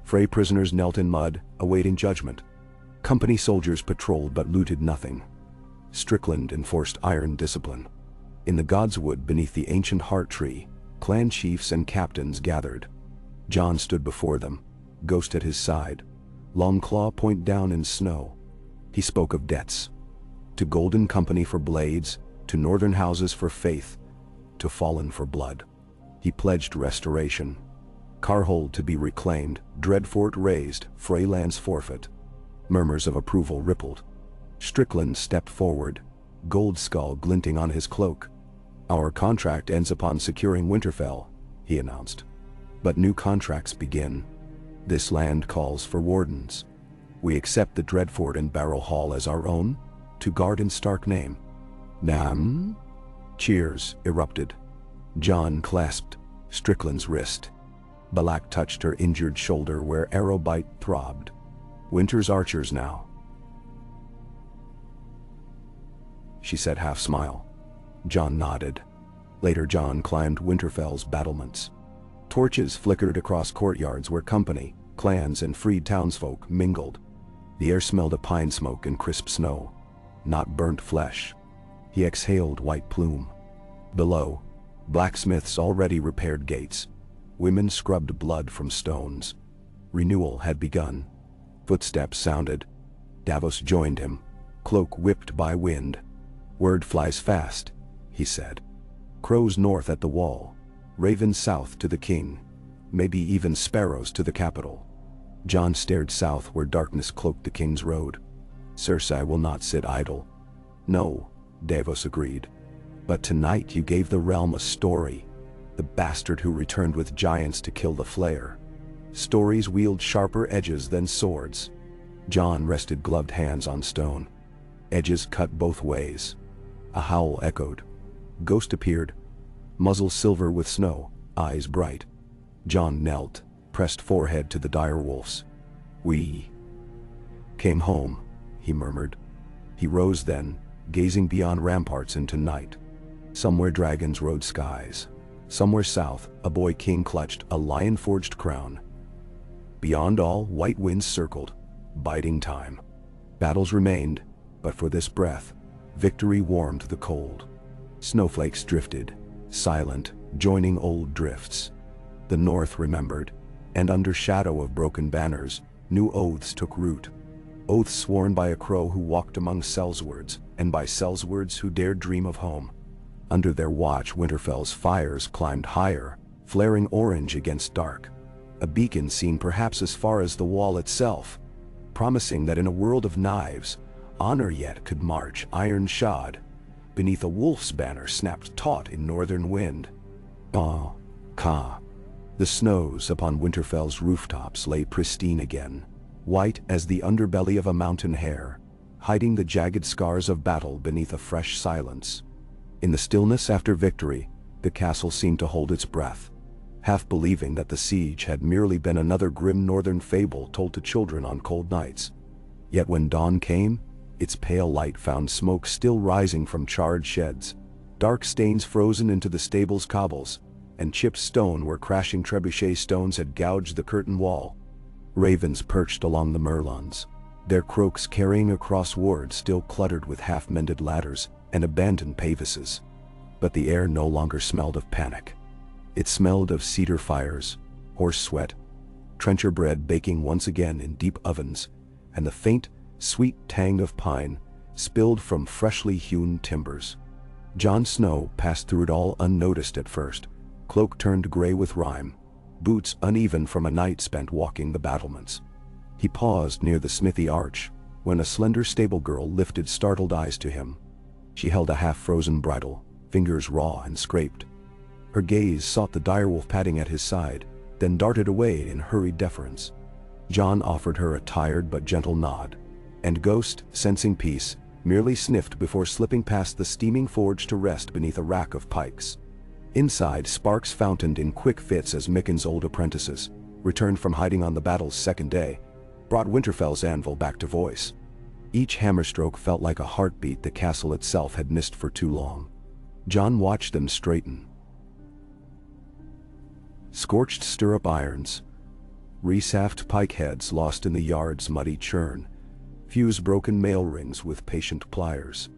Frey prisoners knelt in mud, awaiting judgment. Company soldiers patrolled but looted nothing. Strickland enforced iron discipline. In the Godswood beneath the ancient heart tree, clan chiefs and captains gathered. John stood before them, ghost at his side, long claw point down in snow. He spoke of debts. To Golden Company for blades, to northern houses for faith, to fallen for blood. He pledged restoration. Carhold to be reclaimed, Dreadfort razed, Frey lands forfeit. Murmurs of approval rippled. Strickland stepped forward, gold skull glinting on his cloak. "Our contract ends upon securing Winterfell," he announced. "But new contracts begin. This land calls for wardens. We accept the Dreadfort and Barrow Hall as our own, to guard in stark name." "Nam?" Cheers erupted. John clasped Strickland's wrist. Balak touched her injured shoulder where arrow bite throbbed. "Winter's archers now," she said, half smile. John nodded. Later John climbed Winterfell's battlements. Torches flickered across courtyards where company, clans and freed townsfolk mingled. The air smelled of pine smoke and crisp snow, not burnt flesh. He exhaled white plume. Below, blacksmiths already repaired gates. Women scrubbed blood from stones. Renewal had begun. Footsteps sounded. Davos joined him, cloak whipped by wind. "Word flies fast," he said. "Crows north at the wall, ravens south to the king, maybe even sparrows to the capital." John stared south where darkness cloaked the king's road. "Cersei will not sit idle." "No," Davos agreed. "But tonight you gave the realm a story. The bastard who returned with giants to kill the Flayer. Stories wield sharper edges than swords." John rested gloved hands on stone. Edges cut both ways. A howl echoed. Ghost appeared, muzzle silver with snow, eyes bright. John knelt, pressed forehead to the dire wolves. "We came home," he murmured. He rose then, gazing beyond ramparts into night. Somewhere dragons rode skies. Somewhere south, a boy king clutched a lion-forged crown. Beyond all, white winds circled, biding time. Battles remained, but for this breath, victory warmed the cold. Snowflakes drifted, silent, joining old drifts. The North remembered, and under shadow of broken banners, new oaths took root. Oaths sworn by a crow who walked among Sellswards, and by Sellswards who dared dream of home. Under their watch, Winterfell's fires climbed higher, flaring orange against dark. A beacon seen perhaps as far as the wall itself, promising that in a world of knives, honor yet could march iron-shod. Beneath a wolf's banner snapped taut in northern wind. Ah, Ka. The snows upon Winterfell's rooftops lay pristine again, white as the underbelly of a mountain hare, hiding the jagged scars of battle beneath a fresh silence. In the stillness after victory, the castle seemed to hold its breath, half believing that the siege had merely been another grim northern fable told to children on cold nights. Yet when dawn came, its pale light found smoke still rising from charred sheds, dark stains frozen into the stable's cobbles, and chipped stone where crashing trebuchet stones had gouged the curtain wall. Ravens perched along the merlons, their croaks carrying across wards still cluttered with half-mended ladders and abandoned pavises. But the air no longer smelled of panic. It smelled of cedar fires, horse sweat, trencher bread baking once again in deep ovens, and the faint, sweet tang of pine spilled from freshly hewn timbers. Jon Snow passed through it all unnoticed at first, cloak turned gray with rime, boots uneven from a night spent walking the battlements. He paused near the smithy arch, when a slender stable girl lifted startled eyes to him. She held a half-frozen bridle, fingers raw and scraped. Her gaze sought the direwolf padding at his side, then darted away in hurried deference. Jon offered her a tired but gentle nod, and Ghost, sensing peace, merely sniffed before slipping past the steaming forge to rest beneath a rack of pikes. Inside, sparks fountained in quick fits as Micken's old apprentices, returned from hiding on the battle's second day, brought Winterfell's anvil back to voice. Each hammerstroke felt like a heartbeat the castle itself had missed for too long. Jon watched them straighten. Scorched stirrup irons, resaffed pike heads lost in the yard's muddy churn, fuse broken mail rings with patient pliers.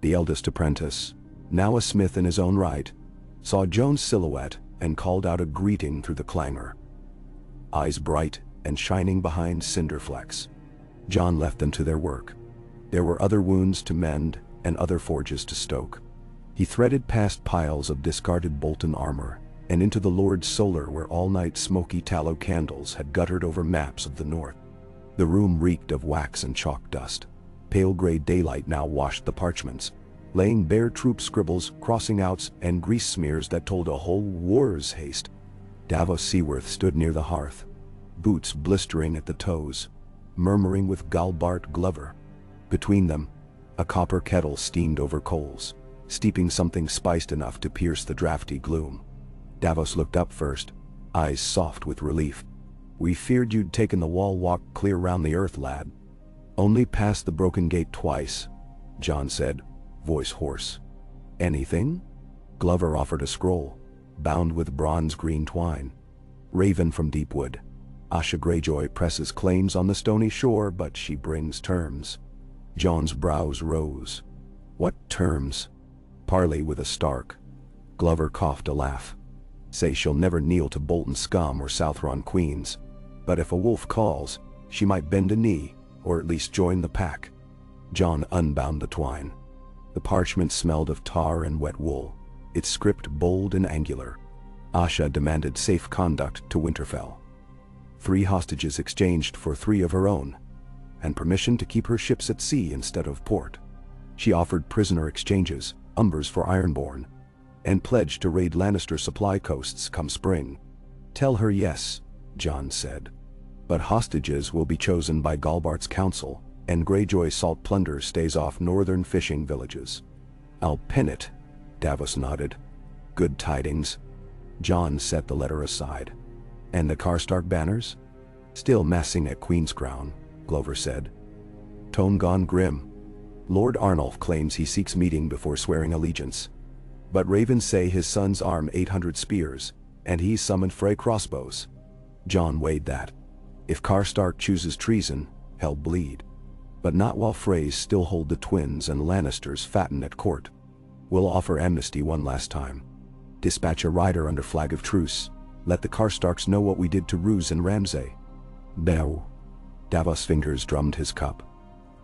The eldest apprentice, now a smith in his own right, saw Jon's silhouette and called out a greeting through the clangor. Eyes bright and shining behind cinder flecks, Jon left them to their work. There were other wounds to mend and other forges to stoke. He threaded past piles of discarded Bolton armor and into the Lord's solar where all-night smoky tallow candles had guttered over maps of the north. The room reeked of wax and chalk dust. Pale gray daylight now washed the parchments, laying bare troop scribbles, crossing outs, and grease smears that told a whole war's haste. Davos Seaworth stood near the hearth, boots blistering at the toes, murmuring with Galbart Glover. Between them, a copper kettle steamed over coals, steeping something spiced enough to pierce the drafty gloom. Davos looked up first, eyes soft with relief. "We feared you'd taken the wall walk clear round the earth, lad." "Only past the broken gate twice," Jon said, voice hoarse. "Anything?" Glover offered a scroll, bound with bronze-green twine. "Raven from Deepwood. Asha Greyjoy presses claims on the stony shore, but she brings terms." Jon's brows rose. "What terms?" "Parley with a Stark." Glover coughed a laugh. "Say she'll never kneel to Bolton scum or Southron queens, but if a wolf calls, she might bend a knee, or at least join the pack." Jon unbound the twine. The parchment smelled of tar and wet wool, its script bold and angular. Asha demanded safe conduct to Winterfell. 3 hostages exchanged for 3 of her own, and permission to keep her ships at sea instead of port. She offered prisoner exchanges, umbers for Ironborn, and pledged to raid Lannister supply coasts come spring. "Tell her yes," Jon said. "But hostages will be chosen by Galbart's council, and Greyjoy salt plunder stays off northern fishing villages." "I'll pin it," Davos nodded. "Good tidings." Jon set the letter aside. "And the Karstark banners?" "Still massing at Queen's Crown," Glover said. Tone gone grim. "Lord Arnulf claims he seeks meeting before swearing allegiance. But ravens say his sons arm 800 spears, and he's summoned Frey crossbows." Jon weighed that. If Karstark chooses treason, hell bleed. But not while Freys still hold the twins and Lannisters fatten at court. "We'll offer amnesty one last time. Dispatch a rider under flag of truce. Let the Karstarks know what we did to Roose and Ramsay." "No." Davos' fingers drummed his cup.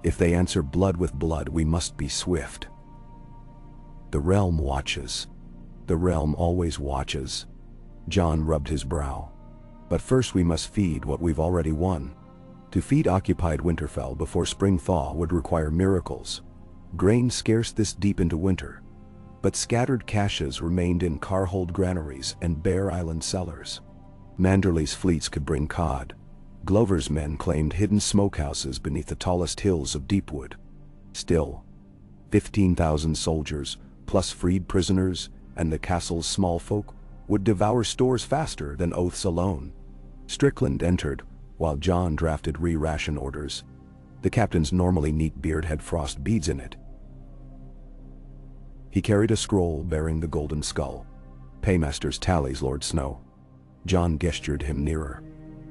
"If they answer blood with blood, we must be swift. The realm watches. The realm always watches." Jon rubbed his brow. "But first we must feed what we've already won." To feed occupied Winterfell before spring thaw would require miracles. Grain scarce this deep into winter. But scattered caches remained in Carhold granaries and Bear Island cellars. Manderley's fleets could bring cod. Glover's men claimed hidden smokehouses beneath the tallest hills of Deepwood. Still, 15,000 soldiers, plus freed prisoners, and the castle's small folk, would devour stores faster than oaths alone. Strickland entered, while Jon drafted re-ration orders. The captain's normally neat beard had frost beads in it. He carried a scroll bearing the golden skull. "Paymaster's tallies, Lord Snow." Jon gestured him nearer.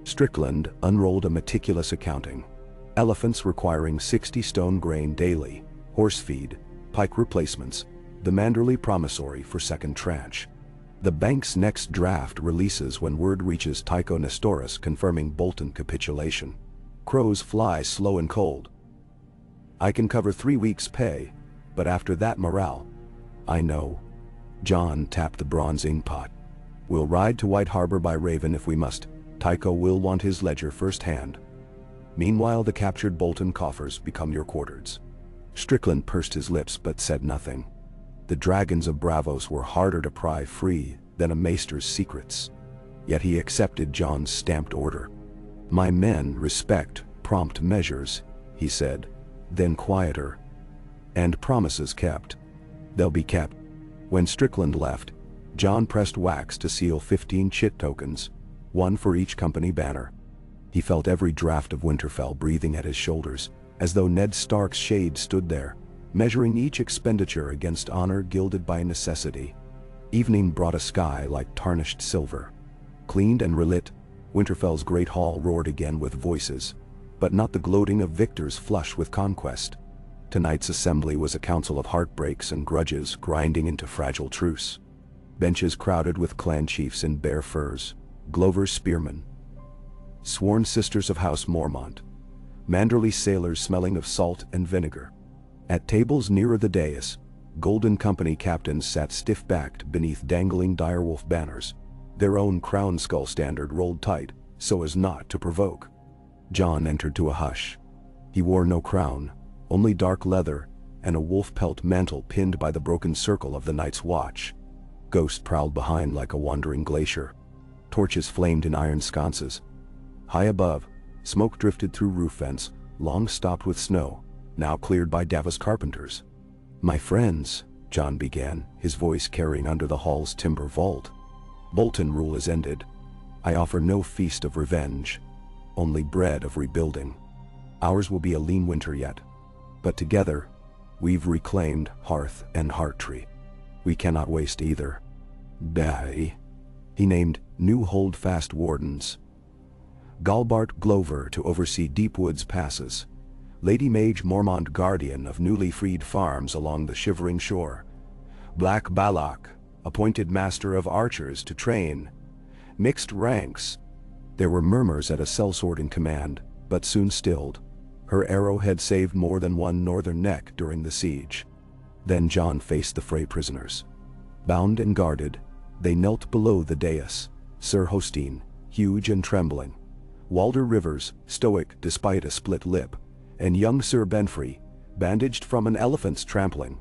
Strickland unrolled a meticulous accounting. Elephants requiring 60 stone grain daily, horse feed, pike replacements, the Manderley promissory for second tranche. The bank's next draft releases when word reaches Tycho Nestoris confirming Bolton capitulation. Crows fly slow and cold. I can cover 3 weeks' pay, but after that morale. I know. John tapped the bronze ink pot. We'll ride to White Harbor by Raven if we must. Tycho will want his ledger firsthand. Meanwhile, the captured Bolton coffers become your quarters. Strickland pursed his lips but said nothing. The dragons of Bravos were harder to pry free than a maester's secrets. Yet he accepted John's stamped order. My men respect prompt measures, he said, then quieter. And promises kept. They'll be kept. When Strickland left, John pressed wax to seal 15 chit tokens, one for each company banner. He felt every draft of Winterfell breathing at his shoulders, as though Ned Stark's shade stood there, measuring each expenditure against honor gilded by necessity. Evening brought a sky like tarnished silver. Cleaned and relit, Winterfell's great hall roared again with voices, but not the gloating of victors flush with conquest. Tonight's assembly was a council of heartbreaks and grudges grinding into fragile truce. Benches crowded with clan chiefs in bare furs, Glover's spearmen, sworn sisters of House Mormont, Manderley sailors smelling of salt and vinegar. At tables nearer the dais, Golden Company captains sat stiff-backed beneath dangling direwolf banners, their own crown skull standard rolled tight so as not to provoke. John entered to a hush. He wore no crown, only dark leather and a wolf pelt mantle pinned by the broken circle of the night's watch. Ghost prowled behind like a wandering glacier. Torches flamed in iron sconces. High above, smoke drifted through roof vents, long stopped with snow, now cleared by Davos carpenters. My friends, John began, his voice carrying under the hall's timber vault. Bolton rule is ended. I offer no feast of revenge, only bread of rebuilding. Ours will be a lean winter yet, but together, we've reclaimed hearth and heart tree. We cannot waste either. Die. He named new holdfast wardens. Galbart Glover to oversee Deepwood's passes. Lady Mage Mormont guardian of newly freed farms along the shivering shore. Black Balak, appointed master of archers to train. Mixed ranks. There were murmurs at a sellsword in command, but soon stilled. Her arrow had saved more than one northern neck during the siege. Then John faced the Frey prisoners. Bound and guarded, they knelt below the dais. Sir Hostine, huge and trembling. Walder Rivers, stoic despite a split lip. And young Sir Benfrey, bandaged from an elephant's trampling.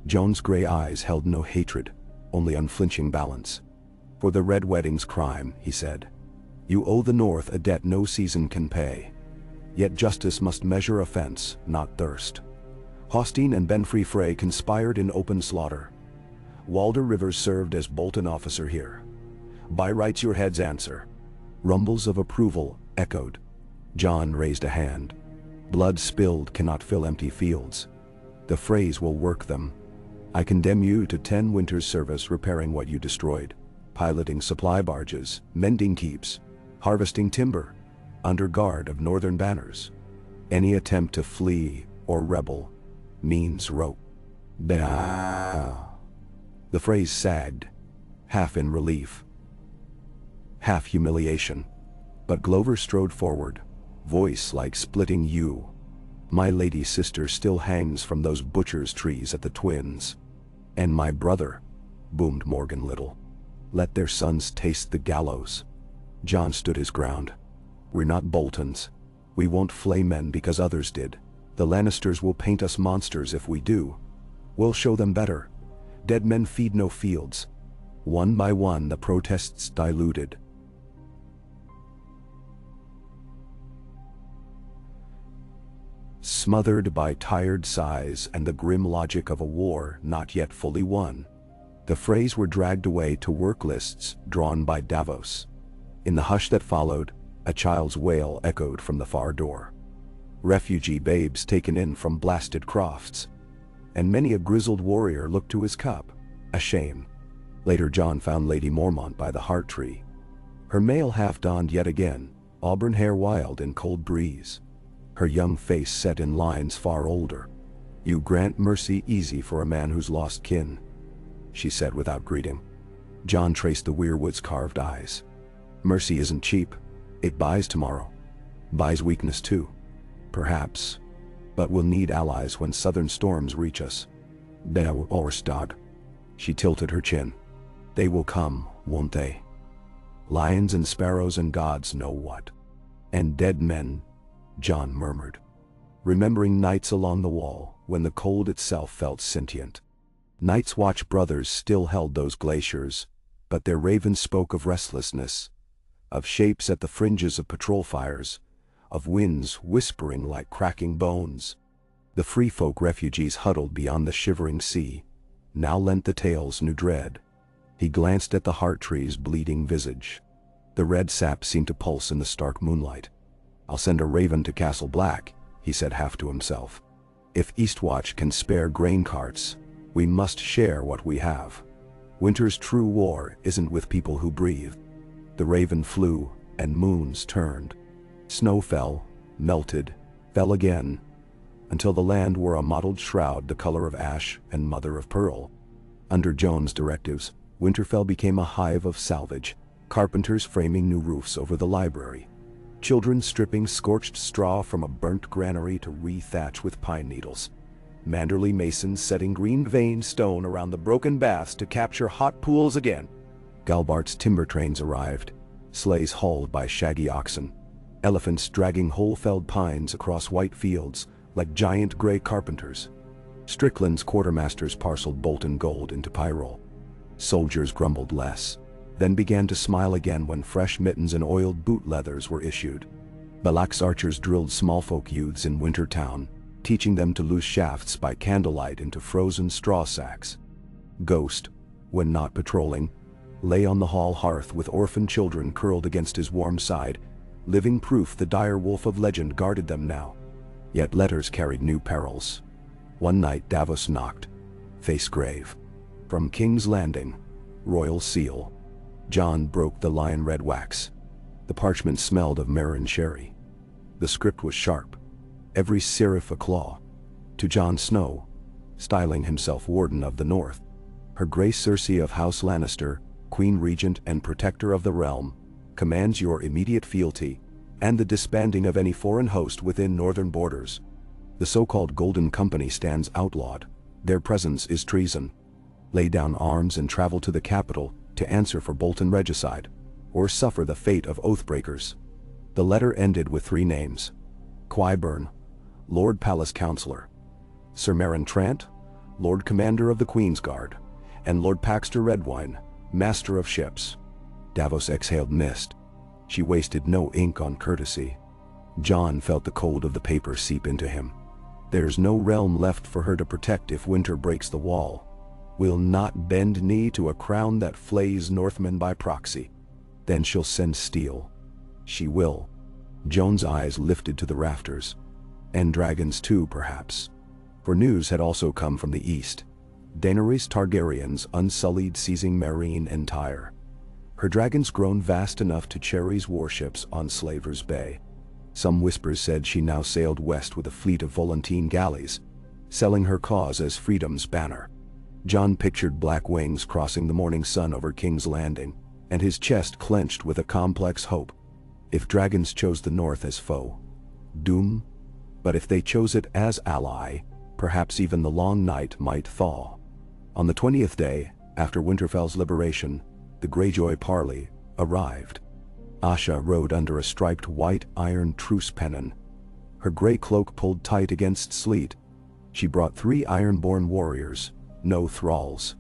Joan's gray eyes held no hatred, only unflinching balance. For the Red Wedding's crime, he said. You owe the North a debt no season can pay. Yet justice must measure offense, not thirst. Hostine and Benfrey Frey conspired in open slaughter. Walder Rivers served as Bolton officer here. By rights your heads answer. Rumbles of approval echoed. John raised a hand. Blood spilled cannot fill empty fields. The Freys will work them. I condemn you to 10 winters' service repairing what you destroyed, piloting supply barges, mending keeps, harvesting timber, under guard of northern banners. Any attempt to flee or rebel means rope. Bah. The phrase sagged, half in relief, half humiliation. But Glover strode forward, voice like splitting yew. My lady sister still hangs from those butcher's trees at the Twins. And my brother, boomed Morgan Little. Let their sons taste the gallows. John stood his ground. We're not Boltons. We won't flay men because others did. The Lannisters will paint us monsters if we do. We'll show them better. Dead men feed no fields. One by one the protests diluted. Smothered by tired sighs and the grim logic of a war not yet fully won. The Freys were dragged away to work lists drawn by Davos. In the hush that followed, a child's wail echoed from the far door. Refugee babes taken in from blasted crofts. And many a grizzled warrior looked to his cup, a shame. Later John found Lady Mormont by the heart tree. Her mail half donned yet again, auburn hair wild in cold breeze. Her young face set in lines far older. You grant mercy easy for a man who's lost kin, she said without greeting. John traced the weirwood's carved eyes. Mercy isn't cheap. It buys tomorrow. Buys weakness too. Perhaps. But we'll need allies when southern storms reach us. Der Orstag. She tilted her chin. They will come, won't they? Lions and sparrows and gods know what. And dead men, Jon murmured, remembering nights along the wall when the cold itself felt sentient. Night's Watch brothers still held those glaciers, but their ravens spoke of restlessness, of shapes at the fringes of patrol fires, of winds whispering like cracking bones. The free folk refugees huddled beyond the shivering sea now lent the tales new dread. He glanced at the heart tree's bleeding visage. The red sap seemed to pulse in the stark moonlight. I'll send a raven to Castle Black, he said half to himself. If Eastwatch can spare grain carts, we must share what we have. Winter's true war isn't with people who breathe. The raven flew, and moons turned. Snow fell, melted, fell again, until the land wore a mottled shroud the color of ash and mother of pearl. Under Jon's directives, Winterfell became a hive of salvage, carpenters framing new roofs over the library, children stripping scorched straw from a burnt granary to re-thatch with pine needles, Manderley masons setting green-veined stone around the broken baths to capture hot pools again. Galbart's timber trains arrived, sleighs hauled by shaggy oxen, elephants dragging whole-felled pines across white fields like giant gray carpenters. Strickland's quartermasters parceled Bolton gold into Pyrol. Soldiers grumbled less, then began to smile again when fresh mittens and oiled boot leathers were issued. Balak's archers drilled smallfolk youths in Wintertown, teaching them to loose shafts by candlelight into frozen straw sacks. Ghost, when not patrolling, lay on the hall hearth with orphan children curled against his warm side, living proof the dire wolf of legend guarded them now. Yet letters carried new perils. One night Davos knocked, face grave. From King's Landing, royal seal. Jon broke the lion red wax. The parchment smelled of myrrh and sherry. The script was sharp, every serif a claw. To Jon Snow, styling himself Warden of the North, Her Grace Cersei of House Lannister, Queen Regent and Protector of the Realm, commands your immediate fealty and the disbanding of any foreign host within northern borders. The so-called Golden Company stands outlawed. Their presence is treason. Lay down arms and travel to the capital to answer for Bolton regicide, or suffer the fate of oathbreakers. The letter ended with 3 names: Qyburn, Lord Palace Counselor; Sir Meryn Trant, Lord Commander of the Queen's Guard; and Lord Paxter Redwine, Master of Ships. Davos exhaled mist. She wasted no ink on courtesy. Jon felt the cold of the paper seep into him. There's no realm left for her to protect if winter breaks the wall. We'll not bend knee to a crown that flays Northmen by proxy. Then she'll send steel. She will. Jon's eyes lifted to the rafters. And dragons too, perhaps. For news had also come from the east. Daenerys Targaryen's unsullied seizing Meereen and Tyre. Her dragons grown vast enough to Cherry's warships on Slaver's Bay. Some whispers said she now sailed west with a fleet of Volantene galleys, selling her cause as freedom's banner. Jon pictured black wings crossing the morning sun over King's Landing, and his chest clenched with a complex hope. If dragons chose the north as foe, doom. But if they chose it as ally, perhaps even the long night might thaw. On the 20th day, after Winterfell's liberation, the Greyjoy parley arrived. Asha rode under a striped white iron truce pennon. Her gray cloak pulled tight against sleet. She brought 3 iron-born warriors, no thralls,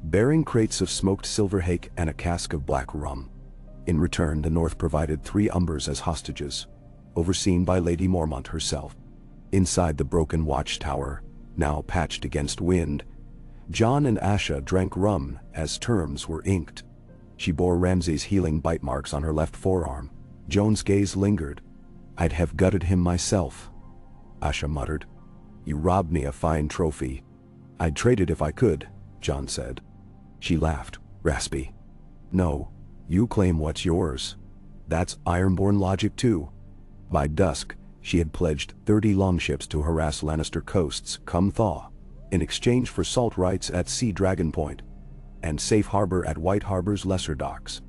bearing crates of smoked silver hake and a cask of black rum. In return, the North provided 3 umbers as hostages, overseen by Lady Mormont herself. Inside the broken watchtower, now patched against wind, Jon and Asha drank rum as terms were inked. She bore Ramsay's healing bite marks on her left forearm. Jon's gaze lingered. "I'd have gutted him myself," Asha muttered. "You robbed me a fine trophy." "I'd trade it if I could," Jon said. She laughed, raspy. "No, you claim what's yours. That's Ironborn logic too." By dusk, she had pledged 30 longships to harass Lannister coasts come thaw, in exchange for salt rights at Sea Dragon Point, and safe harbor at White Harbor's lesser docks.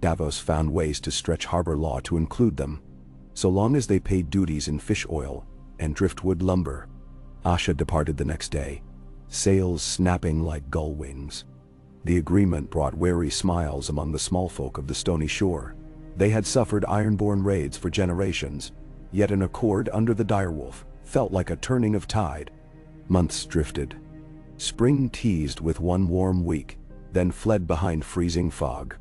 Davos found ways to stretch harbor law to include them. so long as they paid duties in fish oil and driftwood lumber. Asha departed the next day, sails snapping like gull wings. The agreement brought wary smiles among the small folk of the stony shore. They had suffered ironborn raids for generations, yet an accord under the direwolf felt like a turning of tide. Months drifted. Spring teased with one warm week, then fled behind freezing fog.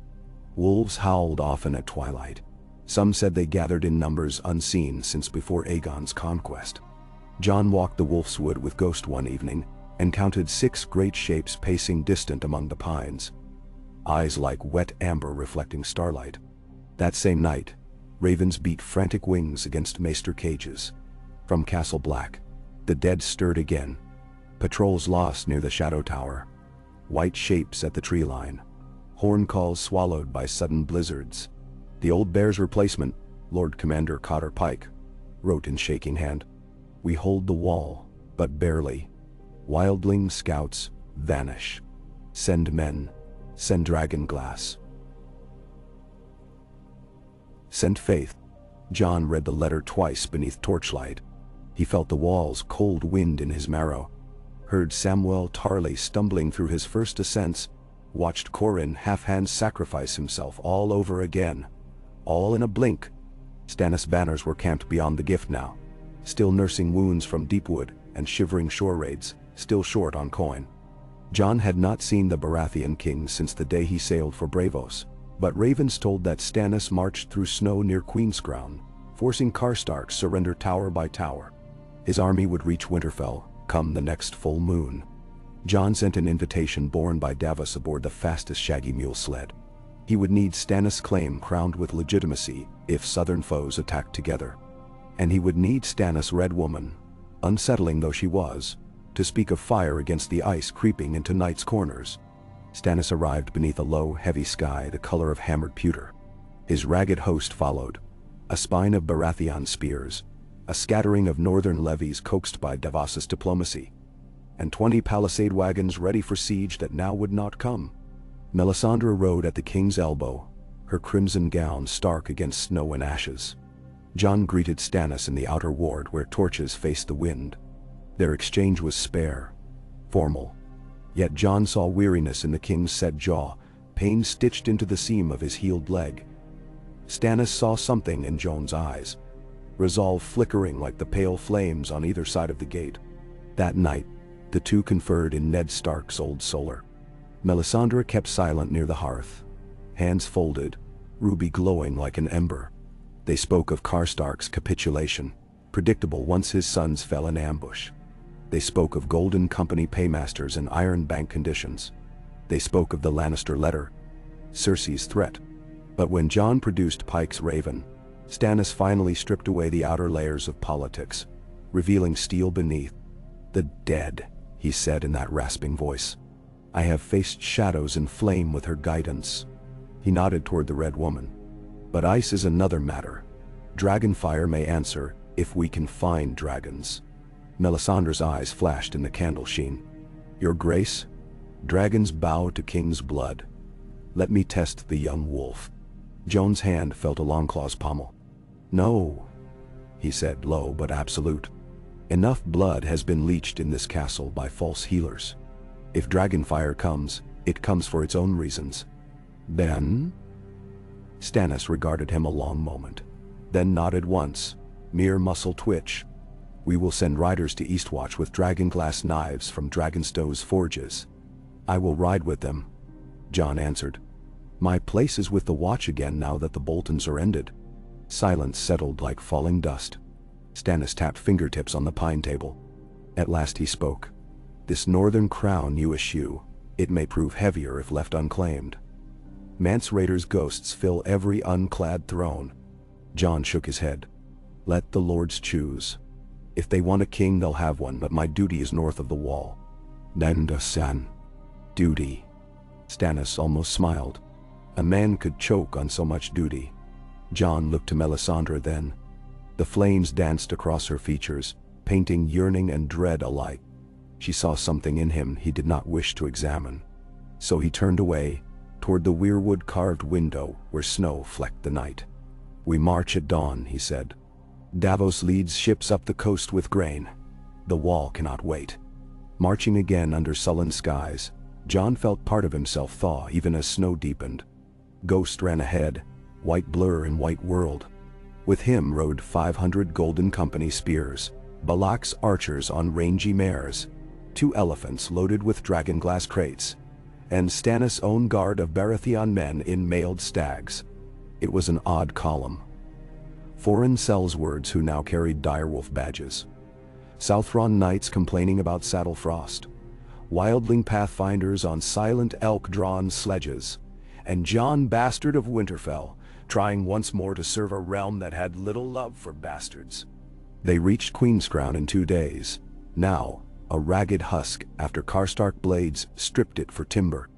Wolves howled often at twilight. Some said they gathered in numbers unseen since before Aegon's conquest. Jon walked the Wolf's Wood with Ghost one evening and counted 6 great shapes pacing distant among the pines, eyes like wet amber reflecting starlight. That same night, ravens beat frantic wings against maester cages. From Castle Black, the dead stirred again. Patrols lost near the Shadow Tower. White shapes at the tree line. Horn calls swallowed by sudden blizzards. The old bear's replacement, Lord Commander Cotter Pike, wrote in shaking hand, "We hold the wall, but barely. Wildling scouts, vanish. Send men, send dragon glass. Send faith." Jon read the letter twice beneath torchlight. He felt the wall's cold wind in his marrow, heard Samwell Tarly stumbling through his first ascents, watched Corin half-hand sacrifice himself all over again. All in a blink. Stannis' banners were camped beyond the gift now, still nursing wounds from Deepwood and shivering shore raids, still short on coin. Jon had not seen the Baratheon king since the day he sailed for Braavos, but ravens told that Stannis marched through snow near Queenscrown, forcing Karstark surrender tower by tower. His army would reach Winterfell come the next full moon. Jon sent an invitation borne by Davos aboard the fastest shaggy mule sled. He would need Stannis' claim crowned with legitimacy if southern foes attacked together. And he would need Stannis' Red Woman, unsettling though she was, to speak of fire against the ice creeping into night's corners. Stannis arrived beneath a low, heavy sky the color of hammered pewter. His ragged host followed, a spine of Baratheon spears, a scattering of northern levies coaxed by Davos' diplomacy, and 20 palisade wagons ready for siege that now would not come. Melisandre rode at the king's elbow, her crimson gown stark against snow and ashes. Jon greeted Stannis in the outer ward where torches faced the wind. Their exchange was spare, formal. Yet Jon saw weariness in the king's set jaw, pain stitched into the seam of his healed leg. Stannis saw something in Jon's eyes, resolve flickering like the pale flames on either side of the gate. That night, the two conferred in Ned Stark's old solar. Melisandre kept silent near the hearth, hands folded, ruby glowing like an ember. They spoke of Karstark's capitulation, predictable once his sons fell in ambush. They spoke of Golden Company paymasters and Iron Bank conditions. They spoke of the Lannister letter, Cersei's threat. But when Jon produced Pike's Raven, Stannis finally stripped away the outer layers of politics, revealing steel beneath. "The dead," he said in that rasping voice. "I have faced shadows and flame with her guidance." He nodded toward the Red Woman. "But ice is another matter. Dragonfire may answer, if we can find dragons." Melisandre's eyes flashed in the candle sheen. "Your Grace, dragons bow to king's blood. Let me test the young wolf." Jon's hand felt a Longclaw's pommel. "No," he said, low but absolute. "Enough blood has been leached in this castle by false healers. If dragonfire comes, it comes for its own reasons." "Then?" Stannis regarded him a long moment, then nodded once, mere muscle twitch. "We will send riders to Eastwatch with dragonglass knives from Dragonstow's forges. I will ride with them," Jon answered. "My place is with the watch again now that the Boltons are ended." Silence settled like falling dust. Stannis tapped fingertips on the pine table. At last he spoke. "This northern crown you eschew, it may prove heavier if left unclaimed. Mance Raider's ghosts fill every unclad throne." Jon shook his head. "Let the lords choose. If they want a king they'll have one, but my duty is north of the wall." "Nanda-san." "Duty." Stannis almost smiled. A man could choke on so much duty. Jon looked to Melisandre then. The flames danced across her features, painting yearning and dread alike. She saw something in him he did not wish to examine. So he turned away, toward the weirwood carved window where snow flecked the night. "We march at dawn," he said. Davos leads ships up the coast with grain. The wall cannot wait. Marching again under sullen skies, Jon felt part of himself thaw even as snow deepened. Ghost ran ahead, white blur in white world. With him rode 500 Golden Company spears, Balak's archers on rangy mares, 2 elephants loaded with dragonglass crates, and Stannis' own guard of Baratheon men in mailed stags. It was an odd column. Foreign sellswords who now carried direwolf badges. Southron knights complaining about saddle frost. Wildling pathfinders on silent elk-drawn sledges. And Jon Bastard of Winterfell, trying once more to serve a realm that had little love for bastards. They reached Queenscrown in 2 days, now a ragged husk after Karstark blades stripped it for timber.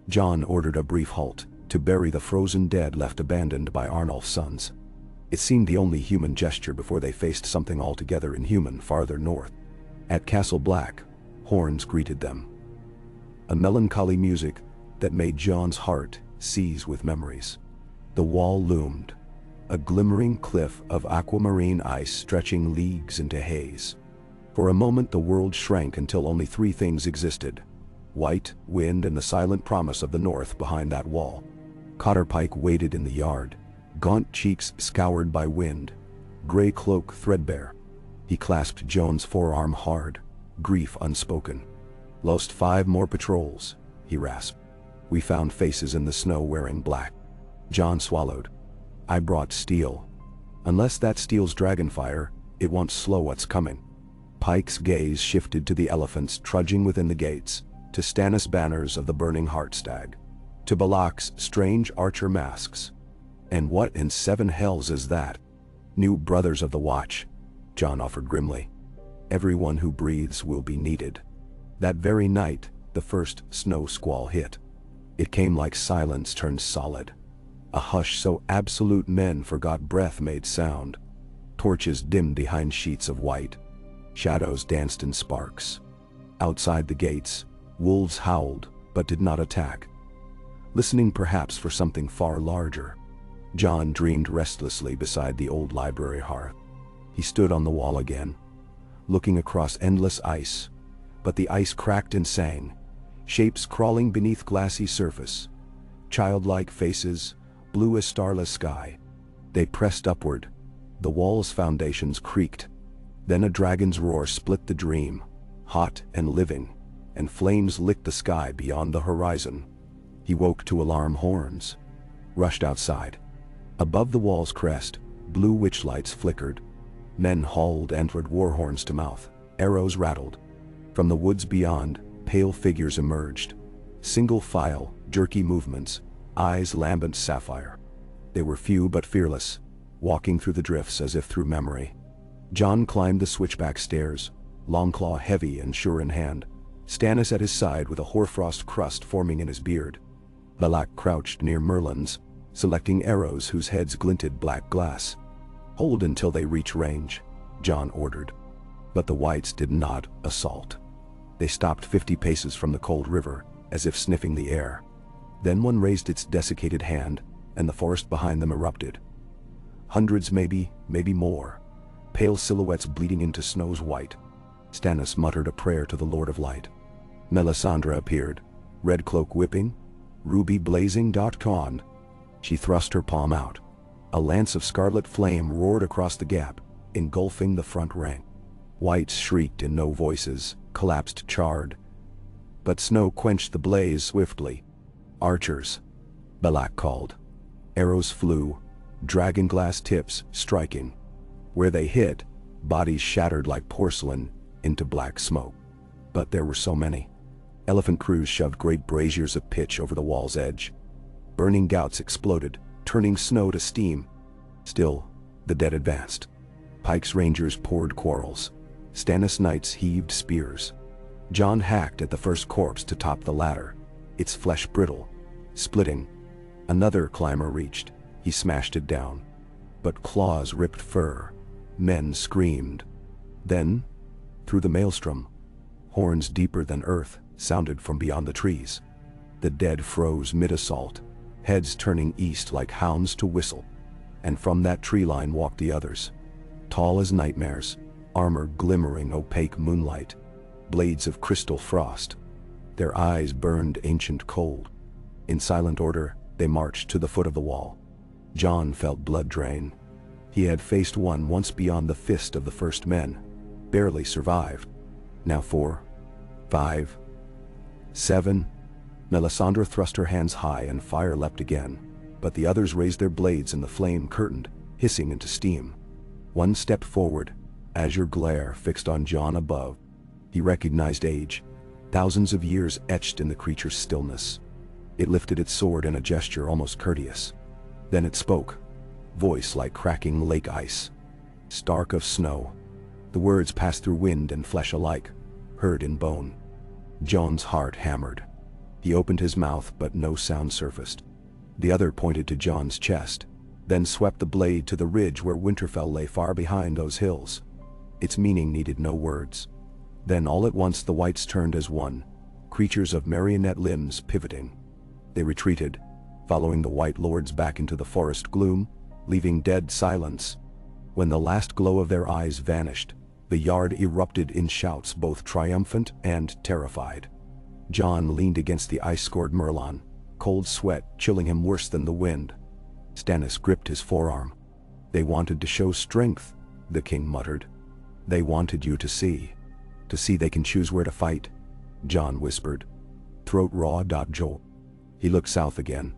Jon ordered a brief halt to bury the frozen dead left abandoned by Arnulf's sons. It seemed the only human gesture before they faced something altogether inhuman farther north. At Castle Black, horns greeted them. A melancholy music that made Jon's heart seize with memories. The wall loomed, a glimmering cliff of aquamarine ice stretching leagues into haze. For a moment the world shrank until only 3 things existed: white, wind, and the silent promise of the north behind that wall. Cotter Pike waited in the yard, gaunt cheeks scoured by wind, gray cloak threadbare. He clasped Jon's forearm hard, grief unspoken. "Lost 5 more patrols," he rasped. "We found faces in the snow wearing black." Jon swallowed. "I brought steel. Unless that steel's dragonfire, it won't slow what's coming." Pike's gaze shifted to the elephants trudging within the gates, to Stannis' banners of the burning Heartstag, to Balak's strange archer masks. "And what in 7 hells is that?" "New brothers of the Watch," Jon offered grimly. "Everyone who breathes will be needed." That very night, the first snow squall hit. It came like silence turned solid. A hush so absolute men forgot breath made sound. Torches dimmed behind sheets of white. Shadows danced in sparks. Outside the gates, wolves howled, but did not attack. Listening perhaps for something far larger. Jon dreamed restlessly beside the old library hearth. He stood on the wall again, looking across endless ice, but the ice cracked and sang, shapes crawling beneath glassy surface, childlike faces, blue as starless sky. They pressed upward. The wall's foundations creaked. Then a dragon's roar split the dream, hot and living, and flames licked the sky beyond the horizon. He woke to alarm horns, rushed outside. Above the wall's crest, blue witchlights flickered. Men hauled antlered war horns to mouth. Arrows rattled. From the woods beyond, pale figures emerged. Single file, jerky movements, eyes lambent sapphire. They were few but fearless, walking through the drifts as if through memory. Jon climbed the switchback stairs, Longclaw heavy and sure in hand, Stannis at his side with a hoarfrost crust forming in his beard. Balak crouched near Merlin's, selecting arrows whose heads glinted black glass. "Hold until they reach range," Jon ordered. But the whites did not assault. They stopped 50 paces from the cold river, as if sniffing the air. Then one raised its desiccated hand, and the forest behind them erupted. Hundreds maybe more. Pale silhouettes bleeding into snow's white. Stannis muttered a prayer to the Lord of Light. Melisandre appeared, red cloak whipping, ruby blazing. Con. She thrust her palm out. A lance of scarlet flame roared across the gap, engulfing the front rank. Whites shrieked in no voices, collapsed charred. But snow quenched the blaze swiftly. "Archers," Balak called. Arrows flew, dragonglass tips striking. Where they hit, bodies shattered like porcelain into black smoke. But there were so many. Elephant crews shoved great braziers of pitch over the wall's edge. Burning gouts exploded, turning snow to steam. Still, the dead advanced. Pike's rangers poured quarrels. Stannis knights heaved spears. Jon hacked at the first corpse to top the ladder, its flesh brittle, splitting. Another climber reached. He smashed it down. But claws ripped fur. Men screamed. Then, through the maelstrom, horns deeper than earth sounded from beyond the trees. The dead froze mid-assault, heads turning east like hounds to whistle. And from that tree line walked the others. tall as nightmares, armor glimmering opaque moonlight, blades of crystal frost. Their eyes burned ancient cold. In silent order, they marched to the foot of the wall. Jon felt blood drain. He had faced one once beyond the fist of the first men, barely survived. Now 4, 5, 7. Melisandre thrust her hands high and fire leapt again, but the others raised their blades and the flame curtained, hissing into steam. One stepped forward, azure glare fixed on Jon above. He recognized age, thousands of years etched in the creature's stillness. It lifted its sword in a gesture almost courteous. Then it spoke, voice like cracking lake ice. Stark of snow. The words passed through wind and flesh alike, heard in bone. Jon's heart hammered. He opened his mouth but no sound surfaced. The other pointed to Jon's chest, then swept the blade to the ridge where Winterfell lay far behind those hills. Its meaning needed no words. Then all at once the whites turned as one, creatures of marionette limbs pivoting. They retreated, following the white lords back into the forest gloom, leaving dead silence. When the last glow of their eyes vanished, the yard erupted in shouts both triumphant and terrified. Jon leaned against the ice-scored Merlon, cold sweat chilling him worse than the wind. Stannis gripped his forearm. "They wanted to show strength," the king muttered. "They wanted you to see they can choose where to fight," Jon whispered, throat raw. Joel. He looked south again.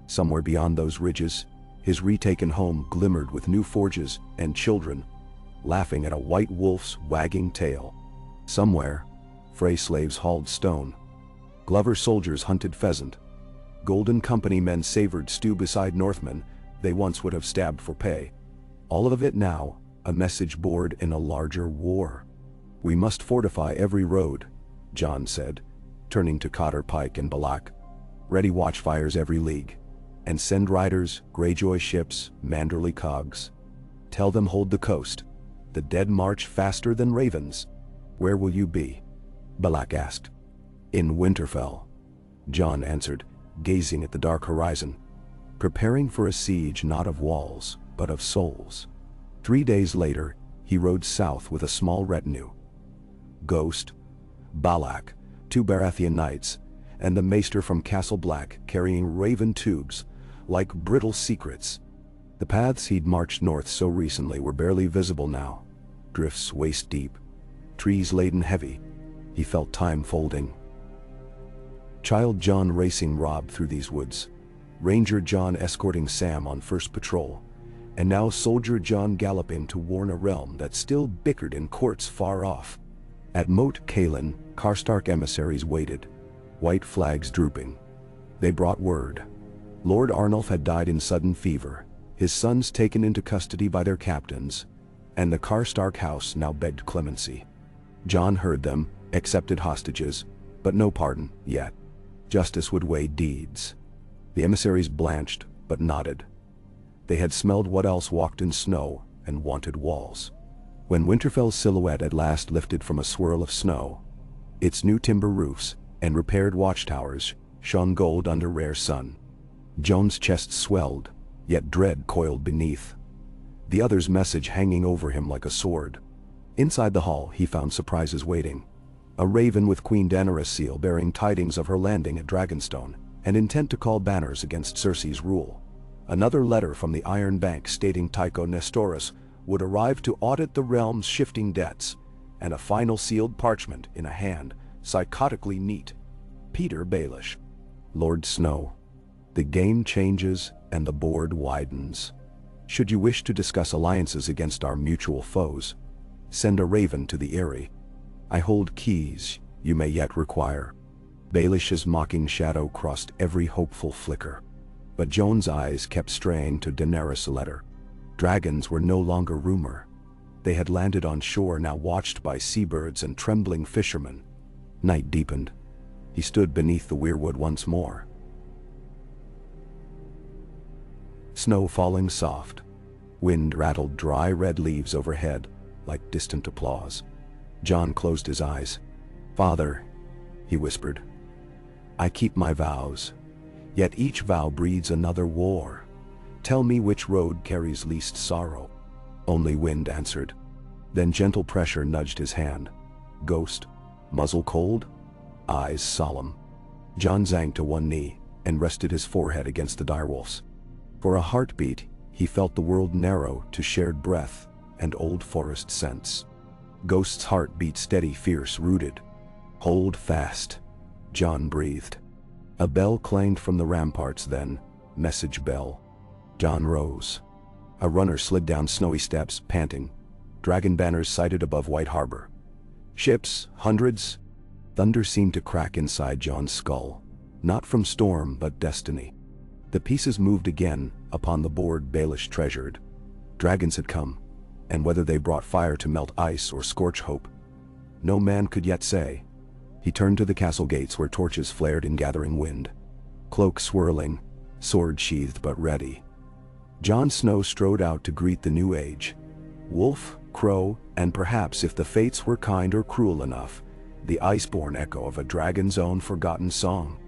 Somewhere beyond those ridges, his retaken home glimmered with new forges and children, laughing at a white wolf's wagging tail. Somewhere, Frey slaves hauled stone. Glover soldiers hunted pheasant. Golden Company men savored stew beside Northmen they once would have stabbed for pay. All of it now, a message board in a larger war. "We must fortify every road," Jon said, turning to Cotter Pike and Balak. "Ready watchfires every league. And send riders, Greyjoy ships, Manderley cogs. Tell them hold the coast. The dead march faster than ravens." "Where will you be?" Balak asked. "In Winterfell," Jon answered, gazing at the dark horizon. "Preparing for a siege not of walls, but of souls." 3 days later, he rode south with a small retinue. Ghost, Balak, 2 Baratheon knights, and the maester from Castle Black carrying raven tubes, like brittle secrets. The paths he'd marched north so recently were barely visible now, drifts waist deep, trees laden heavy. He felt time folding. Child Jon racing Robb through these woods, Ranger Jon escorting Sam on first patrol, and now Soldier Jon galloping to warn a realm that still bickered in courts far off. At Moat Cailin, Karstark emissaries waited, white flags drooping. They brought word. Lord Arnulf had died in sudden fever, his sons taken into custody by their captains, and the Karstark house now begged clemency. Jon heard them, accepted hostages, but no pardon yet. Justice would weigh deeds. The emissaries blanched, but nodded. They had smelled what else walked in snow and wanted walls. When Winterfell's silhouette at last lifted from a swirl of snow, its new timber roofs and repaired watchtowers shone gold under rare sun. Jon's chest swelled, yet dread coiled beneath, the other's message hanging over him like a sword. Inside the hall he found surprises waiting. A raven with Queen Daenerys' seal bearing tidings of her landing at Dragonstone, and intent to call banners against Cersei's rule. Another letter from the Iron Bank stating Tycho Nestoris would arrive to audit the realm's shifting debts, and a final sealed parchment in a hand, psychotically neat. Peter Baelish. Lord Snow. The game changes and the board widens. Should you wish to discuss alliances against our mutual foes, send a raven to the Eyrie. I hold keys you may yet require. Baelish's mocking shadow crossed every hopeful flicker. But Jon's eyes kept straying to Daenerys' letter. Dragons were no longer rumor. They had landed on shore, now watched by seabirds and trembling fishermen. Night deepened. He stood beneath the weirwood once more. Snow falling soft. Wind rattled dry red leaves overhead, like distant applause. Jon closed his eyes. "Father," he whispered, "I keep my vows, yet each vow breeds another war. Tell me which road carries least sorrow." Only wind answered. Then gentle pressure nudged his hand. Ghost, muzzle cold, eyes solemn. Jon sank to one knee and rested his forehead against the direwolf's. For a heartbeat, he felt the world narrow to shared breath and old forest scents. Ghost's heart beat steady, fierce, rooted. Hold fast, Jon breathed. A bell clanged from the ramparts then, message bell. Jon rose. A runner slid down snowy steps, panting. Dragon banners sighted above White Harbor. Ships, hundreds. Thunder seemed to crack inside Jon's skull. Not from storm, but destiny. The pieces moved again upon the board Baelish treasured. Dragons had come, and whether they brought fire to melt ice or scorch hope, no man could yet say. He turned to the castle gates where torches flared in gathering wind. Cloak swirling, sword sheathed but ready. Jon Snow strode out to greet the new age. Wolf, crow, and perhaps, if the fates were kind or cruel enough, the iceborn echo of a dragon's own forgotten song.